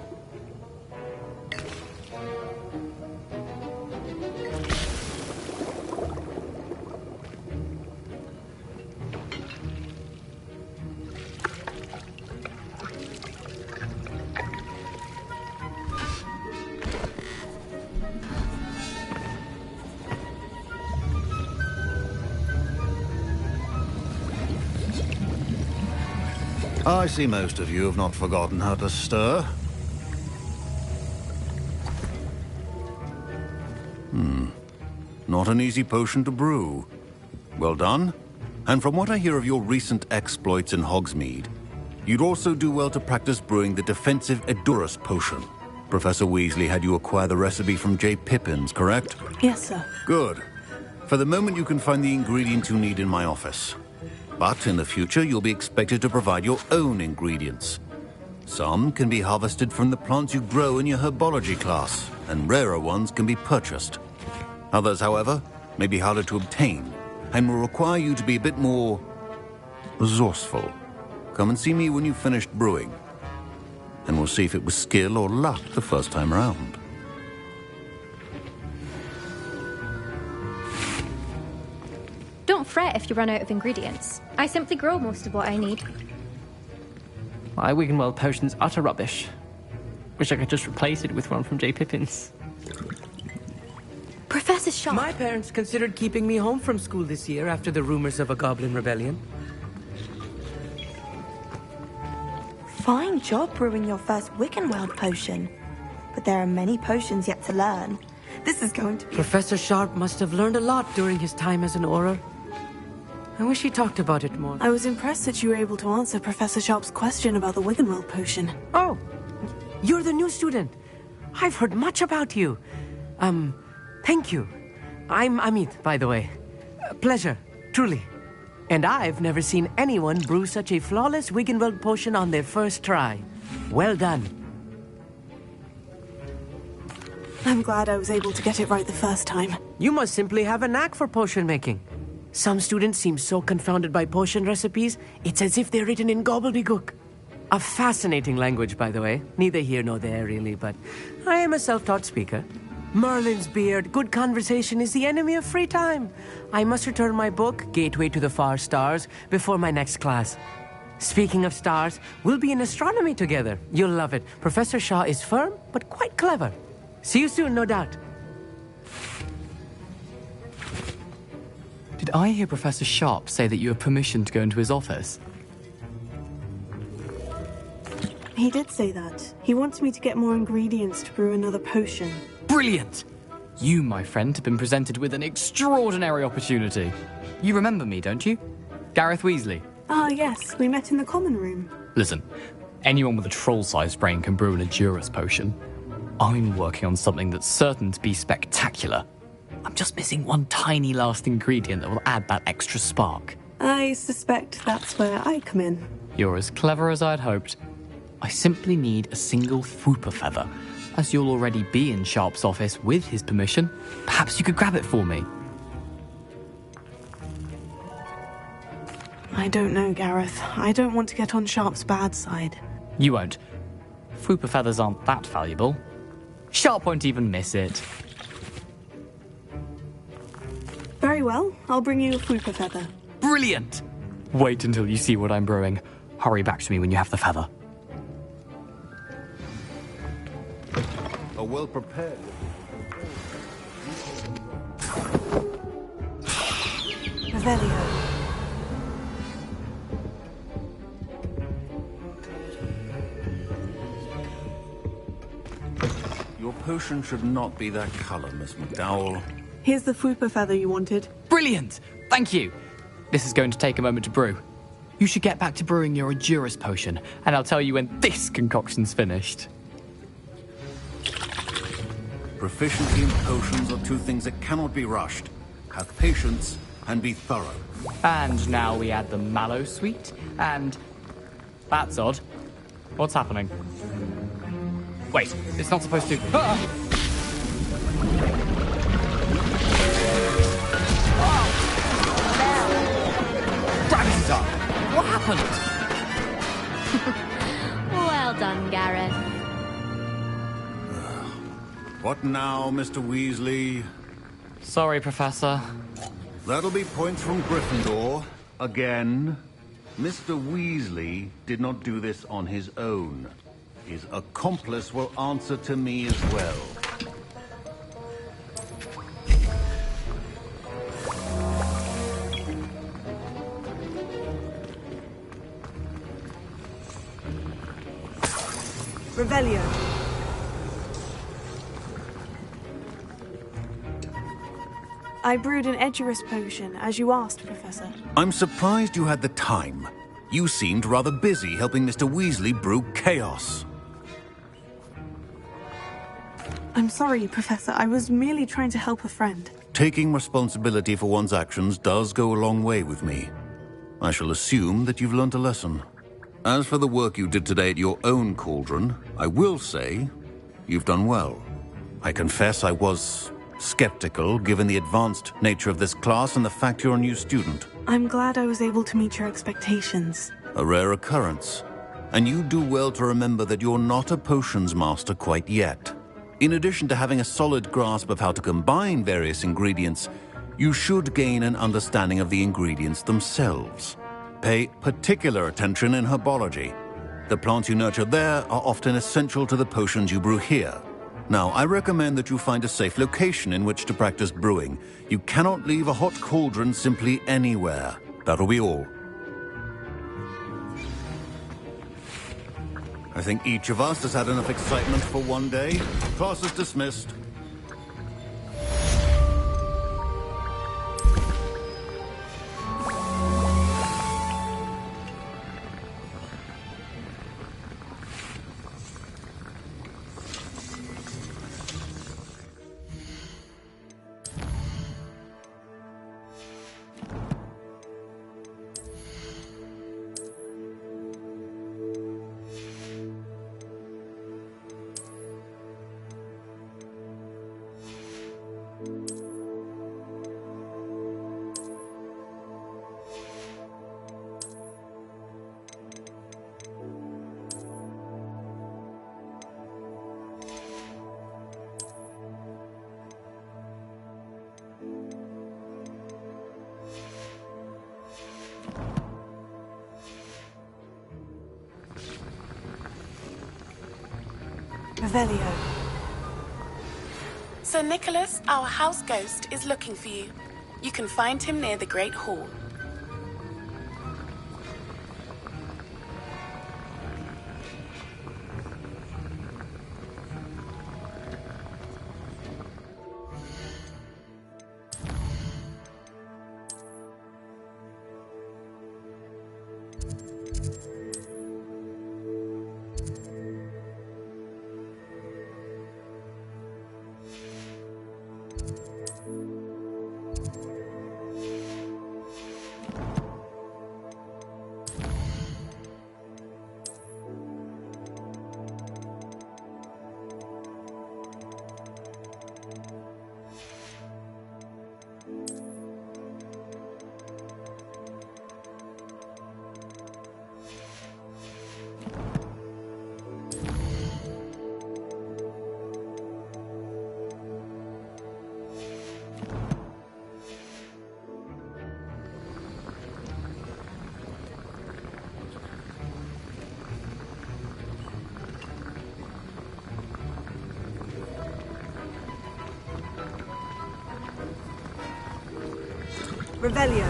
I see most of you have not forgotten how to stir. Not an easy potion to brew. Well done. And from what I hear of your recent exploits in Hogsmeade, you'd also do well to practice brewing the defensive Edurus potion. Professor Weasley had you acquire the recipe from J. Pippins, correct? Yes, sir. Good. For the moment, you can find the ingredients you need in my office. But in the future, you'll be expected to provide your own ingredients. Some can be harvested from the plants you grow in your herbology class, and rarer ones can be purchased. Others, however, may be harder to obtain, and will require you to be a bit more resourceful. Come and see me when you've finished brewing, and we'll see if it was skill or luck the first time around. Don't fret if you run out of ingredients. I simply grow most of what I need. My Wiggenweld potion's utter rubbish. Wish I could just replace it with one from J. Pippins. Professor Sharp. My parents considered keeping me home from school this year after the rumors of a goblin rebellion. Fine job brewing your first Wiggenweld potion. But there are many potions yet to learn. This is going to be... Professor Sharp must have learned a lot during his time as an Auror. I wish he talked about it more. I was impressed that you were able to answer Professor Sharp's question about the Wiggenweld potion. Oh, you're the new student. I've heard much about you. Thank you. I'm Amit, by the way. Pleasure, truly. And I've never seen anyone brew such a flawless Wiggenweld potion on their first try. Well done. I'm glad I was able to get it right the first time. You must simply have a knack for potion making. Some students seem so confounded by potion recipes, it's as if they're written in gobbledygook. A fascinating language, by the way. Neither here nor there, really, but I am a self-taught speaker. Merlin's beard, good conversation is the enemy of free time. I must return my book, Gateway to the Far Stars, before my next class. Speaking of stars, we'll be in astronomy together. You'll love it. Professor Shaw is firm, but quite clever. See you soon, no doubt. Did I hear Professor Sharp say that you have permission to go into his office? He did say that. He wants me to get more ingredients to brew another potion. Brilliant! You, my friend, have been presented with an extraordinary opportunity. You remember me, don't you? Gareth Weasley. Ah, yes. We met in the common room. Listen, anyone with a troll-sized brain can brew an Edurus potion. I'm working on something that's certain to be spectacular. I'm just missing one tiny last ingredient that will add that extra spark. I suspect that's where I come in. You're as clever as I'd hoped. I simply need a single Fwooper feather. As you'll already be in Sharp's office with his permission, perhaps you could grab it for me. I don't know, Gareth. I don't want to get on Sharp's bad side. You won't. Fwooper feathers aren't that valuable. Sharp won't even miss it. Very well. I'll bring you a Fupa feather. Brilliant! Wait until you see what I'm brewing. Hurry back to me when you have the feather. A well-prepared... Revelio. Your potion should not be that color, Miss McDowell. Here's the Fupa feather you wanted. Brilliant! Thank you! This is going to take a moment to brew. You should get back to brewing your Endurus potion, and I'll tell you when this concoction's finished. Proficiency and potions are two things that cannot be rushed. Have patience and be thorough. And now we add the mallow sweet, and... That's odd. What's happening? Wait, it's not supposed to... Ah! Gravity up! What happened? Well done, Gareth. What now, Mr. Weasley? Sorry, Professor. That'll be points from Gryffindor. Again. Mr. Weasley did not do this on his own. His accomplice will answer to me as well. Revelio. I brewed an Edurus potion, as you asked, Professor. I'm surprised you had the time. You seemed rather busy helping Mr. Weasley brew chaos. I'm sorry, Professor. I was merely trying to help a friend. Taking responsibility for one's actions does go a long way with me. I shall assume that you've learnt a lesson. As for the work you did today at your own cauldron, I will say you've done well. I confess I was skeptical, given the advanced nature of this class and the fact you're a new student. I'm glad I was able to meet your expectations. A rare occurrence. And you do well to remember that you're not a potions master quite yet. In addition to having a solid grasp of how to combine various ingredients, you should gain an understanding of the ingredients themselves. Pay particular attention in herbology. The plants you nurture there are often essential to the potions you brew here. Now, I recommend that you find a safe location in which to practice brewing. You cannot leave a hot cauldron simply anywhere. That'll be all. I think each of us has had enough excitement for one day. Class is dismissed. Revelio. Sir Nicholas, our house ghost, is looking for you. You can find him near the Great Hall. Revelio.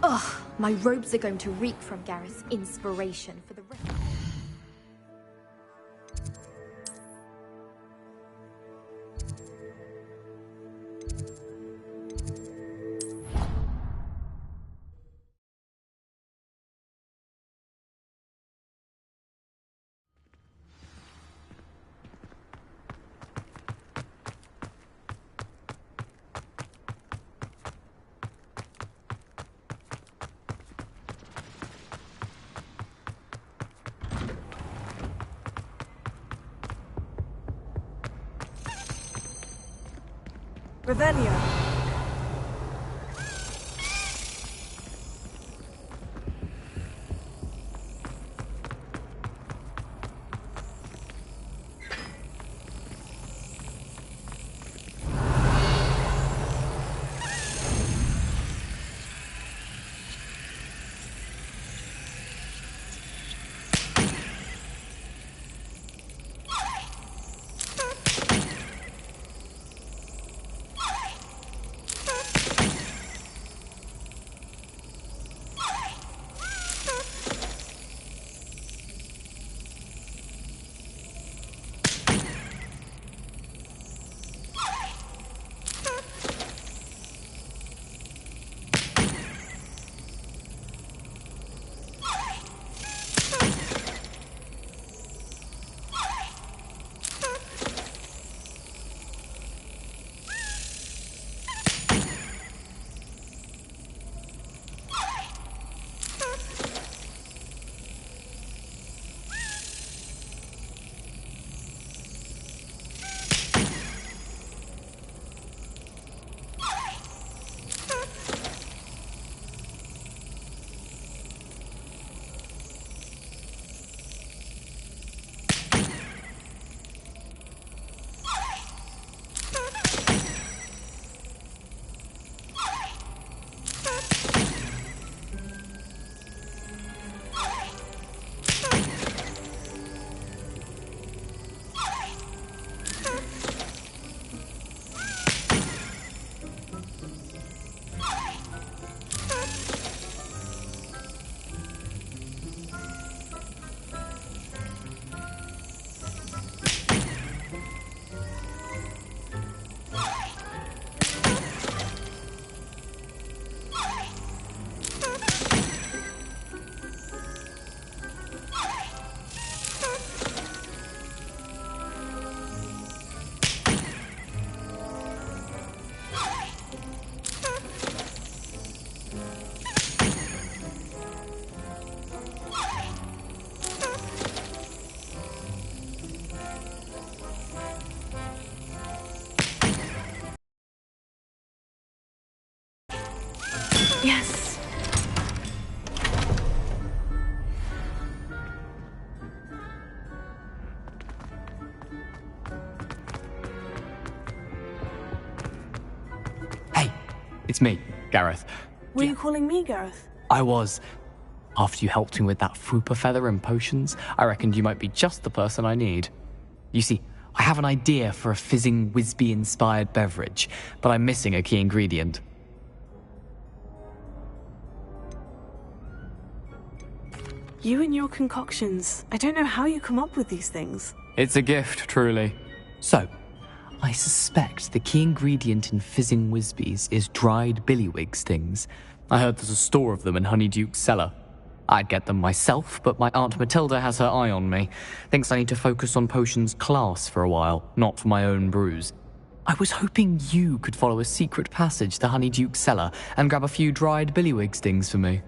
Ugh, my robes are going to reek from Gareth's inspiration for the rest. Revelio. Yes. Hey, it's me, Gareth. Were you calling me, Gareth? I was. After you helped me with that Fupa feather and potions, I reckoned you might be just the person I need. You see, I have an idea for a fizzing Wisby-inspired beverage, but I'm missing a key ingredient. You and your concoctions. I don't know how you come up with these things. It's a gift, truly. So, I suspect the key ingredient in fizzing Wisbies is dried billywig stings. I heard there's a store of them in Honeyduke's cellar. I'd get them myself, but my Aunt Matilda has her eye on me. Thinks I need to focus on potions class for a while, not for my own brews. I was hoping you could follow a secret passage to Honeyduke's cellar and grab a few dried billywig stings for me.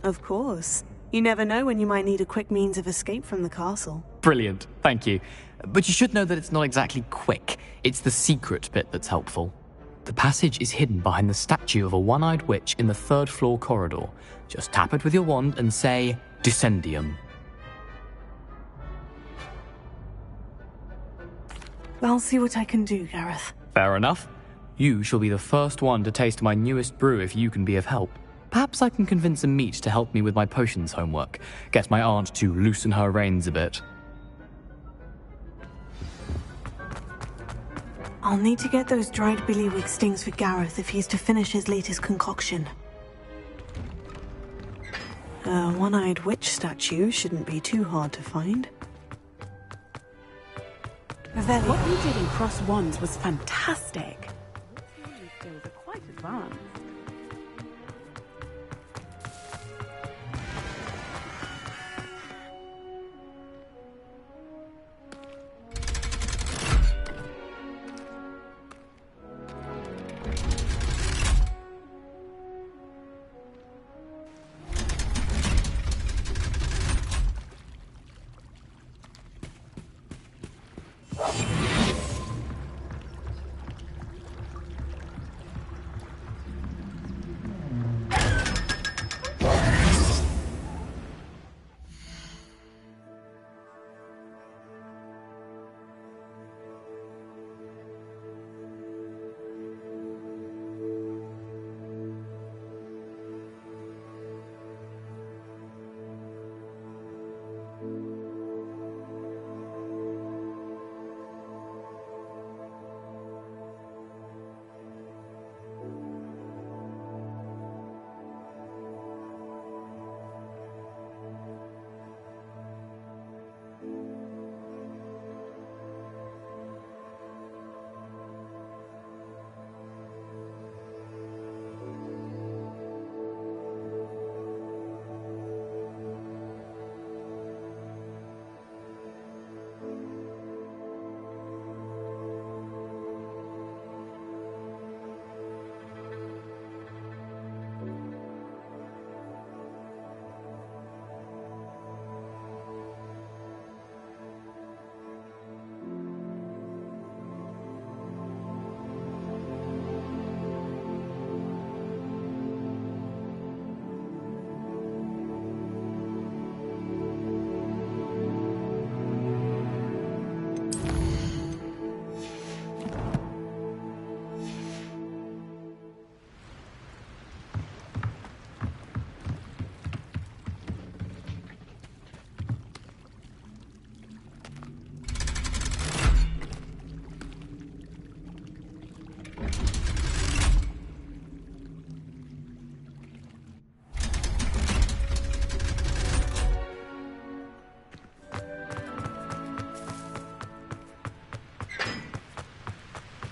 Of course. You never know when you might need a quick means of escape from the castle. Brilliant, thank you. But you should know that it's not exactly quick. It's the secret bit that's helpful. The passage is hidden behind the statue of a one-eyed witch in the 3rd floor corridor. Just tap it with your wand and say, Descendium. I'll see what I can do, Gareth. Fair enough. You shall be the first one to taste my newest brew if you can be of help. Perhaps I can convince a meat to help me with my potions homework. Get my aunt to loosen her reins a bit. I'll need to get those dried billywig stings for Gareth if he's to finish his latest concoction. A one-eyed witch statue shouldn't be too hard to find. What you did in Cross Wands was fantastic. These skills are quite advanced.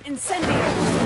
Incendio!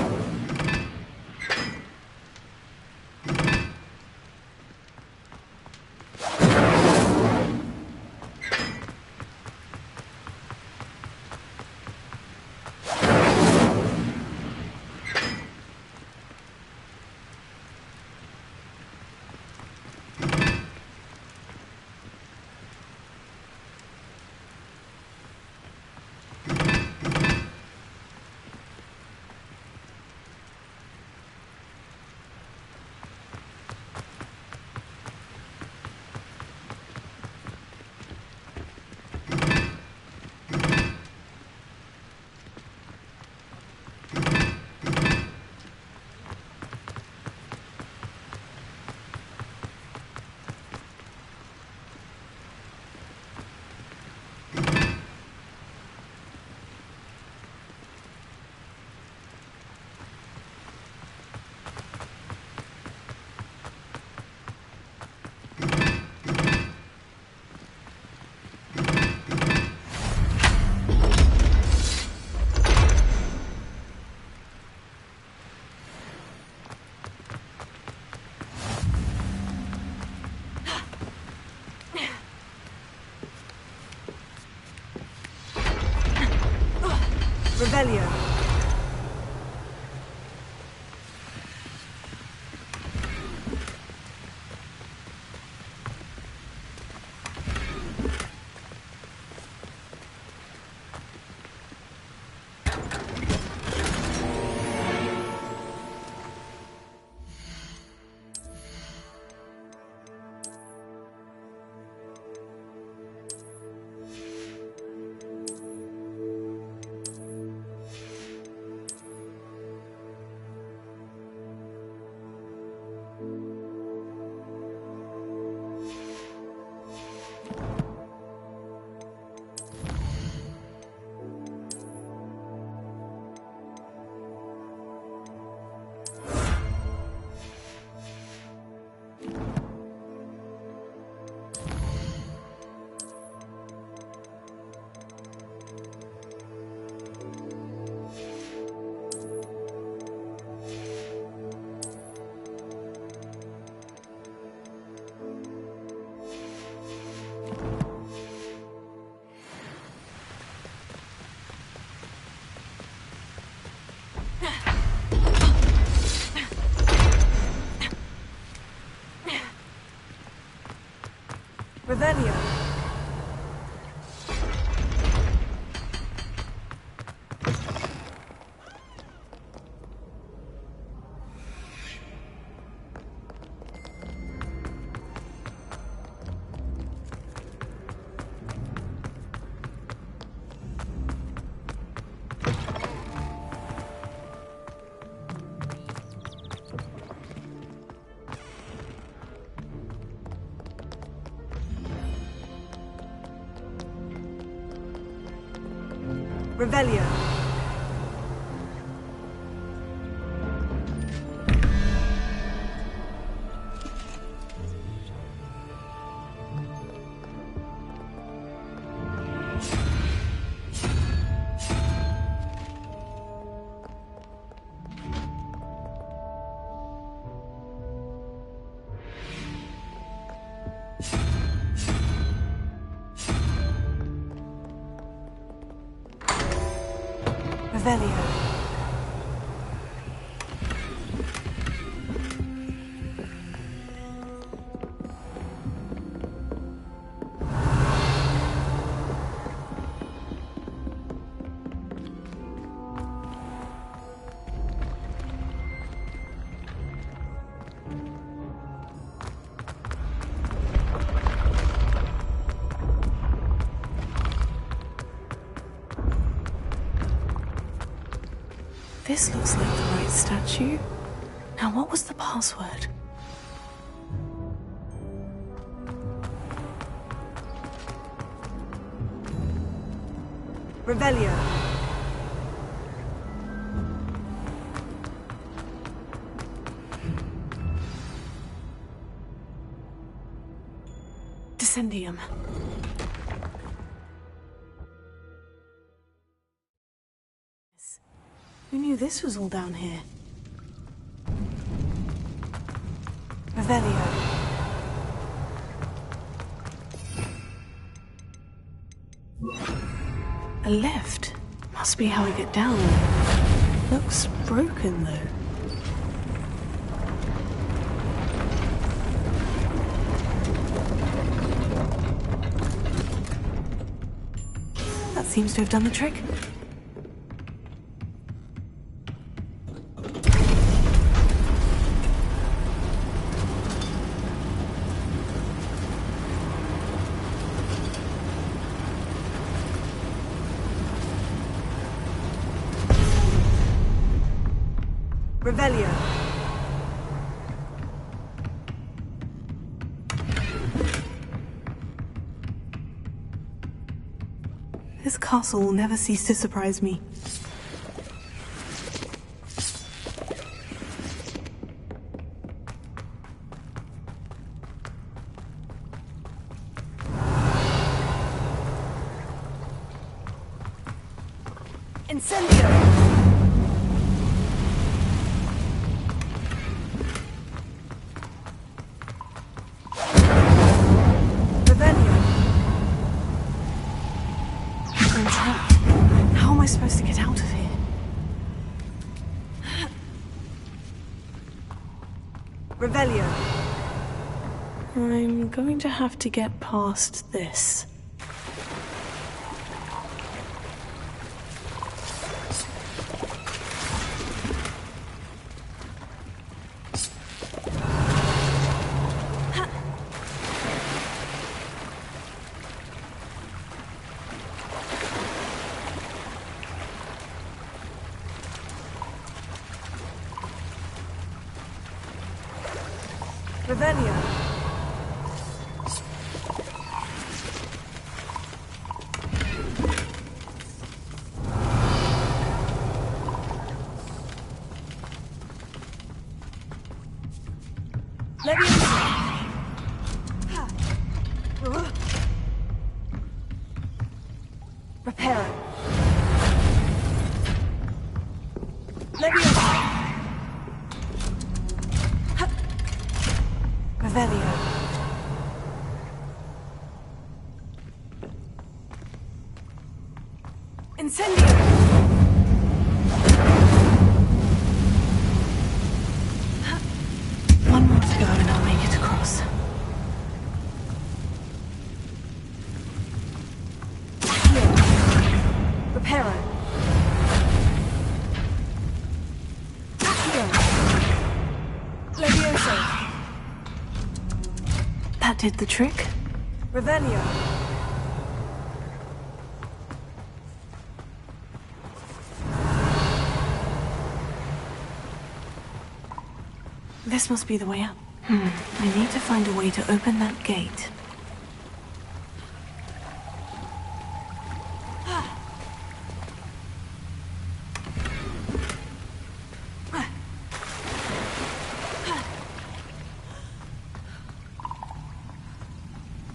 Revelio. Revelio. Revelio. This looks like the right statue. Now, what was the password? Revelio. Descendium. Who knew this was all down here? Revelio. A lift. Must be how I get down. Looks broken, though. That seems to have done the trick. Revelio. This castle will never cease to surprise me. Incendio! How am I supposed to get out of here? Revelio. I'm going to have to get past this. Revelio. Repair it. Revelio. Incendio! One more to go and I'll make it across. That did the trick. Revelio. This must be the way up. I need to find a way to open that gate.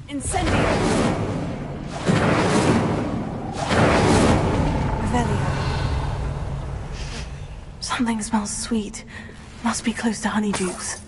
Incendio! Revelio. Something smells sweet. Must be close to Honeydukes.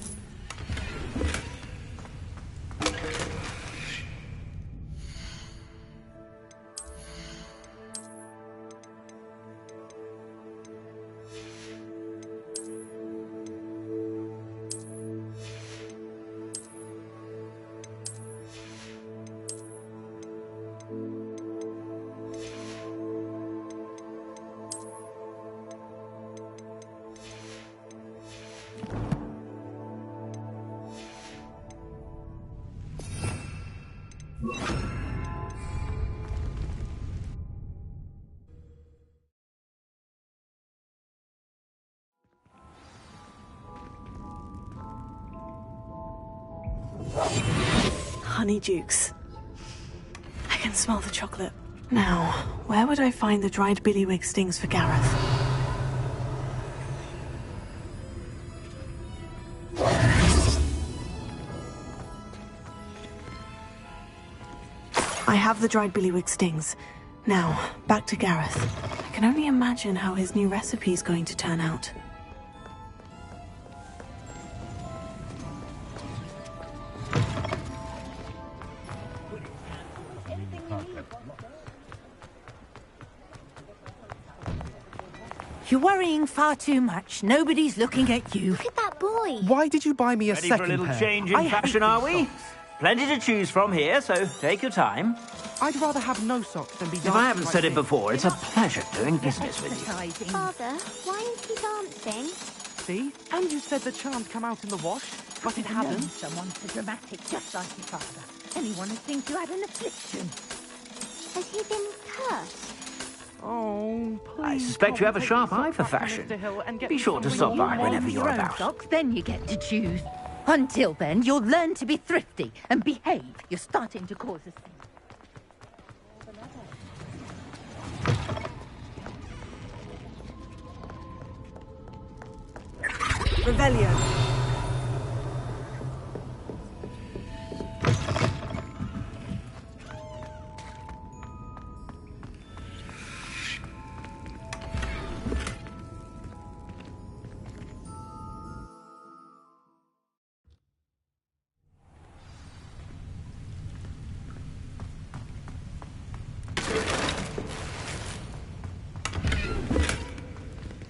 Honeydukes. I can smell the chocolate. Now, where would I find the dried billywig stings for Gareth? I have the dried billywig stings. Now, back to Gareth. I can only imagine how his new recipe is going to turn out. You're worrying far too much. Nobody's looking at you. Look at that boy. Why did you buy me a Ready second for a little pair? change in fashion, are we? Plenty to choose from here, so take your time. I'd rather have no socks than be If I haven't said it before, it's a pleasure doing business with you. Father, why is he dancing? See? And you said the charm'd come out in the wash, but it hasn't. Someone so dramatic, just like your father. Anyone who thinks you had an affliction. Has he been cursed? Oh, please. I suspect you have a sharp eye for fashion. Be sure to stop by whenever you're about. Socks, then you get to choose. Until then, you'll learn to be thrifty and behave. You're starting to cause a scene. Revelio.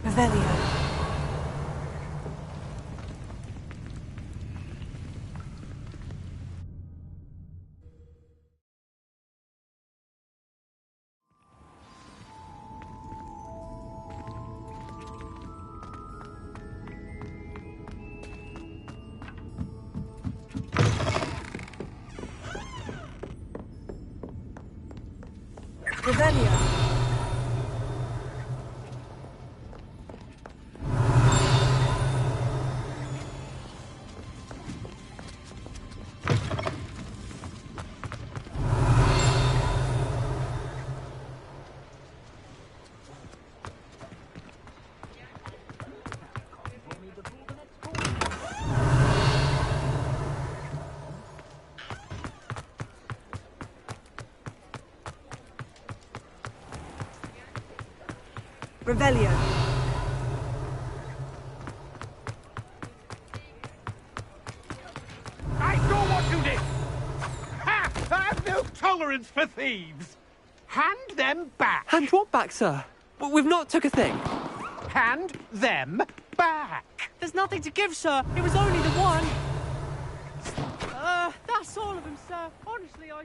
Revelio. Revelio. Revelio. I saw what you did! Ha! I have no tolerance for thieves! Hand them back! Hand what back, sir? We've not took a thing. Hand them back! There's nothing to give, sir. It was only the one. That's all of them, sir. Honestly, I swear.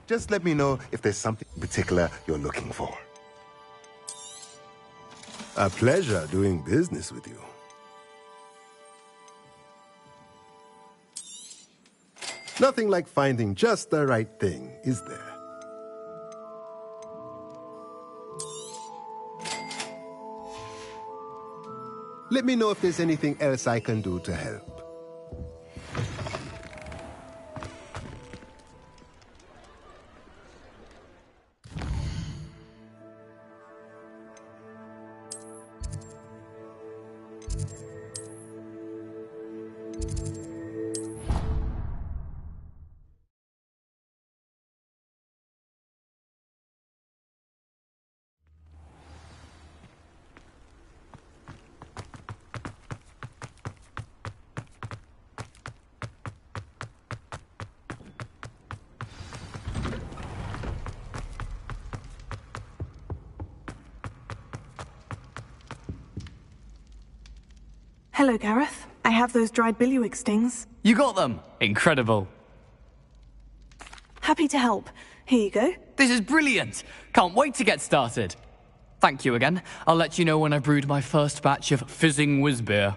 Just let me know if there's something particular you're looking for. A pleasure doing business with you. Nothing like finding just the right thing, is there? Let me know if there's anything else I can do to help. Hello, Gareth. I have those dried billywig stings. You got them! Incredible. Happy to help. Here you go. This is brilliant! Can't wait to get started. Thank you again. I'll let you know when I've brewed my first batch of fizzing whiz-beer.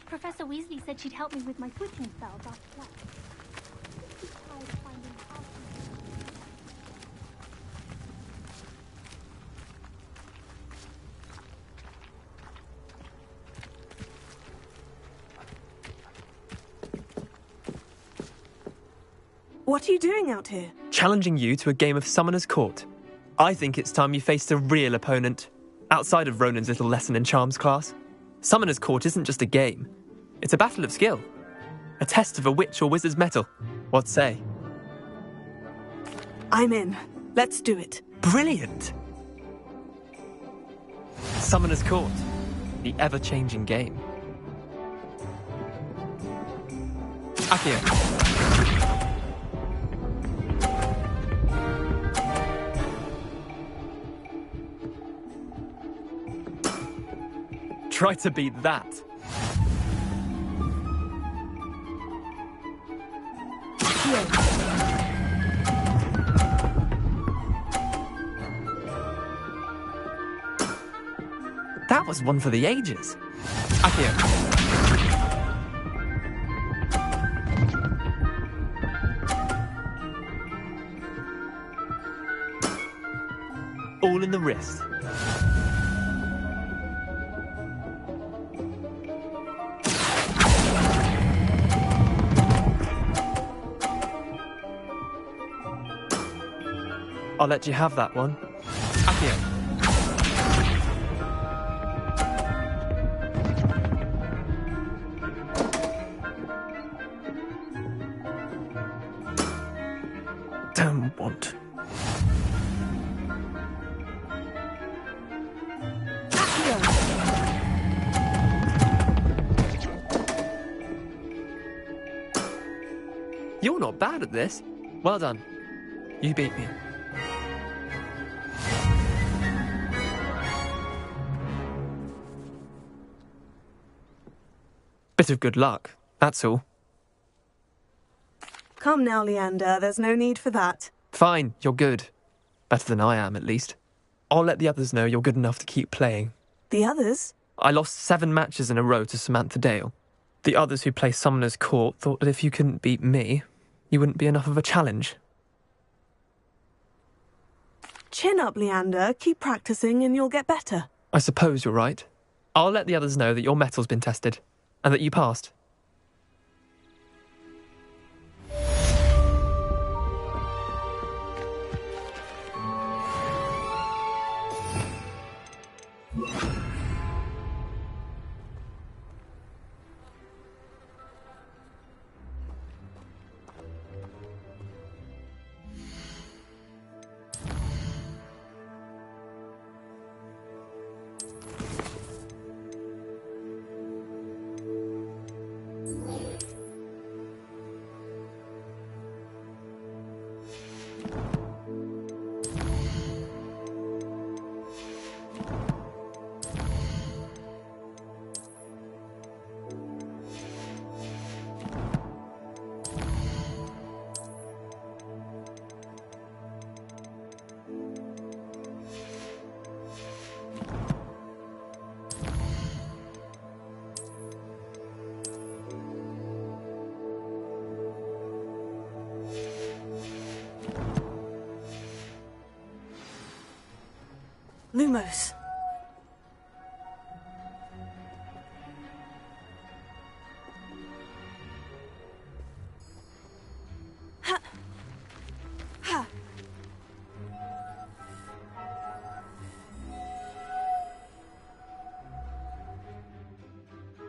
Professor Weasley said she'd help me with my switching spells after class. She's tired of finding out. What are you doing out here? Challenging you to a game of Summoner's Court. I think it's time you faced a real opponent, outside of Ronan's little lesson in charms class. Summoner's Court isn't just a game. It's a battle of skill. A test of a witch or wizard's mettle. What say? I'm in. Let's do it. Brilliant! Summoner's Court. The ever-changing game. Accio. Try to beat that. That was one for the ages. Accio. All in the wrist. I'll let you have that one. Accio. Don't want. You're not bad at this. Well done. You beat me. Bit of good luck, that's all. Come now, Leander. There's no need for that. Fine, you're good. Better than I am, at least. I'll let the others know you're good enough to keep playing. The others? I lost 7 matches in a row to Samantha Dale. The others who play Summoner's Court thought that if you couldn't beat me, you wouldn't be enough of a challenge. Chin up, Leander. Keep practicing and you'll get better. I suppose you're right. I'll let the others know that your metal's been tested, and that you passed. Lumos,